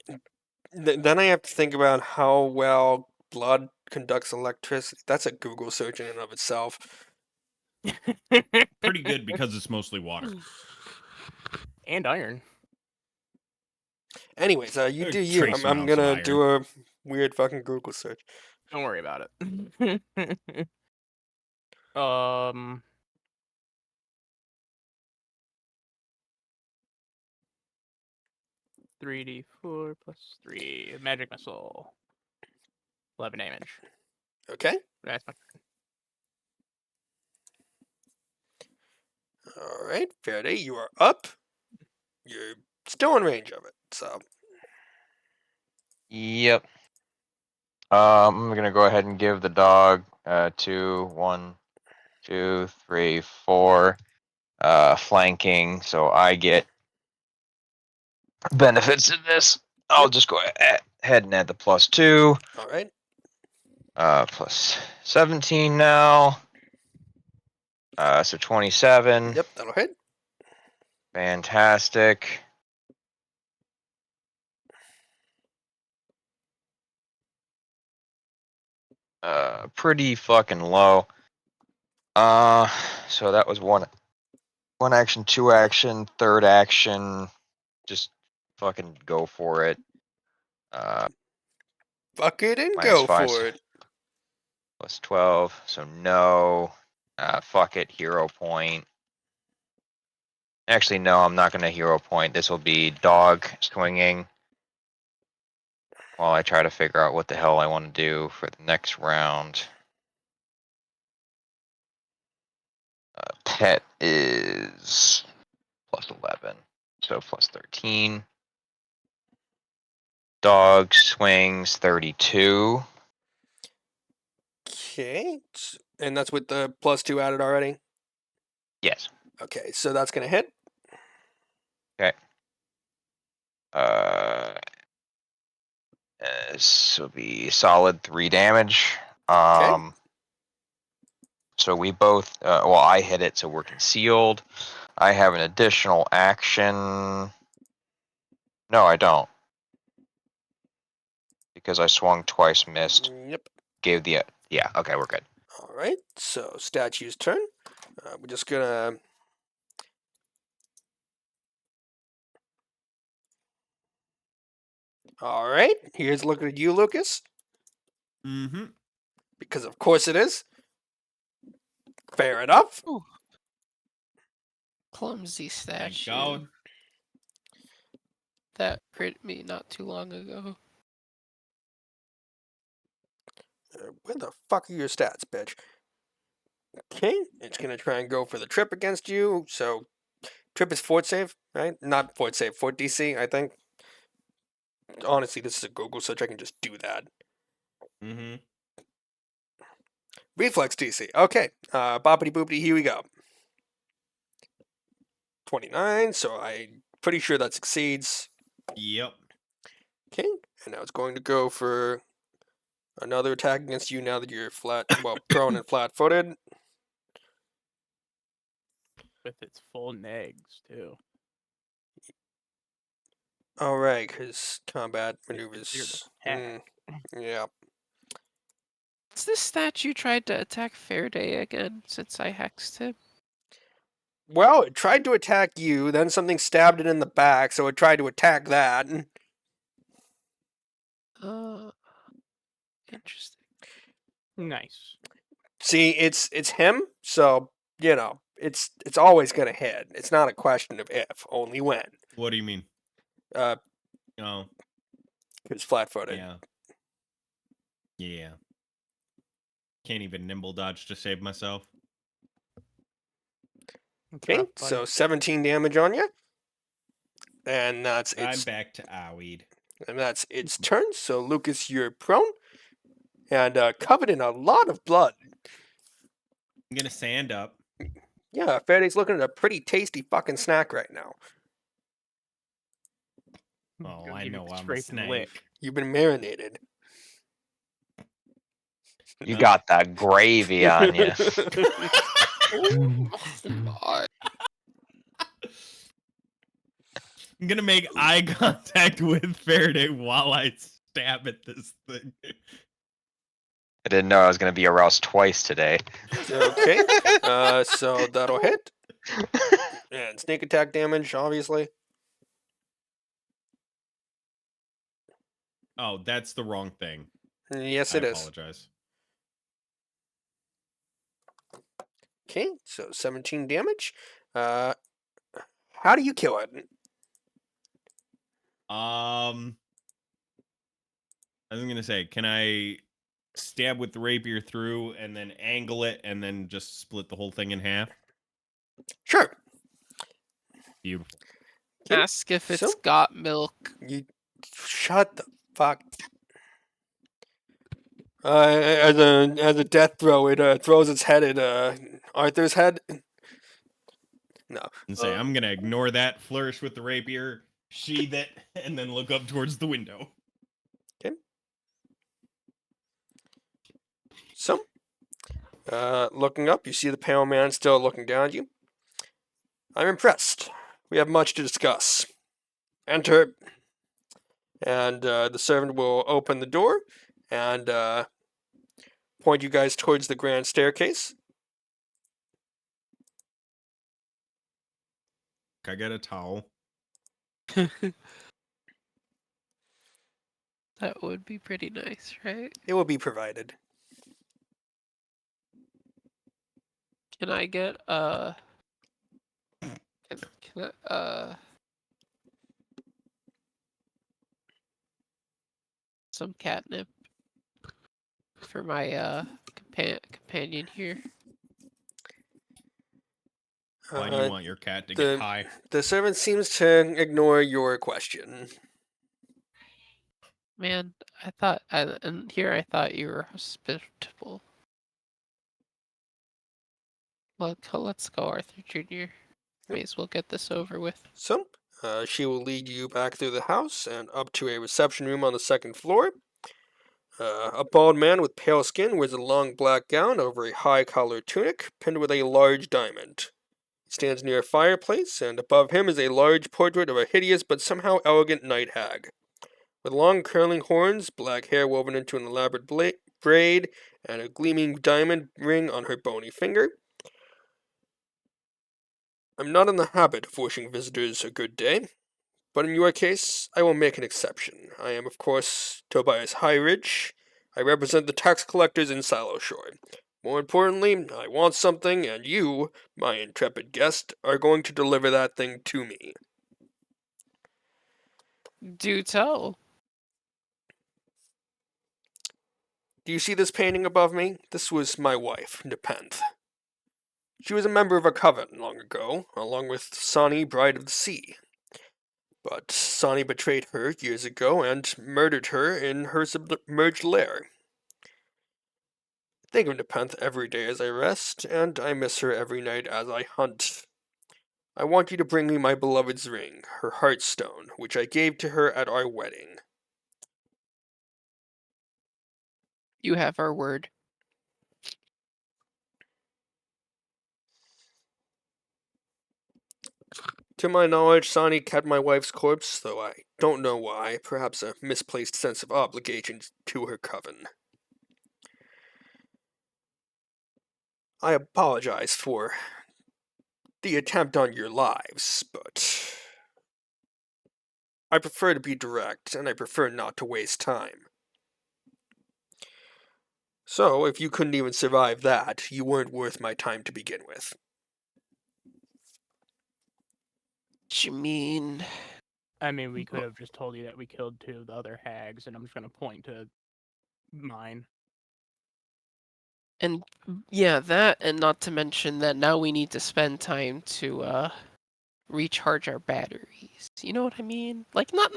then I have to think about how well blood conducts electricity. That's a Google search in and of itself. Pretty good because it's mostly water. And iron. Anyways, you do you. Trace I'm amounts of gonna iron. do a weird fucking Google search. Don't worry about it. 3d4 plus 3. Magic missile. 11 damage. Okay. That's my turn. All right, Faraday, you are up. You're still in range of it, so Yep. I'm gonna go ahead and give the dog 2, 1, 2, 3, 4 flanking, so I get benefits in this. I'll just go ahead and add the +2. all right. Plus 17 now. So 27. Yep, that'll hit. Fantastic. Pretty fucking low. So that was one action, 2 action, 3rd action. Just fucking go for it. Fuck it and Minus go 5 for it. plus 12. So no. Fuck it. Hero point. Actually, no, I'm not gonna hero point. This will be dog swinging. While I try to figure out what the hell I want to do for the next round. Pet is plus 11, so plus 13. Dog swings 32. Okay, and that's with the +2 added already. Yes. Okay, so that's gonna hit. Okay. This will be solid 3 damage. So we both, well, I hit it, so we're concealed. I have an additional action. No, I don't. Because I swung twice, missed. Yep. Gave the, yeah, okay, we're good. All right, so statue's turn. We're just gonna. All right, here's looking at you, Lucas. Mm-hmm. Because of course it is. Fair enough. Ooh. Clumsy Thank statue. God. That crit me not too long ago. Where the fuck are your stats, bitch? Okay, it's gonna try and go for the trip against you. So, trip is fort save, right? Not fort save, fort DC, I think. Honestly, this is a Google search. I can just do that. Mm-hmm. Reflex DC. Okay, boppity boopity. Here we go. 29. So I'm pretty sure that succeeds. Yep. Okay, and now it's going to go for another attack against you now that you're flat, well, prone and flat-footed. With its full negs, too. All right, because combat It's maneuvers. considered an attack. Yeah. Has this statue tried to attack Faraday again since I hexed him? Well, it tried to attack you, then something stabbed it in the back, so it tried to attack that. Interesting. Nice. See, it's him, so, you know, it's always gonna hit. It's not a question of if, only when. What do you mean? Uh, Oh, it's flat-footed. yeah. Yeah. Can't even nimble dodge to save myself. It's Okay, rough, buddy. so 17 damage on you. And that's I'm its back to Oweed. and that's its turn. So Lucas, you're prone and covered in a lot of blood. I'm gonna stand up. Yeah, Faraday's looking at a pretty tasty fucking snack right now. Oh, Gonna I give you know the I'm a scraping snake. lick. You've been marinated. You got that gravy on you. Oh my. I'm gonna make eye contact with Faraday while I stab at this thing. I didn't know I was gonna be aroused twice today. Okay, so that'll hit. And sneak attack damage, obviously. Oh, that's the wrong thing. Yes, I it is. apologize. Okay, so 17 damage. How do you kill it? I was gonna say, can I stab with the rapier through and then angle it and then just split the whole thing in half? Sure. Beautiful. Okay, Ask if it's so- got milk. You shut the fuck. As a death throw, it throws its head at Arthur's head. No. And say, I'm gonna ignore that, flourish with the rapier, sheath it, and then look up towards the window. So, looking up, you see the pale man still looking down at you. I'm impressed. We have much to discuss. Enter. And the servant will open the door and point you guys towards the grand staircase. Can I get a towel? That would be pretty nice, right? It will be provided. Can I get some catnip for my companion here? Why do you want your cat to the- get high? The servant seems to ignore your question. Man, I thought you were hospitable. Let's go, Arthur Jr. May as well get this over with. So, she will lead you back through the house and up to a reception room on the second floor. A bald man with pale skin wears a long black gown over a high-collared tunic pinned with a large diamond. He stands near a fireplace, and above him is a large portrait of a hideous but somehow elegant night hag. With long curling horns, black hair woven into an elaborate braid, and a gleaming diamond ring on her bony finger. I'm not in the habit of wishing visitors a good day, but in your case, I will make an exception. I am, of course, Tobias Highridge. I represent the tax collectors in Sallowshore. More importantly, I want something, and you, my intrepid guest, are going to deliver that thing to me. Do tell. Do you see this painting above me? This was my wife, Nepenthe. She was a member of a coven long ago, along with Sahni, Bride of the Sea. But Sahni betrayed her years ago and murdered her in her submerged lair. I think of Nepenthe every day as I rest, and I miss her every night as I hunt. I want you to bring me my beloved's ring, her heartstone, which I gave to her at our wedding. You have our word. To my knowledge, Sahni kept my wife's corpse, though I don't know why, perhaps a misplaced sense of obligation to her coven. I apologize for the attempt on your lives, but I prefer to be direct, and I prefer not to waste time. So, if you couldn't even survive that, you weren't worth my time to begin with. what you mean. I mean, we could have just told you that we killed 2 of the other hags, and I'm just gonna point to mine. And yeah, that, and not to mention that now we need to spend time to recharge our batteries. You know what I mean? Like not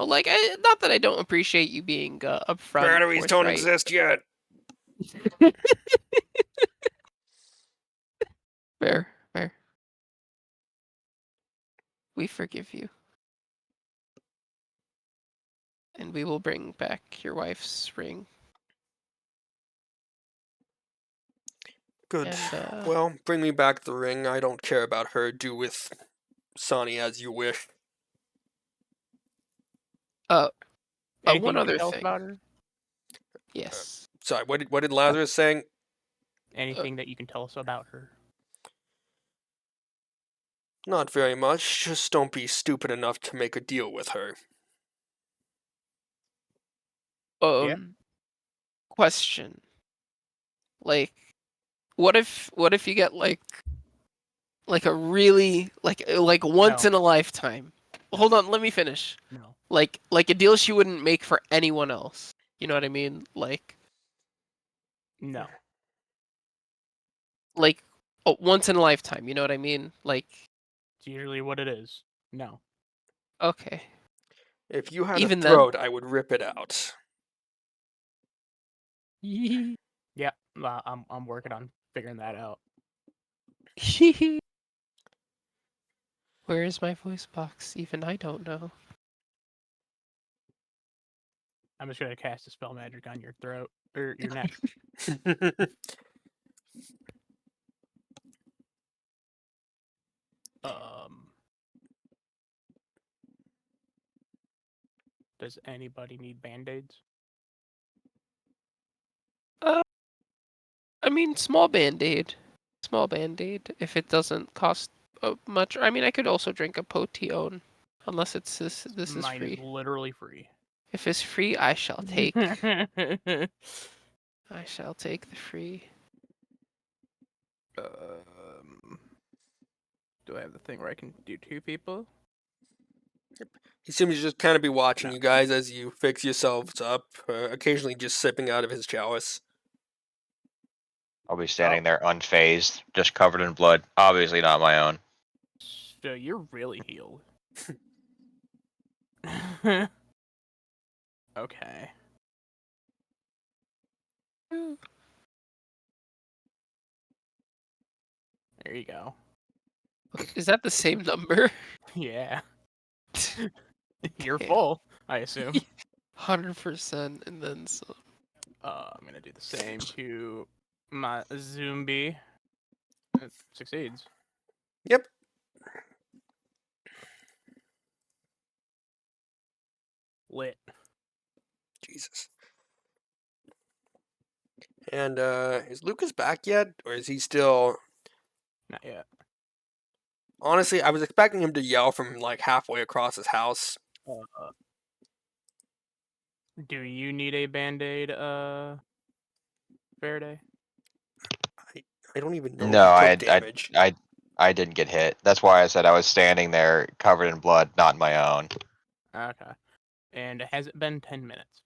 like not that I don't appreciate you being upfront, Batteries don't forthright. exist yet. Fair, fair. We forgive you. And we will bring back your wife's ring. Good. And, Well, bring me back the ring. I don't care about her. Do with Sahni as you wish. Anything one you other can tell us thing. about her? Yes. Sorry, what did Lazarus saying? Anything that you can tell us about her? Not very much. Just don't be stupid enough to make a deal with her. Question. Like, what if you get like a really like once No. in a lifetime? Hold on, let me finish. No. Like a deal she wouldn't make for anyone else. You know what I mean? Like No. once in a lifetime. You know what I mean? Like, It's usually what it is. No. okay. If you had Even a then. throat, I would rip it out. Yeah, I'm working on figuring that out. Where is my voice box? Even I don't know. I'm just gonna cast a spell magic on your throat or your neck. Does anybody need band-aids? I mean, small band-aid. Small band-aid. If it doesn't cost much. I mean, I could also drink a potion. Unless it's this is Mine free. is literally free. If it's free, I shall take. I I shall take the free. Do I have the thing where I can do 2 people? He seems to just kind of be watching No. you guys as you fix yourselves up, occasionally just sipping out of his chalice. I'll be standing there unfazed, just covered in blood. Obviously not my own. So you're really healed. Okay. There you go. Is that the same number? Yeah. You're Damn. full, I assume. 100%, and then some. I'm gonna do the same to my zombie. It succeeds. Yep. Lit. Jesus. And is Lucas back yet, or is he still? Not yet. Honestly, I was expecting him to yell from like halfway across his house. Do you need a band-aid, Faraday? I don't even know No, if he I, took I, damage. I, I didn't get hit. That's why I said I was standing there covered in blood, not my own. Okay. And has it been 10 minutes?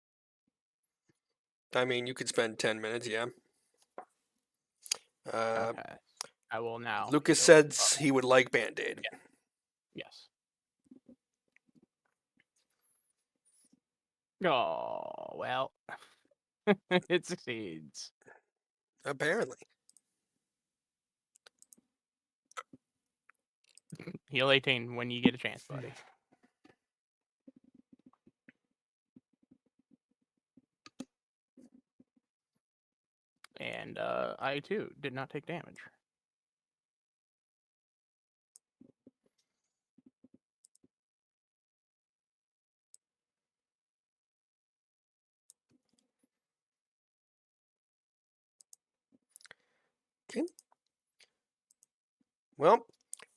I mean, you could spend 10 minutes, yeah. Okay. I will now. Lucas heal. said he would like Band-Aid. Yeah. Yes. Oh, well. It succeeds. Apparently. Heal 18 when you get a chance, buddy. And I too did not take damage. Okay. Well,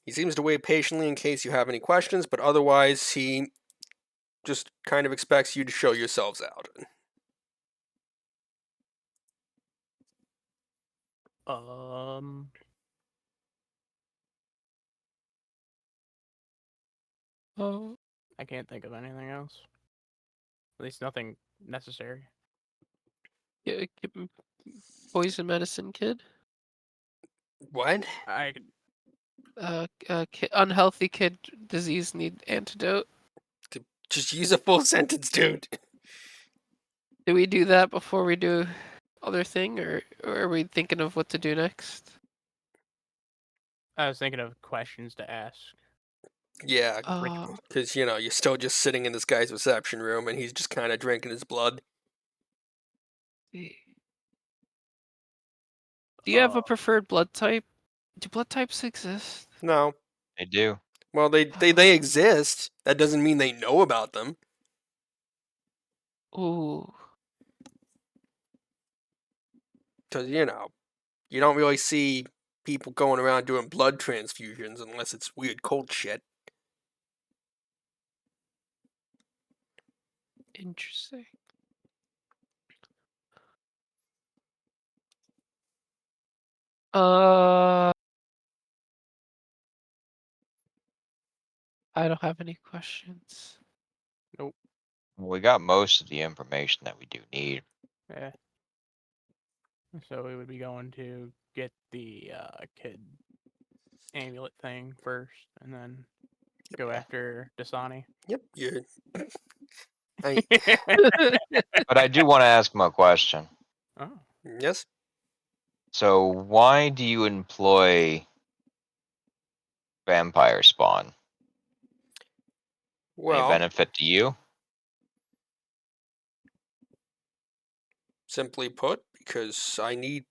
he seems to wait patiently in case you have any questions, but otherwise he just kind of expects you to show yourselves out. Oh, I can't think of anything else. At least nothing necessary. yeah, poison medicine kid. What? I could Unhealthy kid disease need antidote. Just use a full sentence, dude. Do we do that before we do other thing, or are we thinking of what to do next? I was thinking of questions to ask. Yeah, Oh, because, you know, you're still just sitting in this guy's reception room and he's just kind of drinking his blood. do you have Uh, a preferred blood type? Do blood types exist? No. They do. Well, they exist. That doesn't mean they know about them. Ooh, Because, you know, you don't really see people going around doing blood transfusions unless it's weird cult shit. interesting. I don't have any questions. nope. We got most of the information that we do need. Yeah. So we would be going to get the kid amulet thing first, and then go Yeah. after Dasani. Yep, you're. I, But I do want to ask him a question. Oh, yes? So why do you employ vampire spawn? Any Well, benefit to you? simply put, because I need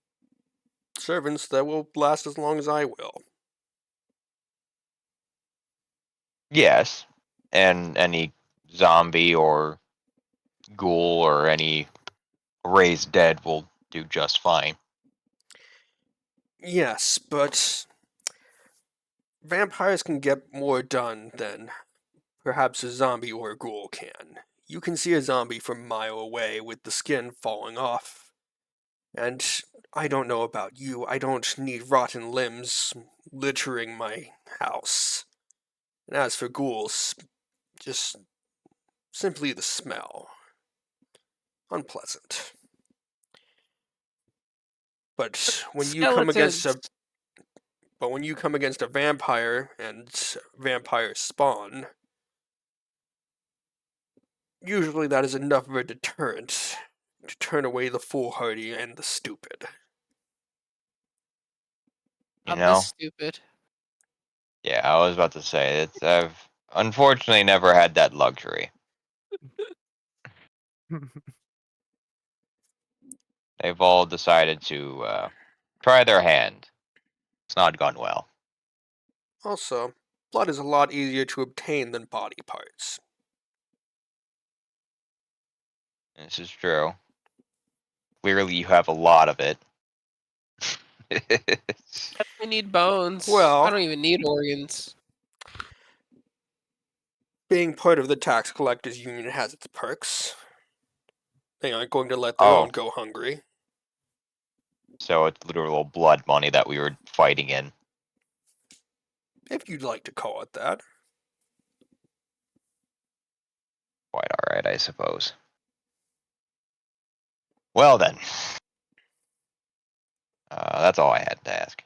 servants that will last as long as I will. Yes. And any zombie or ghoul or any raised dead will do just fine. Yes, but vampires can get more done than perhaps a zombie or a ghoul can. You can see a zombie from a mile away with the skin falling off. And I don't know about you, I don't need rotten limbs littering my house. And as for ghouls, just simply the smell. Unpleasant. But when you come against Skeletons. a but when you come against a vampire and vampire spawn, usually that is enough of a deterrent to turn away the foolhardy and the stupid. You Not this know? stupid. Yeah, I was about to say I've unfortunately never had that luxury. They've all decided to try their hand. It's not gone well. Also, blood is a lot easier to obtain than body parts. This is true. Clearly, you have a lot of it. I need bones. I Well, don't even need organs. being part of the tax collectors union has its perks. They aren't going to let their own Oh, go hungry. so it's literal blood money that we were fighting in. If you'd like to call it that. Quite all right, I suppose. Well then, that's all I had to ask.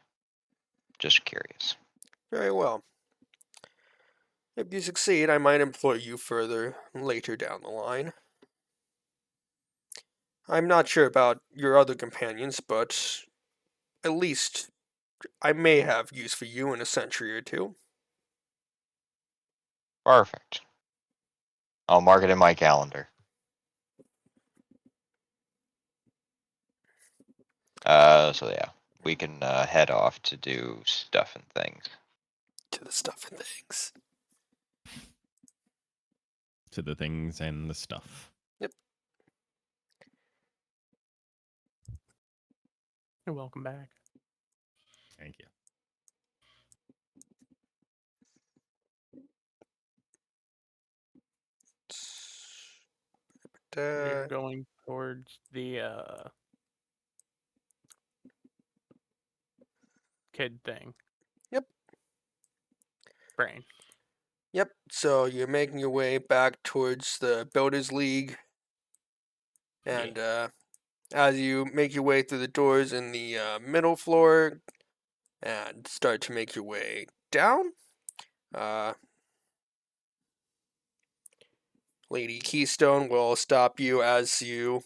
Just curious. Very well. If you succeed, I might employ you further later down the line. I'm not sure about your other companions, but at least I may have use for you in a century or two. Perfect. I'll mark it in my calendar. So yeah, we can head off to do stuff and things. To the stuff and things. To the things and the stuff. Yep. you're welcome back. Thank you. We're going towards the kid thing. Yep. Brain. Yep, so you're making your way back towards the Builders League. And as you make your way through the doors in the middle floor and start to make your way down, Lady Keystone will stop you as you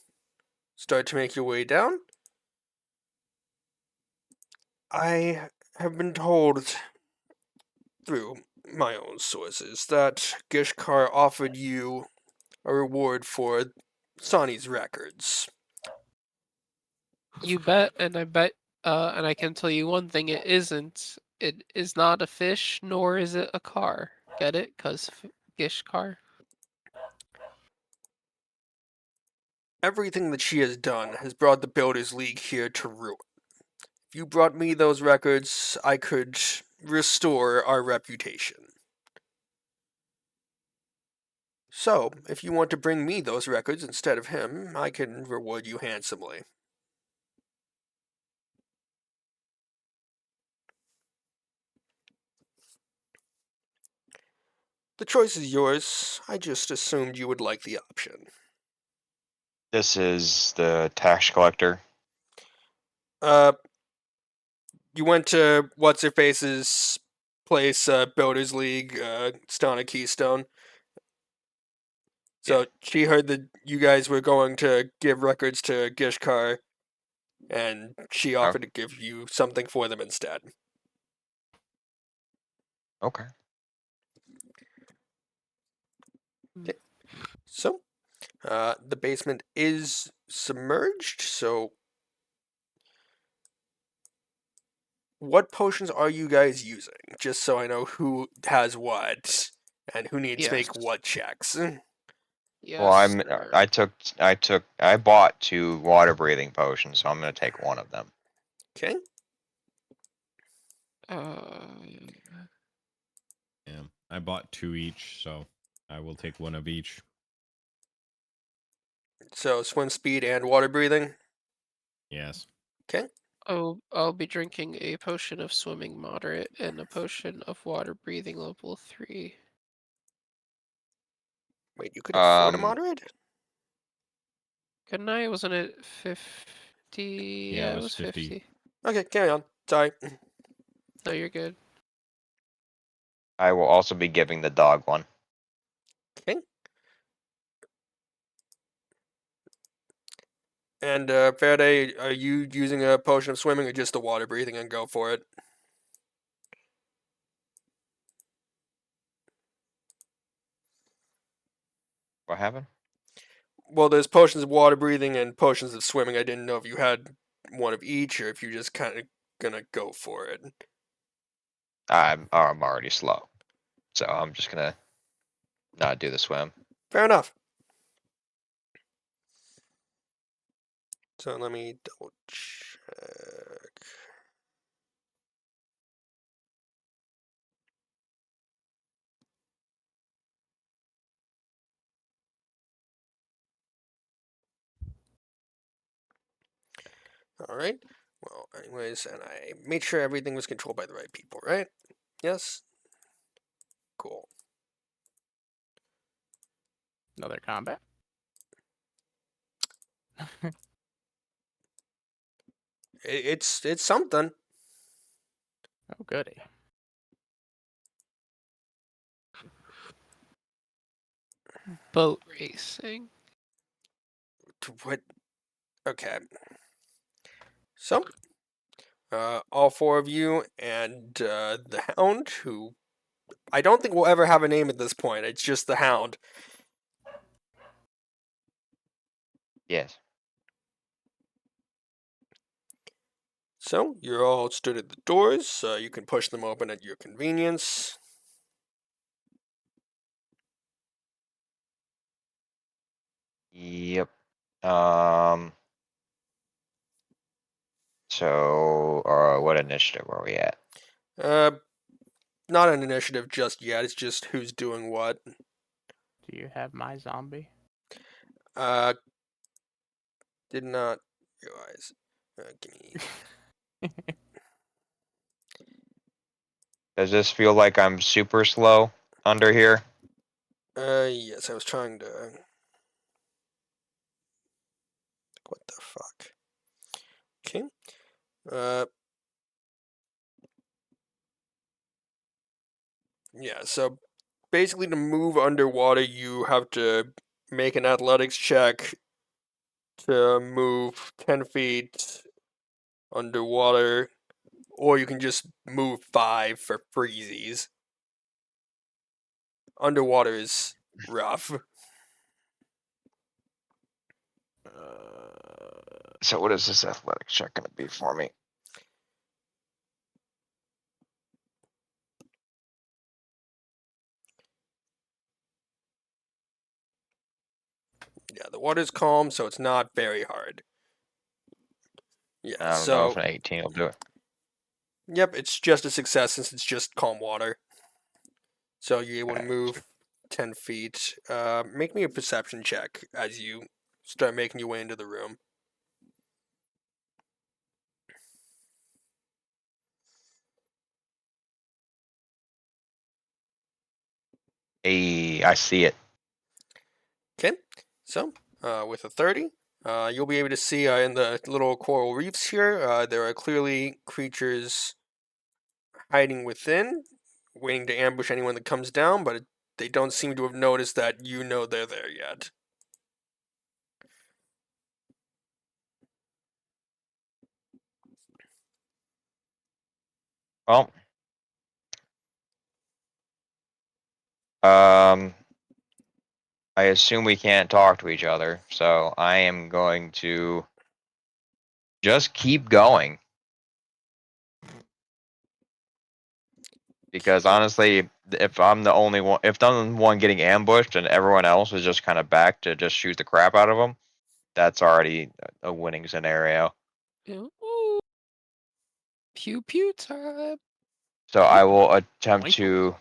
start to make your way down. I have been told through my own sources that Gishkar offered you a reward for Sahni's records. You bet, and I bet, and I can tell you one thing: it isn't. It is not a fish, nor is it a car. Get it? Cause Gishkar. Everything that she has done has brought the Builders League here to ruin. If you brought me those records, I could restore our reputation. So, if you want to bring me those records instead of him, I can reward you handsomely. The choice is yours. I just assumed you would like the option. This is the tax collector. You went to what's-her-face's place, Builders League, Stana Keystone. So she heard that you guys were going to give records to Gishkar, and she offered to give you something for them instead. Okay. So, the basement is submerged, so what potions are you guys using? Just so I know who has what, and who needs to make Yes. what checks. Yes. Well, I bought 2 water breathing potions, so I'm gonna take one of them. Okay. Yeah, I bought 2 each, so I will take one of each. So, swim speed and water breathing. Yes. Okay. I'll be drinking a potion of swimming moderate and a potion of water breathing level 3. Wait, you could afford a Um, moderate? Couldn't I? Wasn't it 50? Yeah, it it was was 50. 50. Okay, carry on. Sorry. No, you're good. I will also be giving the dog one. Okay. And Faraday, are you using a potion of swimming or just the water breathing and go for it? What happened? Well, there's potions of water breathing and potions of swimming. I didn't know if you had one of each or if you're just kind of gonna go for it. I'm already slow, so I'm just gonna not do the swim. Fair enough. So let me double check. All right. Well, anyways, and I made sure everything was controlled by the right people, right? Yes? Cool. Another combat. It's something. Oh, goody. Boat racing. What? Okay. So, all 4 of you and the Hound, who I don't think will ever have a name at this point. It's just the Hound. Yes. So, you're all stood at the doors. You can push them open at your convenience. Yep. So, what initiative are we at? Not an initiative just yet. It's just who's doing what. Do you have my zombie? Uh, did not realize. Give me. Does this feel like I'm super slow? under here? Yes, I was trying to. What the fuck? Okay. Yeah, so basically to move underwater, you have to make an athletics check to move 10 feet underwater, or you can just move 5 for freezies. Underwater is rough. So what is this athletics check gonna be for me? Yeah, the water's calm, so it's not very hard. Yeah, I don't know if so, an 18 will do it. yep, it's just a success since it's just calm water. So you're able to Alright, move 10 feet. Make me a perception check as you start making your way into the room. Hey, I see it. Okay, so with a 30, you'll be able to see in the little coral reefs here, there are clearly creatures hiding within, waiting to ambush anyone that comes down, but they don't seem to have noticed that you know they're there yet. Well, I assume we can't talk to each other, so I am going to just keep going. Because honestly, if I'm the only one, if I'm the one getting ambushed and everyone else is just kind of back to just shoot the crap out of them, that's already a winning scenario. Ooh. Pew pew time. So I will attempt Oink. to.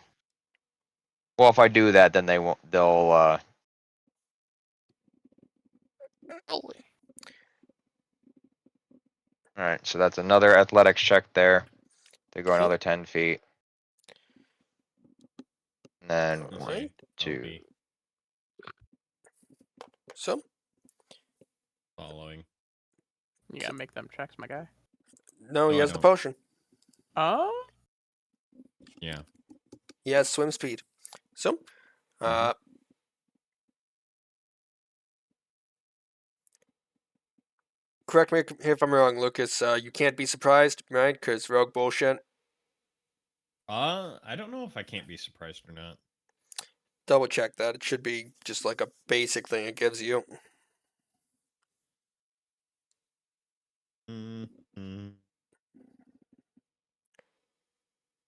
Well, if I do that, then they won't. They'll. Holy. All right. So that's another athletics check there. They go Okay. another 10 feet. And then I was gonna Alright. say, I'll 2. be So, following. You gotta make them checks, my guy. no, he Oh, I has the don't. potion. Oh, Yeah. He has swim speed. So, Mhm. correct me if I'm wrong, Lucas. You can't be surprised, right? Because rogue bullshit. I don't know if I can't be surprised or not. Double check that. It should be just like a basic thing it gives you. Mm-hmm.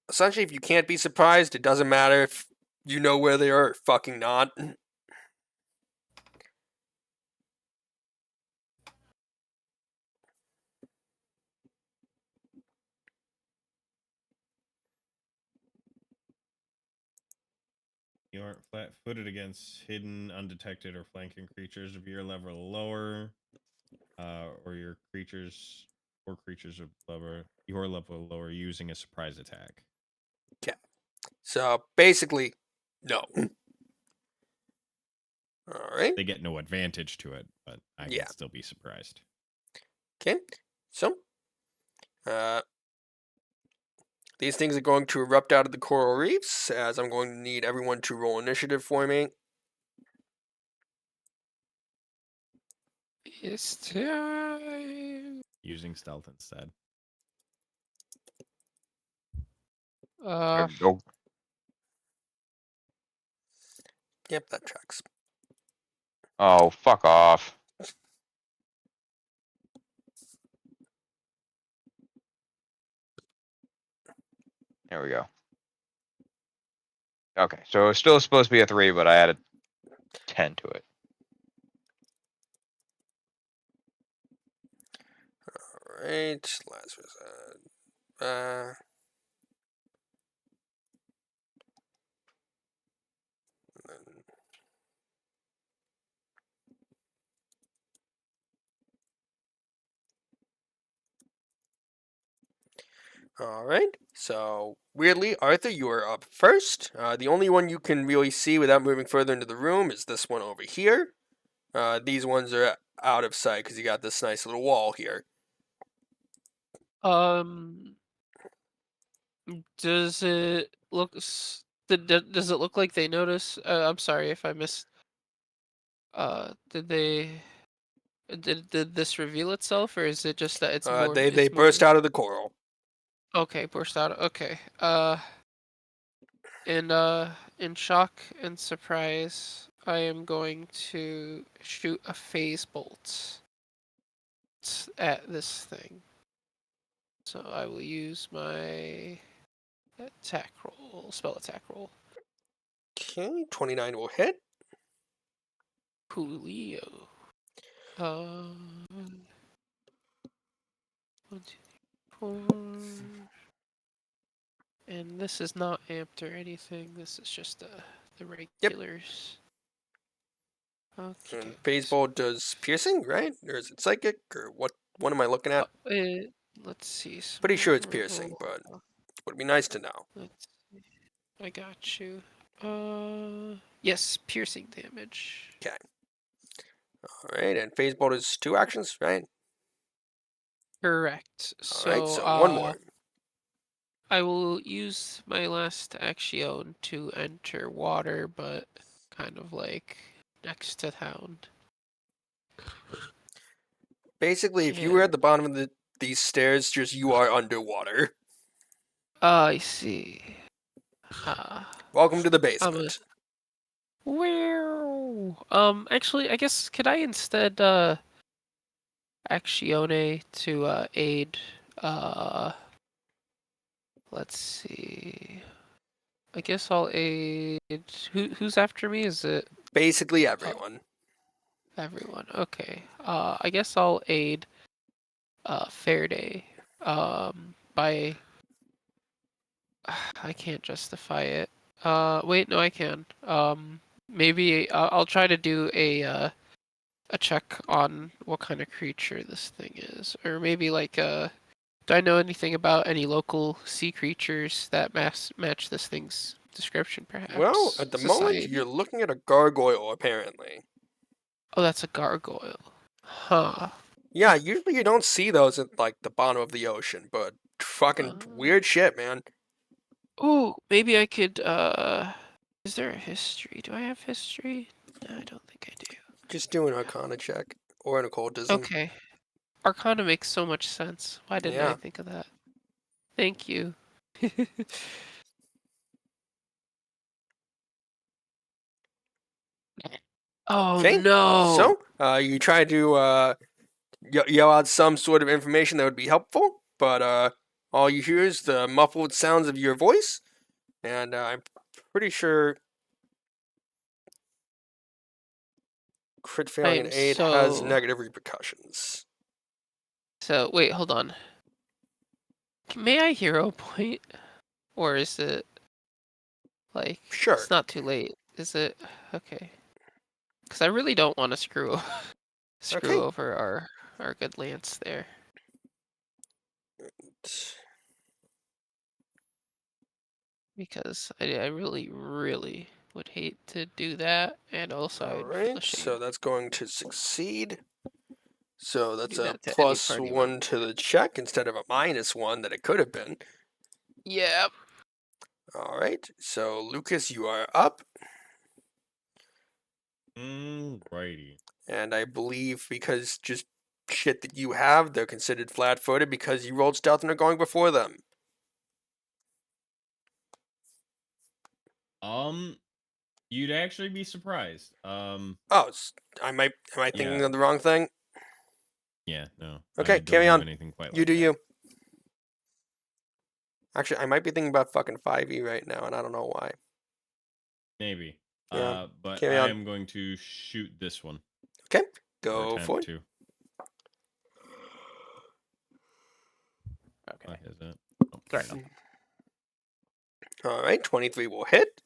Essentially, if you can't be surprised, it doesn't matter if you know where they are or fucking not. You aren't flat-footed against hidden, undetected, or flanking creatures of your level or lower, or your creatures or creatures of your level or lower using a surprise attack. So basically, no. All right. They get no advantage to it, but I Yeah. can still be surprised. Okay. So, these things are going to erupt out of the coral reefs, as I'm going to need everyone to roll initiative for me. It's time. Using stealth instead. Go. Yep, that tracks. Oh, fuck off. There we go. Okay, so it's still supposed to be a 3, but I added 10 to it. All right, Lazarus. All right. So weirdly, Arthur, you are up first. The only one you can really see without moving further into the room is this one over here. These ones are out of sight because you got this nice little wall here. Does it look? Does it look like they notice? I'm sorry if I missed. Did they? Did this reveal itself, or is it just that it's more? They burst out of the coral. Okay, burst out. Okay. In shock and surprise, I am going to shoot a phase bolt at this thing. So I will use my attack roll, spell attack roll. Okay, 29 will hit. Coolio. 1, 2, 3, 4. And this is not amped or anything. This is just the regulars. Okay. And phase bolt does piercing, right? Or is it psychic? Or what? What am I looking at? Let's see. Pretty sure it's small piercing, roll. but would be nice to know. Let's see. I got you. Yes, piercing damage. Okay. All right, and phase bolt is 2 actions, right? Correct. All right, so one more. I will use my last action to enter water, but kind of like next to town. Basically, if you were at the bottom of these stairs, just you are underwater. I see. Welcome to the basement. Actually, I guess could I instead Actione to aid let's see. I guess I'll aid who's after me? Is it Basically everyone. everyone? Okay. I guess I'll aid Faraday by I can't justify it. Wait, no I can. Maybe I'll try to do a check on what kind of creature this thing is, or maybe like do I know anything about any local sea creatures that match this thing's description? Perhaps. Well, at the moment, you're looking at a gargoyle, apparently. Oh, that's a gargoyle. Huh. Yeah, usually you don't see those at like the bottom of the ocean, but fucking weird shit, man. Ooh, maybe I could. Is there a history? Do I have history? No, I don't think I do. Just do an Arcana check or an occultism. Okay. Arcana makes so much sense. Why didn't I Yeah. think of that? Thank you. Oh Okay. no! So, you try to yell out some sort of information that would be helpful, but all you hear is the muffled sounds of your voice, and I'm pretty sure crit failing an 8 has negative repercussions. So wait, hold on. May I hero point, or is it like Sure. it's not too late? Is it okay? Because I really don't want to screw Okay. over our good lance there. Because I really would hate to do that, and also I would feel Alright, ashamed. so that's going to succeed. So that's Do a that to any plus party 1 member. to the check instead of a -1 that it could have been. Yep. Alright, so Lucas, you are up. Righty. And I believe because just shit that you have, they're considered flat-footed because you rolled stealth and are going before them. You'd actually be surprised. Oh, am I thinking Yeah. of the wrong thing? Yeah, no. Okay, I don't carry have on. anything quite You like do that. you. Actually, I might be thinking about fucking 5e right now, and I don't know why. Maybe. Yeah, But carry I on. am going to shoot this one. Okay, Or go for attempt it. to. Okay. Is it? Oh, Sorry, no. Alright, 23 will hit.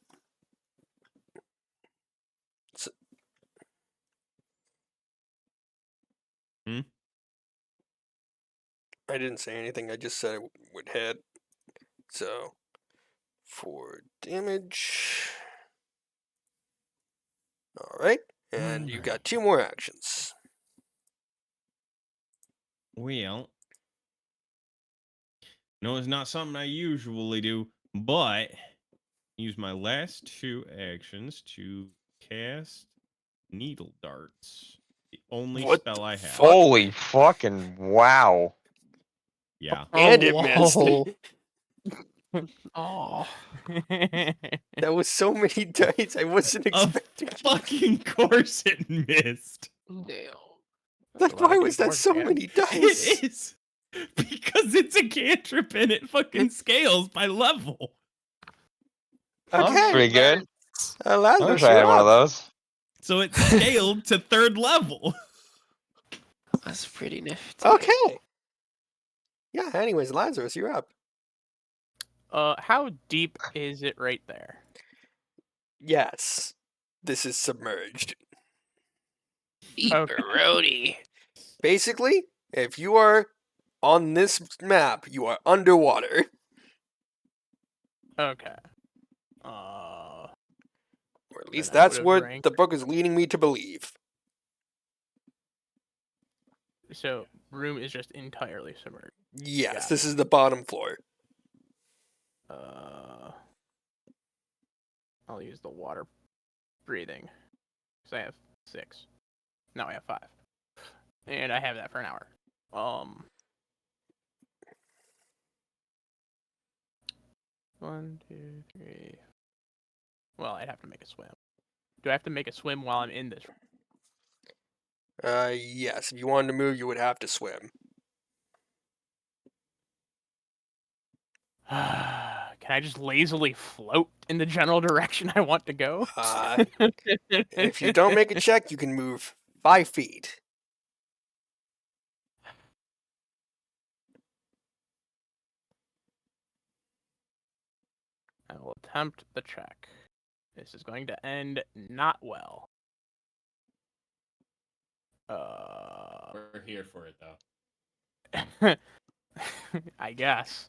I didn't say anything, I just said it would hit. So 4 damage. All right, and you've got 2 more actions. Well, no, it's not something I usually do, but use my last 2 actions to cast Needle Darts. The only What spell the I have. fuck? Holy fucking wow. Yeah. And it missed. whoa. Oh. That was so many dice. I wasn't Of expecting. fucking course it missed. Damn. Like, why was that so many dice? It is. Because it's a cantrip and it fucking scales by level. That's Okay, pretty good. I Lazarus, wish I had you're one of up. those. So it's scaled to 3rd level. That's pretty nifty. Okay. Yeah. Anyways, Lazarus, you're up. How deep is it right there? Yes, this is submerged. Okay. Brody. Basically, if you are on this map, you are underwater. Okay. Or at Then least I that's would've what ranked- the book is leading me to believe. So room is just entirely submerged. Yes, Got this is the bottom floor. I'll use the water breathing. Because I have 6. Now I have 5. And I have that for an hour. 1, 2, 3. Well, I'd have to make a swim. Do I have to make a swim while I'm in this? Yes, if you wanted to move, you would have to swim. Can I just lazily float in the general direction I want to go? If you don't make a check, you can move 5 feet. I will attempt the check. This is going to end not well. We're here for it, though. I guess.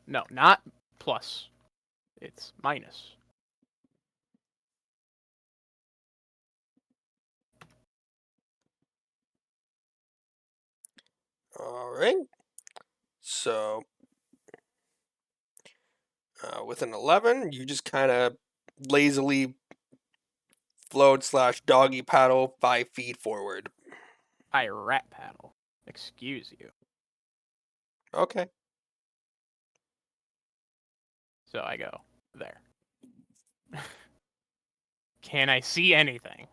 No, not plus. It's minus. All right. So, with an 11, you just kind of lazily float / doggy paddle 5 feet forward. I rat paddle. Excuse you. Okay. So I go there. Can I see anything?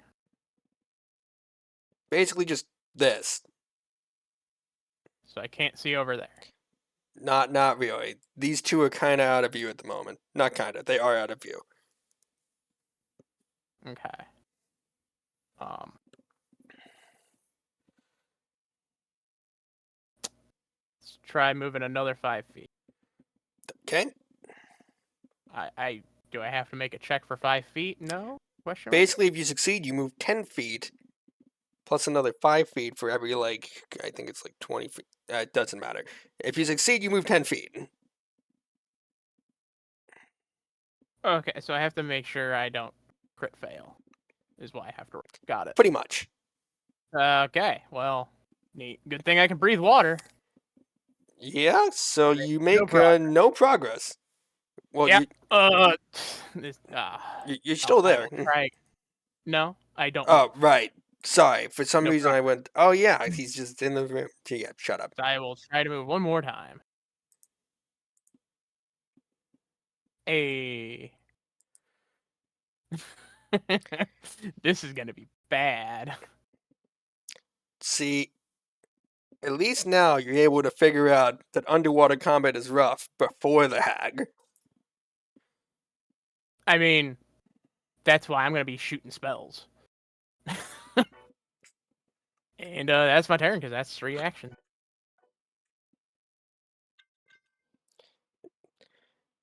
Basically just this. So I can't see over there. Not really. These 2 are kind of out of view at the moment. Not kind of. They are out of view. Okay. Let's try moving another 5 feet. Okay. Do I have to make a check for 5 feet? No? Question mark? Basically, if you succeed, you move 10 feet, plus another 5 feet for every, I think it's 20 feet. It doesn't matter. If you succeed, you move 10 feet. Okay, so I have to make sure I don't crit fail. Is why I have to. Got it. Pretty much. Okay, well, neat. Good thing I can breathe water. Yeah, so you make progress. no progress. Well, Yep. you're still there. Right. No, I don't. Oh, right. Sorry. For some No reason, I went, oh, yeah, he's just in the room. Yeah, shut up. I will try to move one more time. Hey. This is gonna be bad. See, at least now you're able to figure out that underwater combat is rough before the hag. I mean, that's why I'm gonna be shooting spells. And that's my turn because that's 3 actions.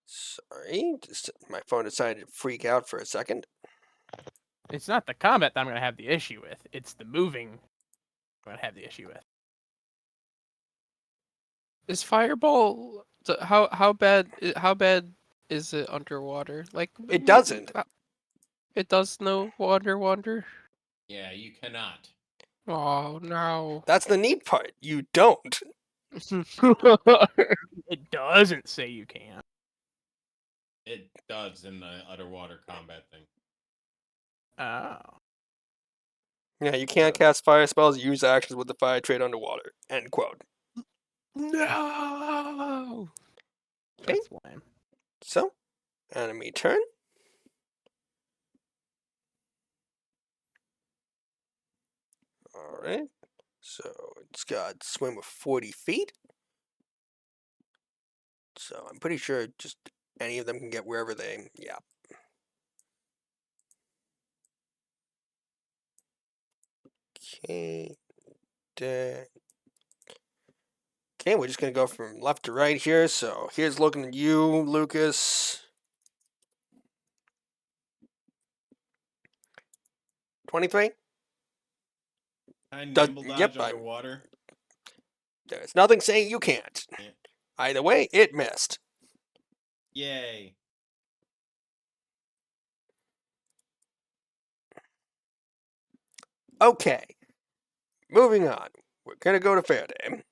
Sorry, just my phone decided to freak out for a second. It's not the combat that I'm gonna have the issue with. It's the moving I'm gonna have the issue with. Is Fireball So how bad is it underwater? Like It doesn't. It does no water. Yeah, you cannot. Oh no. That's the neat part. You don't. It doesn't say you can. It does in the underwater combat thing. Oh. Yeah, you can't cast fire spells, use actions with the fire trait underwater. End quote. No. Okay. That's lame. So, enemy turn. Alright. So, it's got swim of 40 feet. So, I'm pretty sure just any of them can get wherever they. Yeah. Okay. Okay, we're just gonna go from left to right here. So, here's looking at you, Lucas. 23? Nimble dodge Yep, underwater. there's nothing saying you can't. Yeah. Either way, it missed. Yay. Okay. Moving on. We're gonna go to Faraday.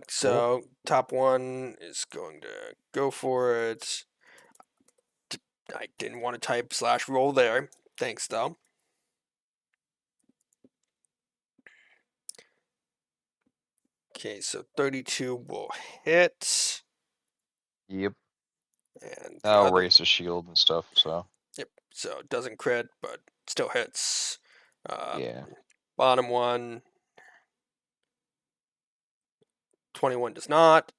So top one is going to go for it. I didn't want to type /roll there. Thanks though. Okay, so 32 will hit. Yep. And I'll other, raise the shield and stuff. So yep. So it doesn't crit, but still hits. yeah. Bottom one. 21 does not.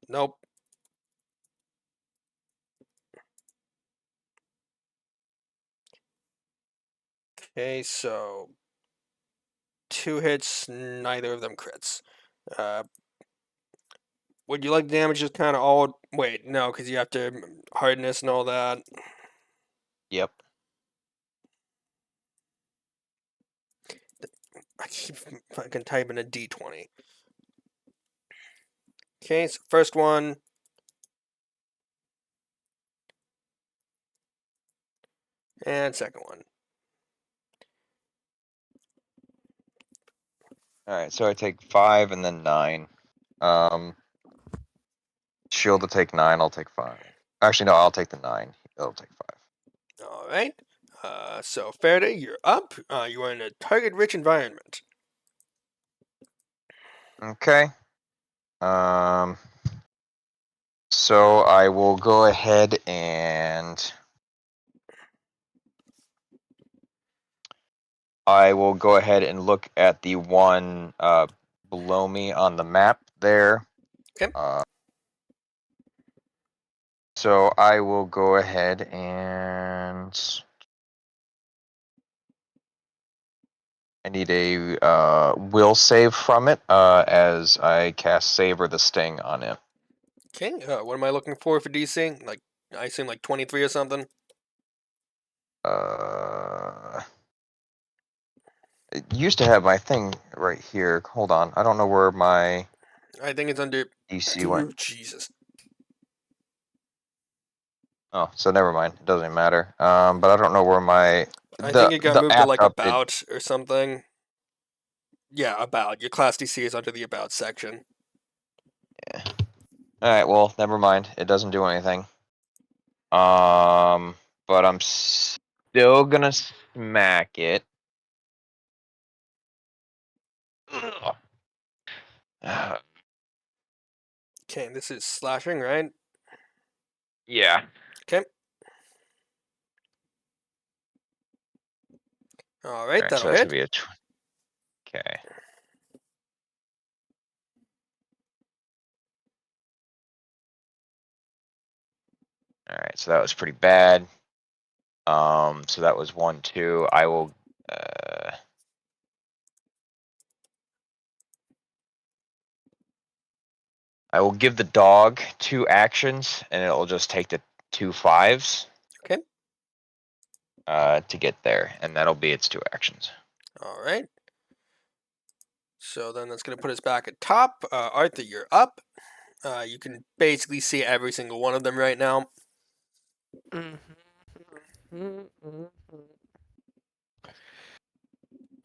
Nope. Okay, so 2 hits, neither of them crits. Would you like damage just kind of all? Wait, no, because you have to hardness and all that. Yep. I keep fucking typing a D20. Okay, so first one. And second one. All right. So I take 5 and then 9. Shield to take 9. I'll take 5. Actually, no. I'll take the 9. It'll take 5. All right. So Faraday, you're up. You are in a target-rich environment. Okay. So I will go ahead and look at the one below me on the map there. Okay. So I will go ahead and I need a will save from it as I cast Savor the Sting on it. Okay. What am I looking for DC? Like, I assume like 23 or something. It used to have my thing right here. Hold on, I don't know where my I think it's under. DC went. Jesus. Oh, so never mind. It doesn't matter. But I don't know where my I think it got moved to like update. about or something. Yeah, about. Your class DC is under the about section. Yeah. All right. Well, never mind. It doesn't do anything. But I'm still gonna smack it. Okay, this is slashing, right? Yeah. Okay. All right, All right. So that'll that's hit. gonna be a. Okay. All right. So that was pretty bad. So that was 1, 2. I will. I will give the dog 2 actions, and it'll just take the 2 5s. Okay. To get there, and that'll be its 2 actions. All right. So then that's going to put us back at top. Arthur, you're up. You can basically see every single one of them right now.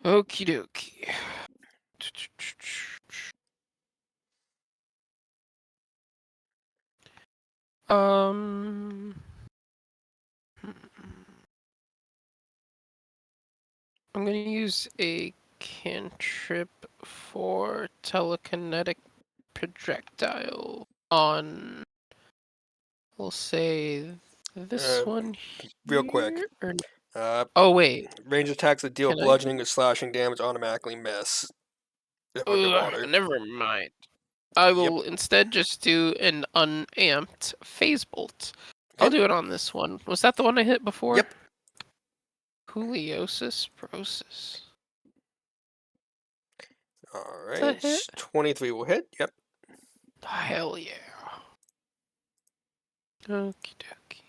Okie dokie. I'm gonna use a cantrip for telekinetic projectile on, we'll say, this one here. Real quick. Oh wait, Range attacks that deal Can I- bludgeoning or slashing damage automatically miss. If underwater. never mind. I will instead just do an unamped phase bolt. I'll Okay. do it on this one. Was that the one I hit before? Yep. Huliosis Brosis. Alright. hit? 23 will hit. Yep. Hell yeah. Okie dokie.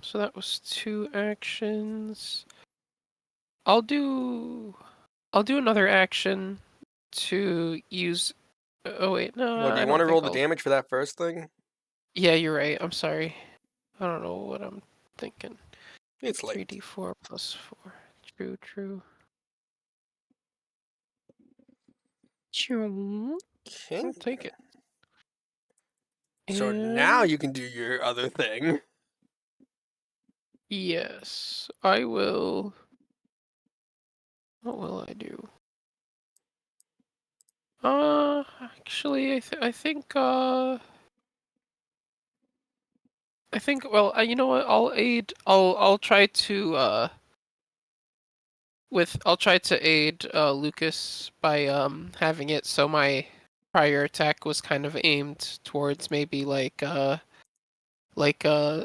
So that was 2 actions. I'll do another action to use. Oh wait, no. Well, do I you don't want to roll think the I'll- damage for that first thing? Yeah, you're right. I'm sorry. I don't know what I'm thinking. It's late. 3d4 plus 4. True. Choo. Okay. I'll take it. So now And- you can do your other thing. Yes, I will. What will I do? Actually, I think. Well, you know what? I'll aid. I'll try to. I'll try to aid Lucas by having it so my prior attack was kind of aimed towards maybe like a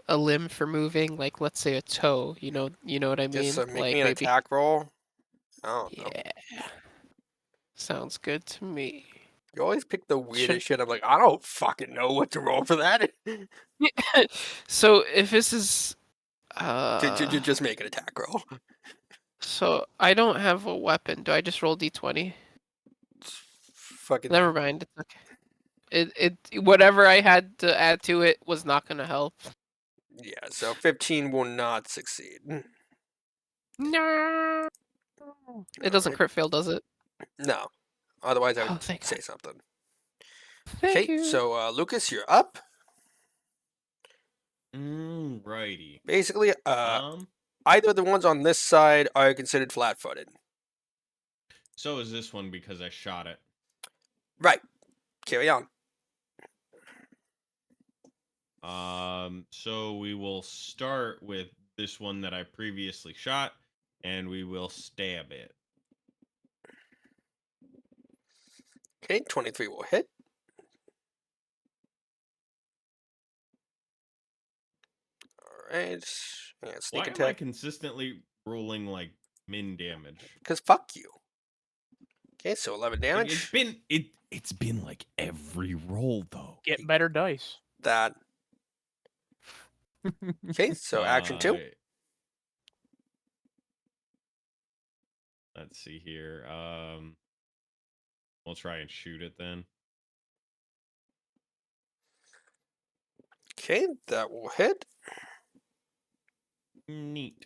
limb for moving, like let's say a toe. You know what I mean? Just make Like me an maybe. attack roll. I don't know. Yeah. Sounds good to me. You always pick the weirdest shit. I'm like, I don't fucking know what to roll for that. So if this is Just make an attack roll. so I don't have a weapon. Do I just roll d20? Fucking Never mind. It's okay. It whatever I had to add to it was not gonna help. yeah. So 15 will not succeed. No. It doesn't Alright. crit fail, does it? No. Otherwise, I Oh, would thank say God. something. Thank Okay. you. So Lucas, you're up. Righty. Basically, either the ones on this side are considered flat-footed. So is this one because I shot it. Right. Carry on. So we will start with this one that I previously shot, and we will stab it. Okay. 23 will hit. Alright. Yeah, sneak Why am I attack. consistently rolling like min damage? Because fuck you. Okay, so 11 Like, damage. It's been like every roll though. Get better dice. That. Okay, so action 2. Let's see here. We'll try and shoot it then. Okay, that will hit. Neat.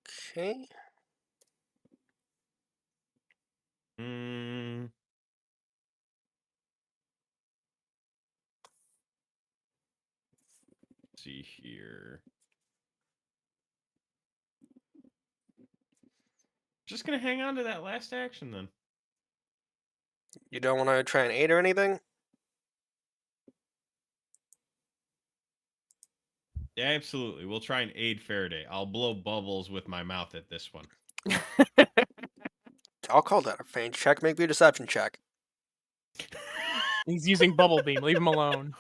Okay. Let's see here. Just gonna hang on to that last action then. You don't want to try and aid or anything? Yeah, absolutely. We'll try and aid Faraday. I'll blow bubbles with my mouth at this one. I'll call that a feint check. Make me a deception check. He's using bubble beam. Leave him alone.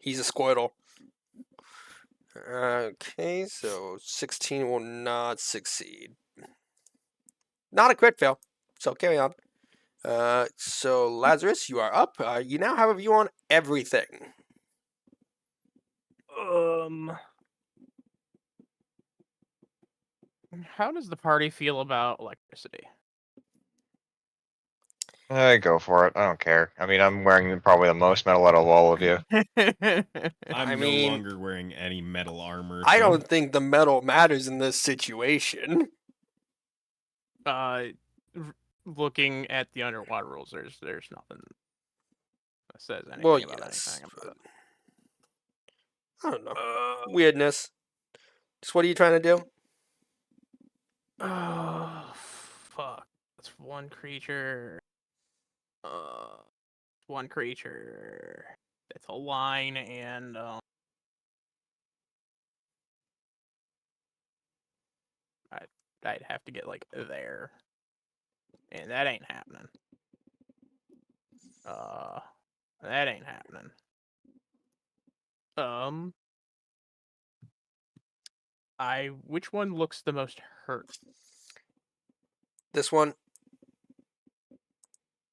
He's a Squirtle. Okay, so 16 will not succeed. Not a crit fail, so carry on. So Lazarus, you are up. You now have a view on everything. How does the party feel about electricity? Go for it. I don't care. I mean, I'm wearing probably the most metal out of all of you. I'm no mean, longer wearing any metal armor. I so- don't think the metal matters in this situation. Looking at the underwater rules, there's nothing that says anything Well, about yes, anything but about I don't know. Weirdness. So what are you trying to do? Oh, fuck. That's one creature. One creature. It's a line, and I'd have to get there, and that ain't happening. That ain't happening. Which one looks the most hurt? This one?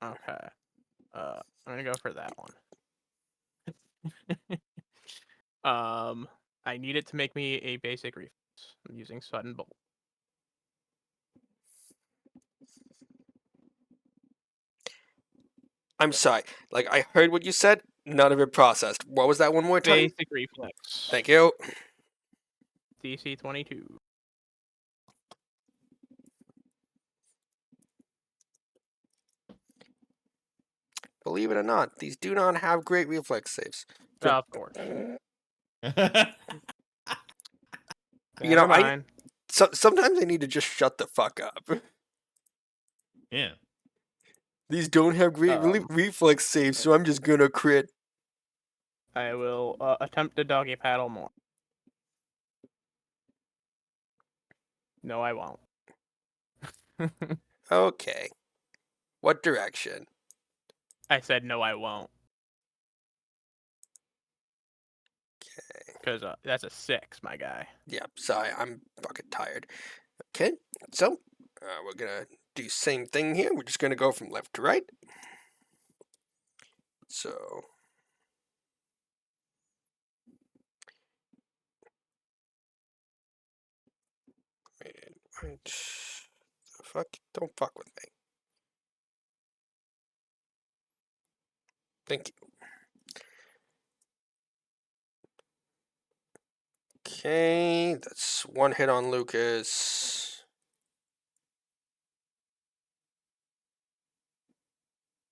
Okay. I'm gonna go for that one. I need it to make me a basic reflex. I'm using sudden bolt. I'm sorry. I heard what you said. None of it processed. What was that one more time? Basic reflex. Thank you. DC 22. Believe it or not, these do not have great reflex saves. Good. Of course. You know, Never mind. sometimes I need to just shut the fuck up. Yeah. These don't have great reflex saves, so I'm just gonna crit. I will attempt to doggy paddle more. No, I won't. Okay. What direction? I said no, I won't. Okay. Because that's a 6, my guy. Yeah, sorry, I'm fucking tired. Okay, so we're gonna do same thing here. We're just gonna go from left to right. So right. Fuck! Don't fuck with me. Thank you. Okay, that's one hit on Lucas.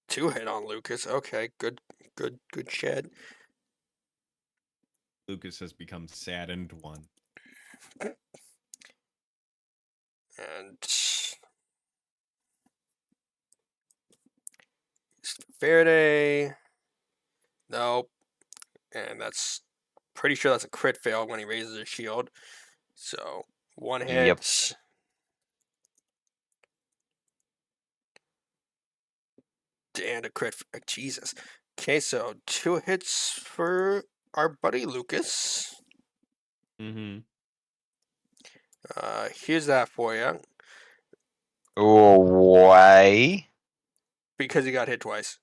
2 hit on Lucas. Okay, good shit. Lucas has become saddened one. And Faraday. Nope. And that's pretty sure that's a crit fail when he raises his shield. So 1 hit. Yep. And a crit. Jesus. Okay, so 2 hits for our buddy Lucas. Mm-hmm. Here's that for you. Oh, why? Because he got hit twice.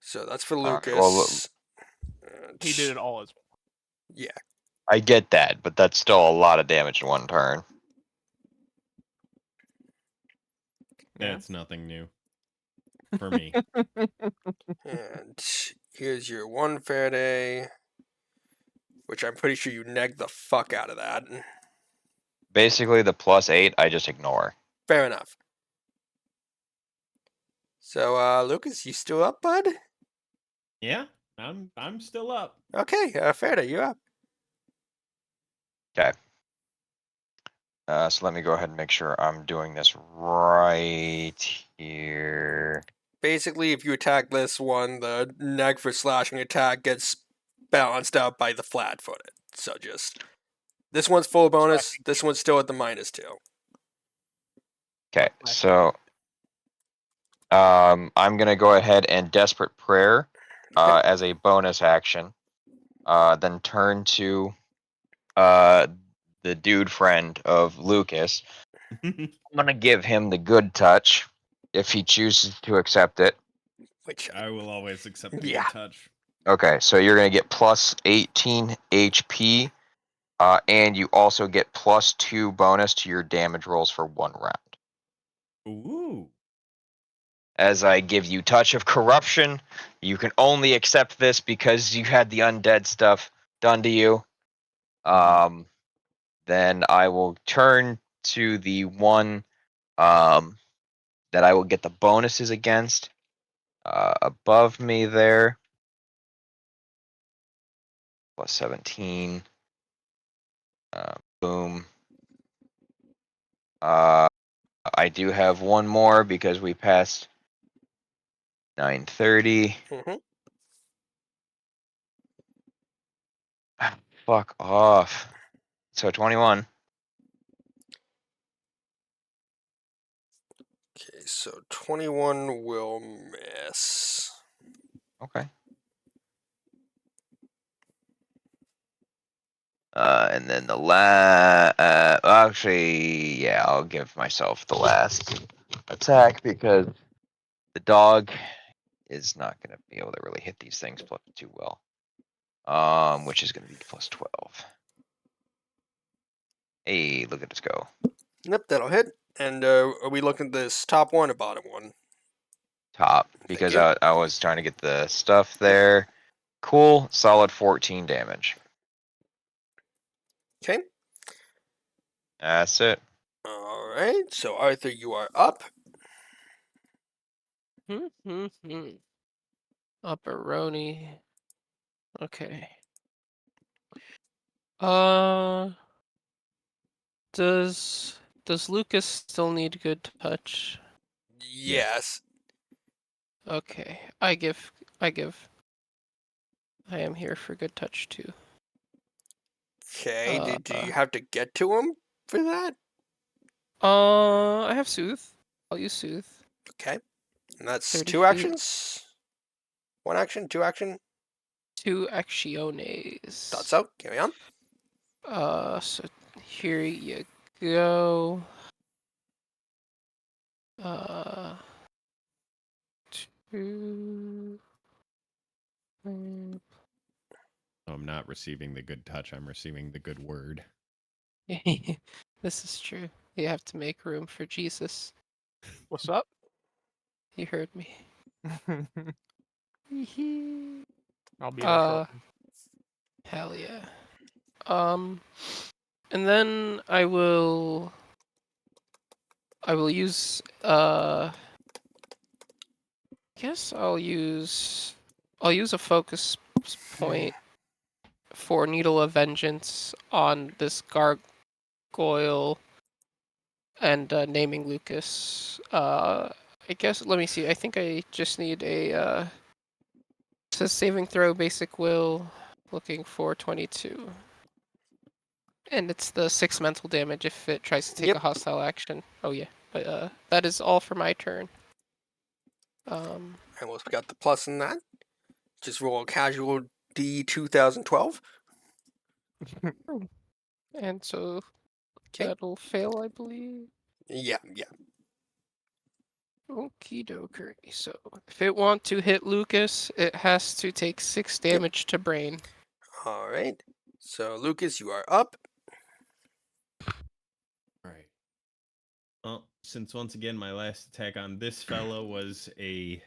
So that's for Okay, Lucas. well, And He did it all as yeah. I get that, but that's still a lot of damage in one turn. Yeah. That's nothing new for me. And here's your 1 Faraday. Which I'm pretty sure you negged the fuck out of that. Basically, the +8 I just ignore. Fair enough. So, Lucas, you still up, bud? Yeah, I'm still up. Okay, Faraday, you up. Okay. So let me go ahead and make sure I'm doing this right here. Basically, if you attack this one, the neg for slashing attack gets balanced out by the flat-footed. So just... This one's full bonus, this one's still at the -2. Okay, so I'm gonna go ahead and Desperate Prayer as a bonus action. Then turn to the dude friend of Lucas I'm gonna give him the good touch if he chooses to accept it. Which, I will always accept the Yeah. good touch. Okay, so you're gonna get plus 18 HP, and you also get plus 2 bonus to your damage rolls for 1 round. Ooh. As I give you touch of corruption, you can only accept this because you had the undead stuff done to you. Then I will turn to the one that I will get the bonuses against. Above me there. Plus 17. Boom. I do have one more because we passed 9:30. mhm. Fuck off. So 21. Okay, so 21 will miss. Okay. And then the actually, yeah, I'll give myself the last attack because the dog is not going to be able to really hit these things too well. Which is going to be plus 12. Hey, look at us go. Yep, that'll hit. And are we looking at this top one or bottom one? Top, because you. I was trying to get the stuff there. Cool, solid 14 damage. Okay. That's it. All right. So Arthur, you are up. Upperoni. Okay. Does Lucas still need good touch? Yes. Okay. I am here for good touch too. Okay. Do you have to get to him for that? I have soothe. I'll use soothe. Okay. And that's 30 2 feet. actions. 1 action, 2 action. 2 actiones. Thought so. Carry on. So here you go. Two. I'm not receiving the good touch. I'm receiving the good word. This is true. You have to make room for Jesus. What's up? You heard me. I'll be there shortly. Hell yeah. And then I will use guess I'll use a focus point for Needle of Vengeance on this gargoyle and naming Lucas. I guess let me see. I think I just need a says saving throw basic will, looking for 22. And it's the 6 mental damage if it tries to take Yep. a hostile action. Oh yeah. But that is all for my turn. I almost got the plus in that. Just roll a casual D 2012. And so Okay. that'll fail, I believe. Yeah. Okie dokie. So if it wants to hit Lucas, it has to take 6 damage to brain. All right. So Lucas, you are up. All right. Well, since once again my last attack on this fellow was a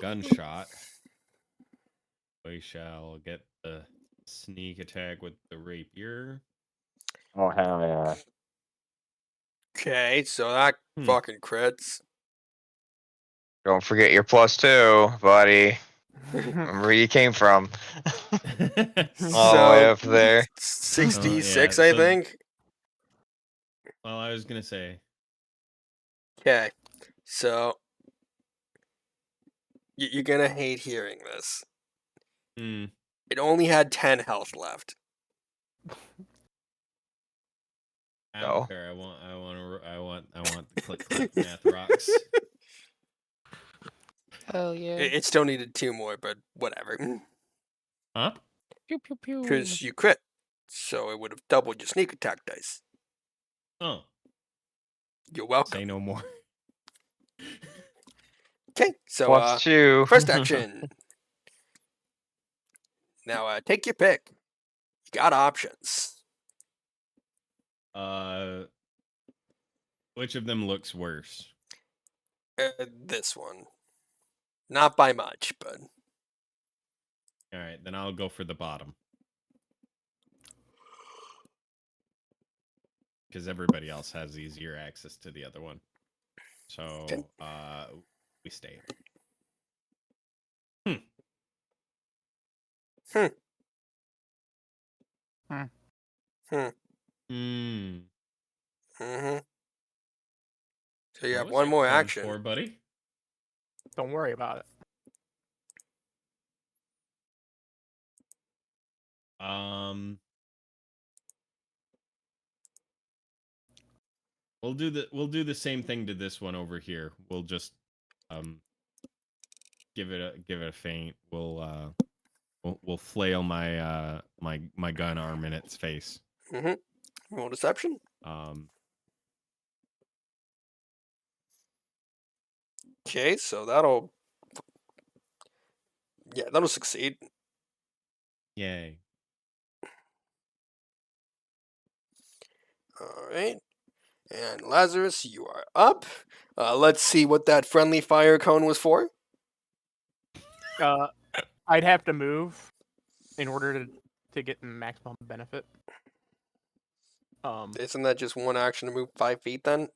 gunshot, we shall get the sneak attack with the rapier. Oh, hell yeah. Okay, so that fucking crits. Don't forget your plus 2, buddy. Remember where you came from. All the way up there. 66, yeah, I so- think. Well, I was gonna say. Okay, so you're gonna hate hearing this. It only had 10 health left. I No. don't care. I want the click clap math rocks. Hell yeah. It still needed 2 more, but whatever. Huh? Pew pew pew. Because you crit, so it would have doubled your sneak attack dice. Oh, You're welcome. say no more. Okay, so Wants to. first action. Now take your pick. You got options. Which of them looks worse? This one. Not by much, but All right, then I'll go for the bottom. Because everybody else has easier access to the other one. So, Okay. we stay. Hmm. Hmm. Hmm. Hmm. Mm-hmm. So you What have was one that more code action. for, buddy? Don't worry about it. We'll do the same thing to this one over here. We'll just give it a feint. We'll flail my my gun arm in its face. Mm-hmm. Roll deception. Okay, so that'll succeed. Yay. All right. And Lazarus, you are up. Let's see what that friendly fire cone was for. I'd have to move in order to get the maximum benefit. Isn't that just one action to move 5 feet then?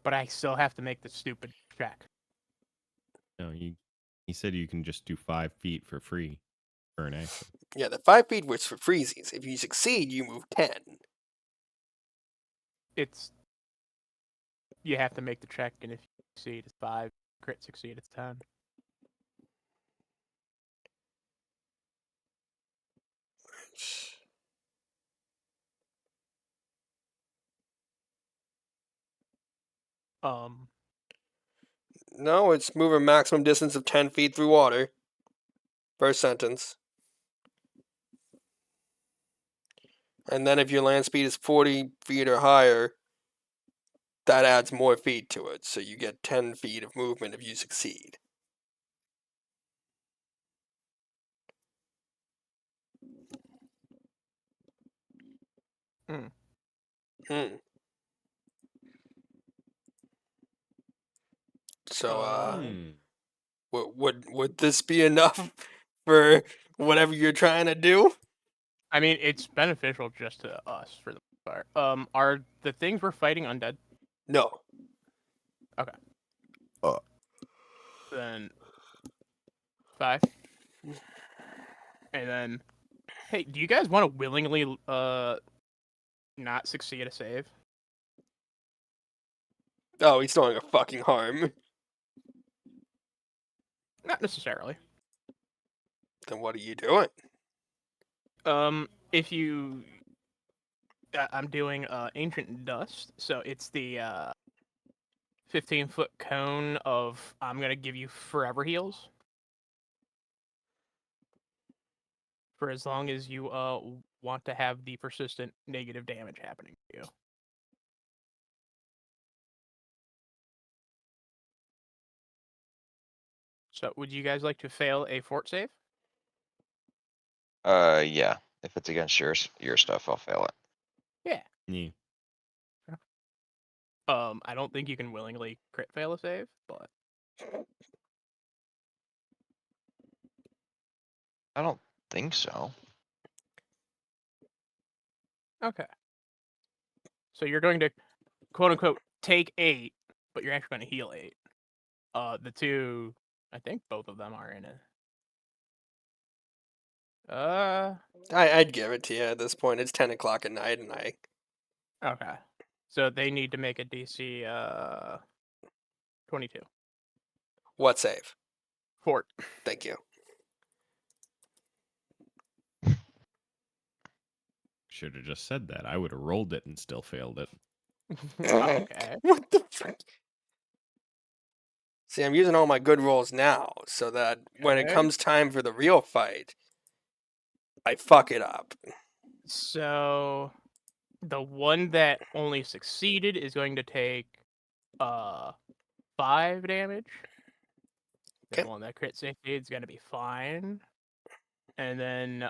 But I still have to make the stupid check. No, he said you can just do 5 feet for free for an action. Yeah, the 5 feet was for freezies. If you succeed, you move 10. You have to make the check, and if you succeed, it's 5. Crit succeed, it's 10. No, it's move a maximum distance of 10 feet through water. First sentence. And then if your land speed is 40 feet or higher, that adds more feet to it. So you get 10 feet of movement if you succeed. Hmm. So, would this be enough for whatever you're trying to do? I mean, it's beneficial just to us for the most part. Are the things we're fighting undead? No. Okay. Then 5. And then, hey, do you guys want to willingly not succeed a save? Oh, he's doing a fucking harm. Not necessarily. Then what are you doing? If you, I'm doing ancient dust, so it's the 15-foot cone of I'm gonna give you forever heals for as long as you want to have the persistent negative damage happening to you. So, would you guys like to fail a fort save? Yeah. If it's against your stuff, I'll fail it. Yeah. Yeah. I don't think you can willingly crit fail a save, but I don't think so. okay. So you're going to quote unquote take 8, but you're actually going to heal 8. The two, I think both of them are in it. I'd give it to you at this point. It's 10 o'clock at night, and Okay. So they need to make a DC 22. What save? Fort. Thank you. Should have just said that. I would have rolled it and still failed it. Okay. What the fuck? See, I'm using all my good rolls now, so that when it Okay. comes time for the real fight, I fuck it up. So The one that only succeeded is going to take 5 damage. The Okay. one that crit succeeds is going to be fine. And then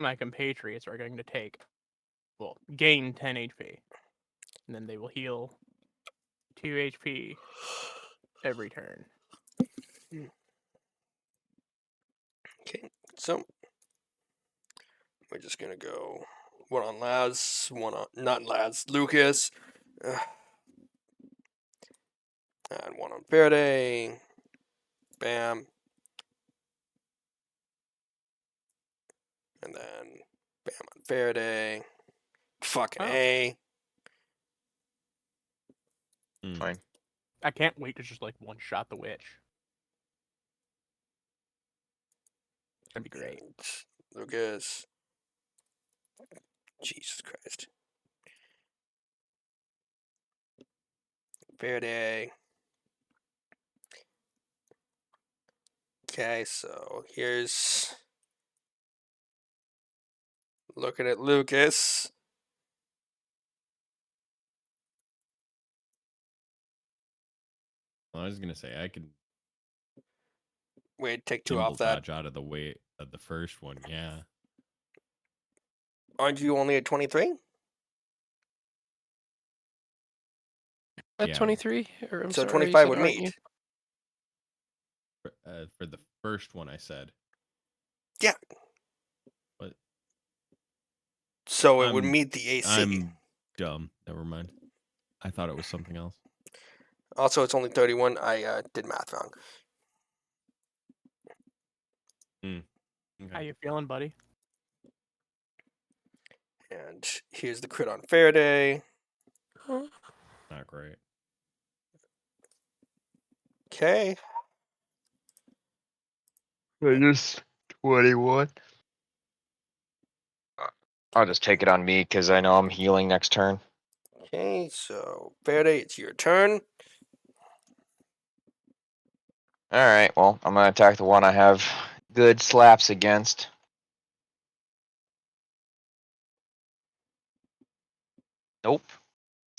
my compatriots are going to gain 10 HP. And then they will heal 2 HP every turn. Okay, so we're just gonna go one on Laz, one on not Laz, Lucas, and one on Verde. Bam, and then bam on Verde. Fucking Oh. A. Fine. I can't wait to just like one shot the witch. That'd be great. And Lucas. Jesus Christ. Verde. Okay, so here's looking at Lucas. Well, I was gonna say I could Wait, take 2 nimble off that. dodge out of the way of the first one. Yeah. Aren't you only at 23? At Yeah. 23? Or I'm So sorry, 25 you said, would aren't you? meet. For the first one, I said. Yeah. But So it would I'm- meet the AC. I'm dumb. Never mind. I thought it was something else. Also, it's only 31. I did math wrong. Okay. How you feeling, buddy? And here's the crit on Faraday. Not great. Okay. Just 21. I'll just take it on me because I know I'm healing next turn. Okay, so Faraday, it's your turn. Alright, well, I'm gonna attack the one I have good slaps against. Nope.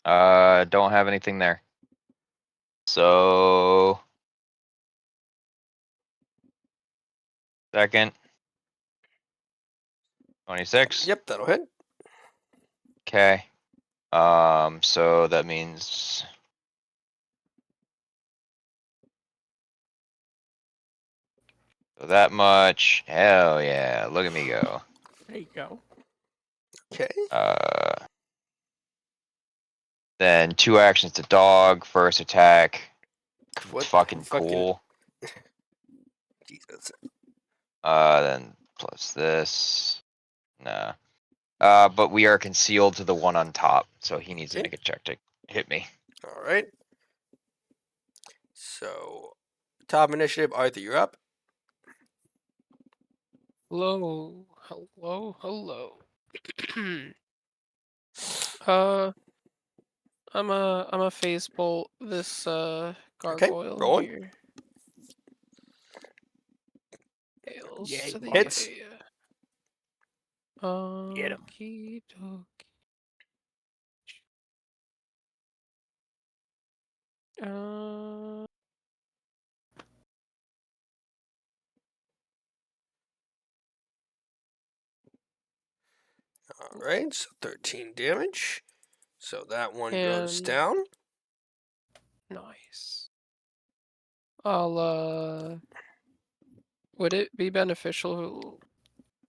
Don't have anything there. So second. 26. Yep, that'll hit. Okay. So that means so that much. Hell yeah. Look at me go. There you go. Okay. Then 2 actions to dog, first attack. What Fucking fucking- cool. Jesus. Then plus this. Nah. But we are concealed to the one on top, so he needs to Okay. make a check to hit me. All right. So, top initiative, Arthur, you're up. Hello. Hello. Hello. I'm a phase bolt this gargoyle roll it. here. Hails Yeah, to the hits. yeah. Get 'em. Okey-dokey. All right, so 13 damage. So that one goes And- down. Nice. I'll would it be beneficial?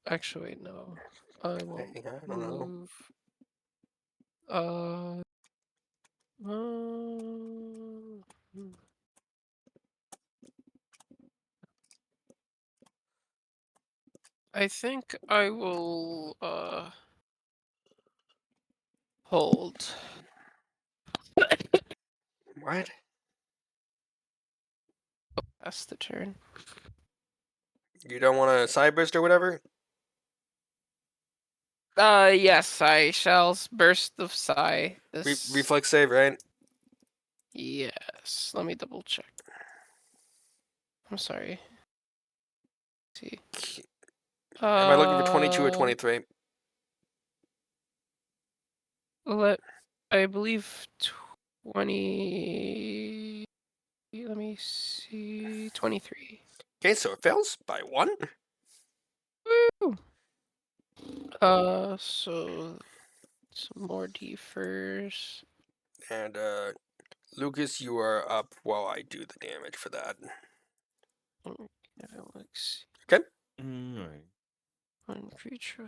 Actually, wait, no. I won't I don't know. move. I think I will hold. What? That's the turn. You don't want a side burst or whatever? Yes, I shall burst the sigh. This Reflex save, right? Yes. Let me double check. I'm sorry. See. Am I looking for 22 or 23? I believe 20. Let me see. 23. Okay, so it fails by 1. Woo! So some more defers. And Lucas, you are up while I do the damage for that. Let's Okay. All right. one creature.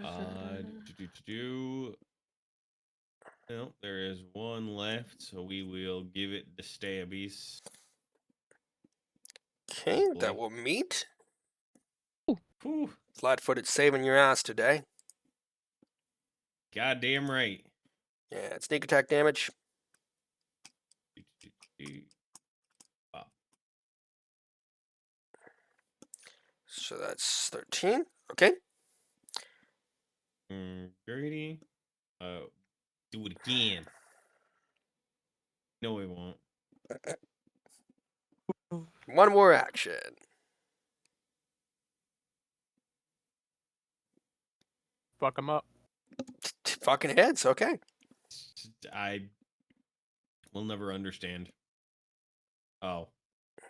Well, there is one left, so we will give it the stabbies. Okay, that Hopefully. will meet. Whew. Flat-footed saving your ass today. Goddamn right. Yeah, sneak attack damage. Wow. So that's 13. Okay. Grady. Do it again. No, we won't. One more action. Fuck him up. Fucking heads. Okay. I will never understand. Oh,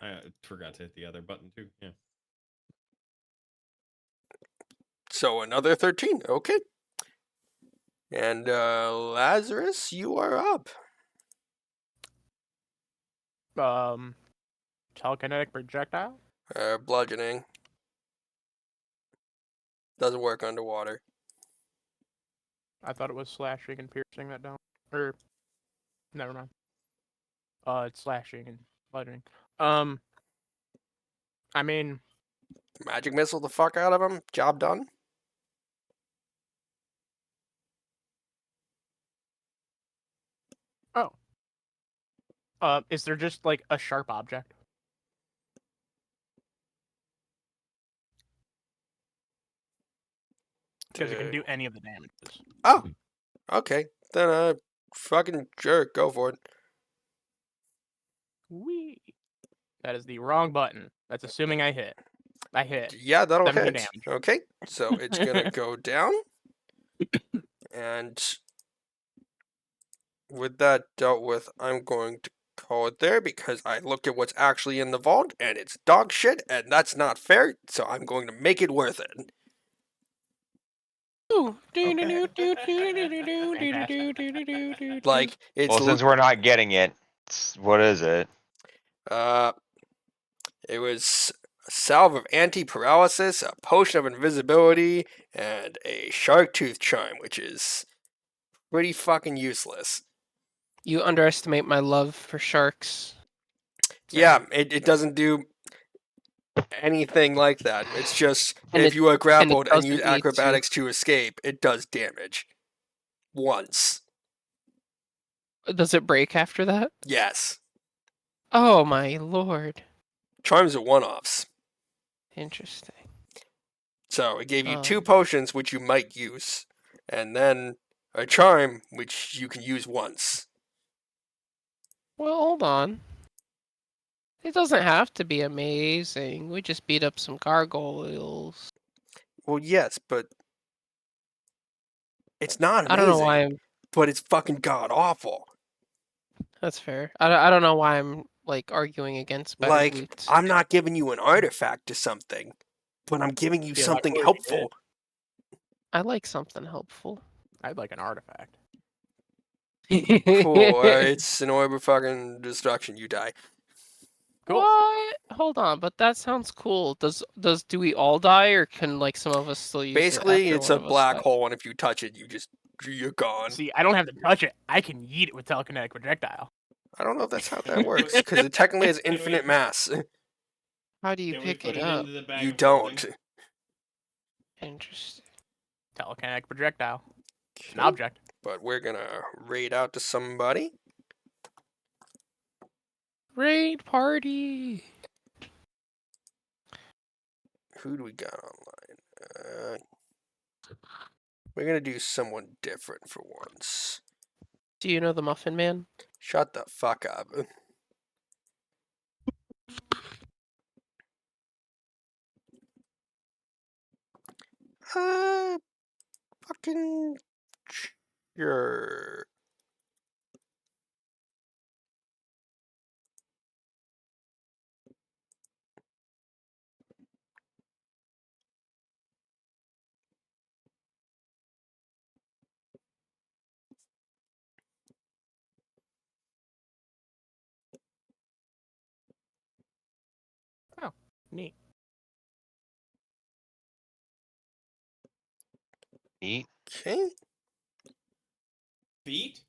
I forgot to hit the other button too. Yeah. So another 13. Okay. And Lazarus, you are up. Telekinetic projectile. Bludgeoning. Doesn't work underwater. I thought it was slashing and piercing that down. Or, never mind. It's slashing and bludgeoning. I mean, Magic missile the fuck out of him. Job done. oh. Is there just like a sharp object? Because it can do any of the damages. Oh. Okay. Then fucking jerk. Go for it. Wee. That is the wrong button. That's assuming I hit. I hit. Yeah, that'll 17 hit. damage. Okay. So it's gonna go down. And with that dealt with, I'm going to call it there because I looked at what's actually in the vault and it's dog shit and that's not fair. So I'm going to make it worth it. Like it's Well, since we're not getting it, what is it? it was a salve of anti-paralysis, a potion of invisibility, and a shark tooth charm, which is pretty fucking useless. You underestimate my love for sharks. Yeah, it doesn't do anything like that. It's just And if you are grappled and doesn't use need to. acrobatics to escape, it does damage. Once. Does it break after that? Yes. Oh my lord. Charms are one-offs. Interesting. So it gave you 2 potions, which you might use, and then a charm, which you can use once. Well, hold on. It doesn't have to be amazing. We just beat up some gargoyles. Well, yes, but it's not amazing. I don't know why I'm. But it's fucking god-awful. That's fair. I don't know why I'm like arguing against better Like, loot. I'm not giving you an artifact to something, but I'm giving you Yeah, something that's what you helpful. I like something helpful. I'd like an artifact. Cool. It's an orb of fucking destruction. You die. Cool. What? Hold on, but that sounds cool. Do we all die, or can like some of us still use Basically, it? it's a black hole, and if you touch it, you're gone. See, I don't have to touch it. I can yeet it with telekinetic projectile. I don't know if that's how that works, because it technically has infinite mass. How do you Can we pick put it it up? into the bag You of don't. holding? Interesting. Telekinetic projectile. An object. But we're gonna raid out to somebody. Raid party. Who do we got online? We're gonna do someone different for once. Do you know the Muffin Man? Shut the fuck up. Fucking sure. Neat. Eat. Okay. Feet?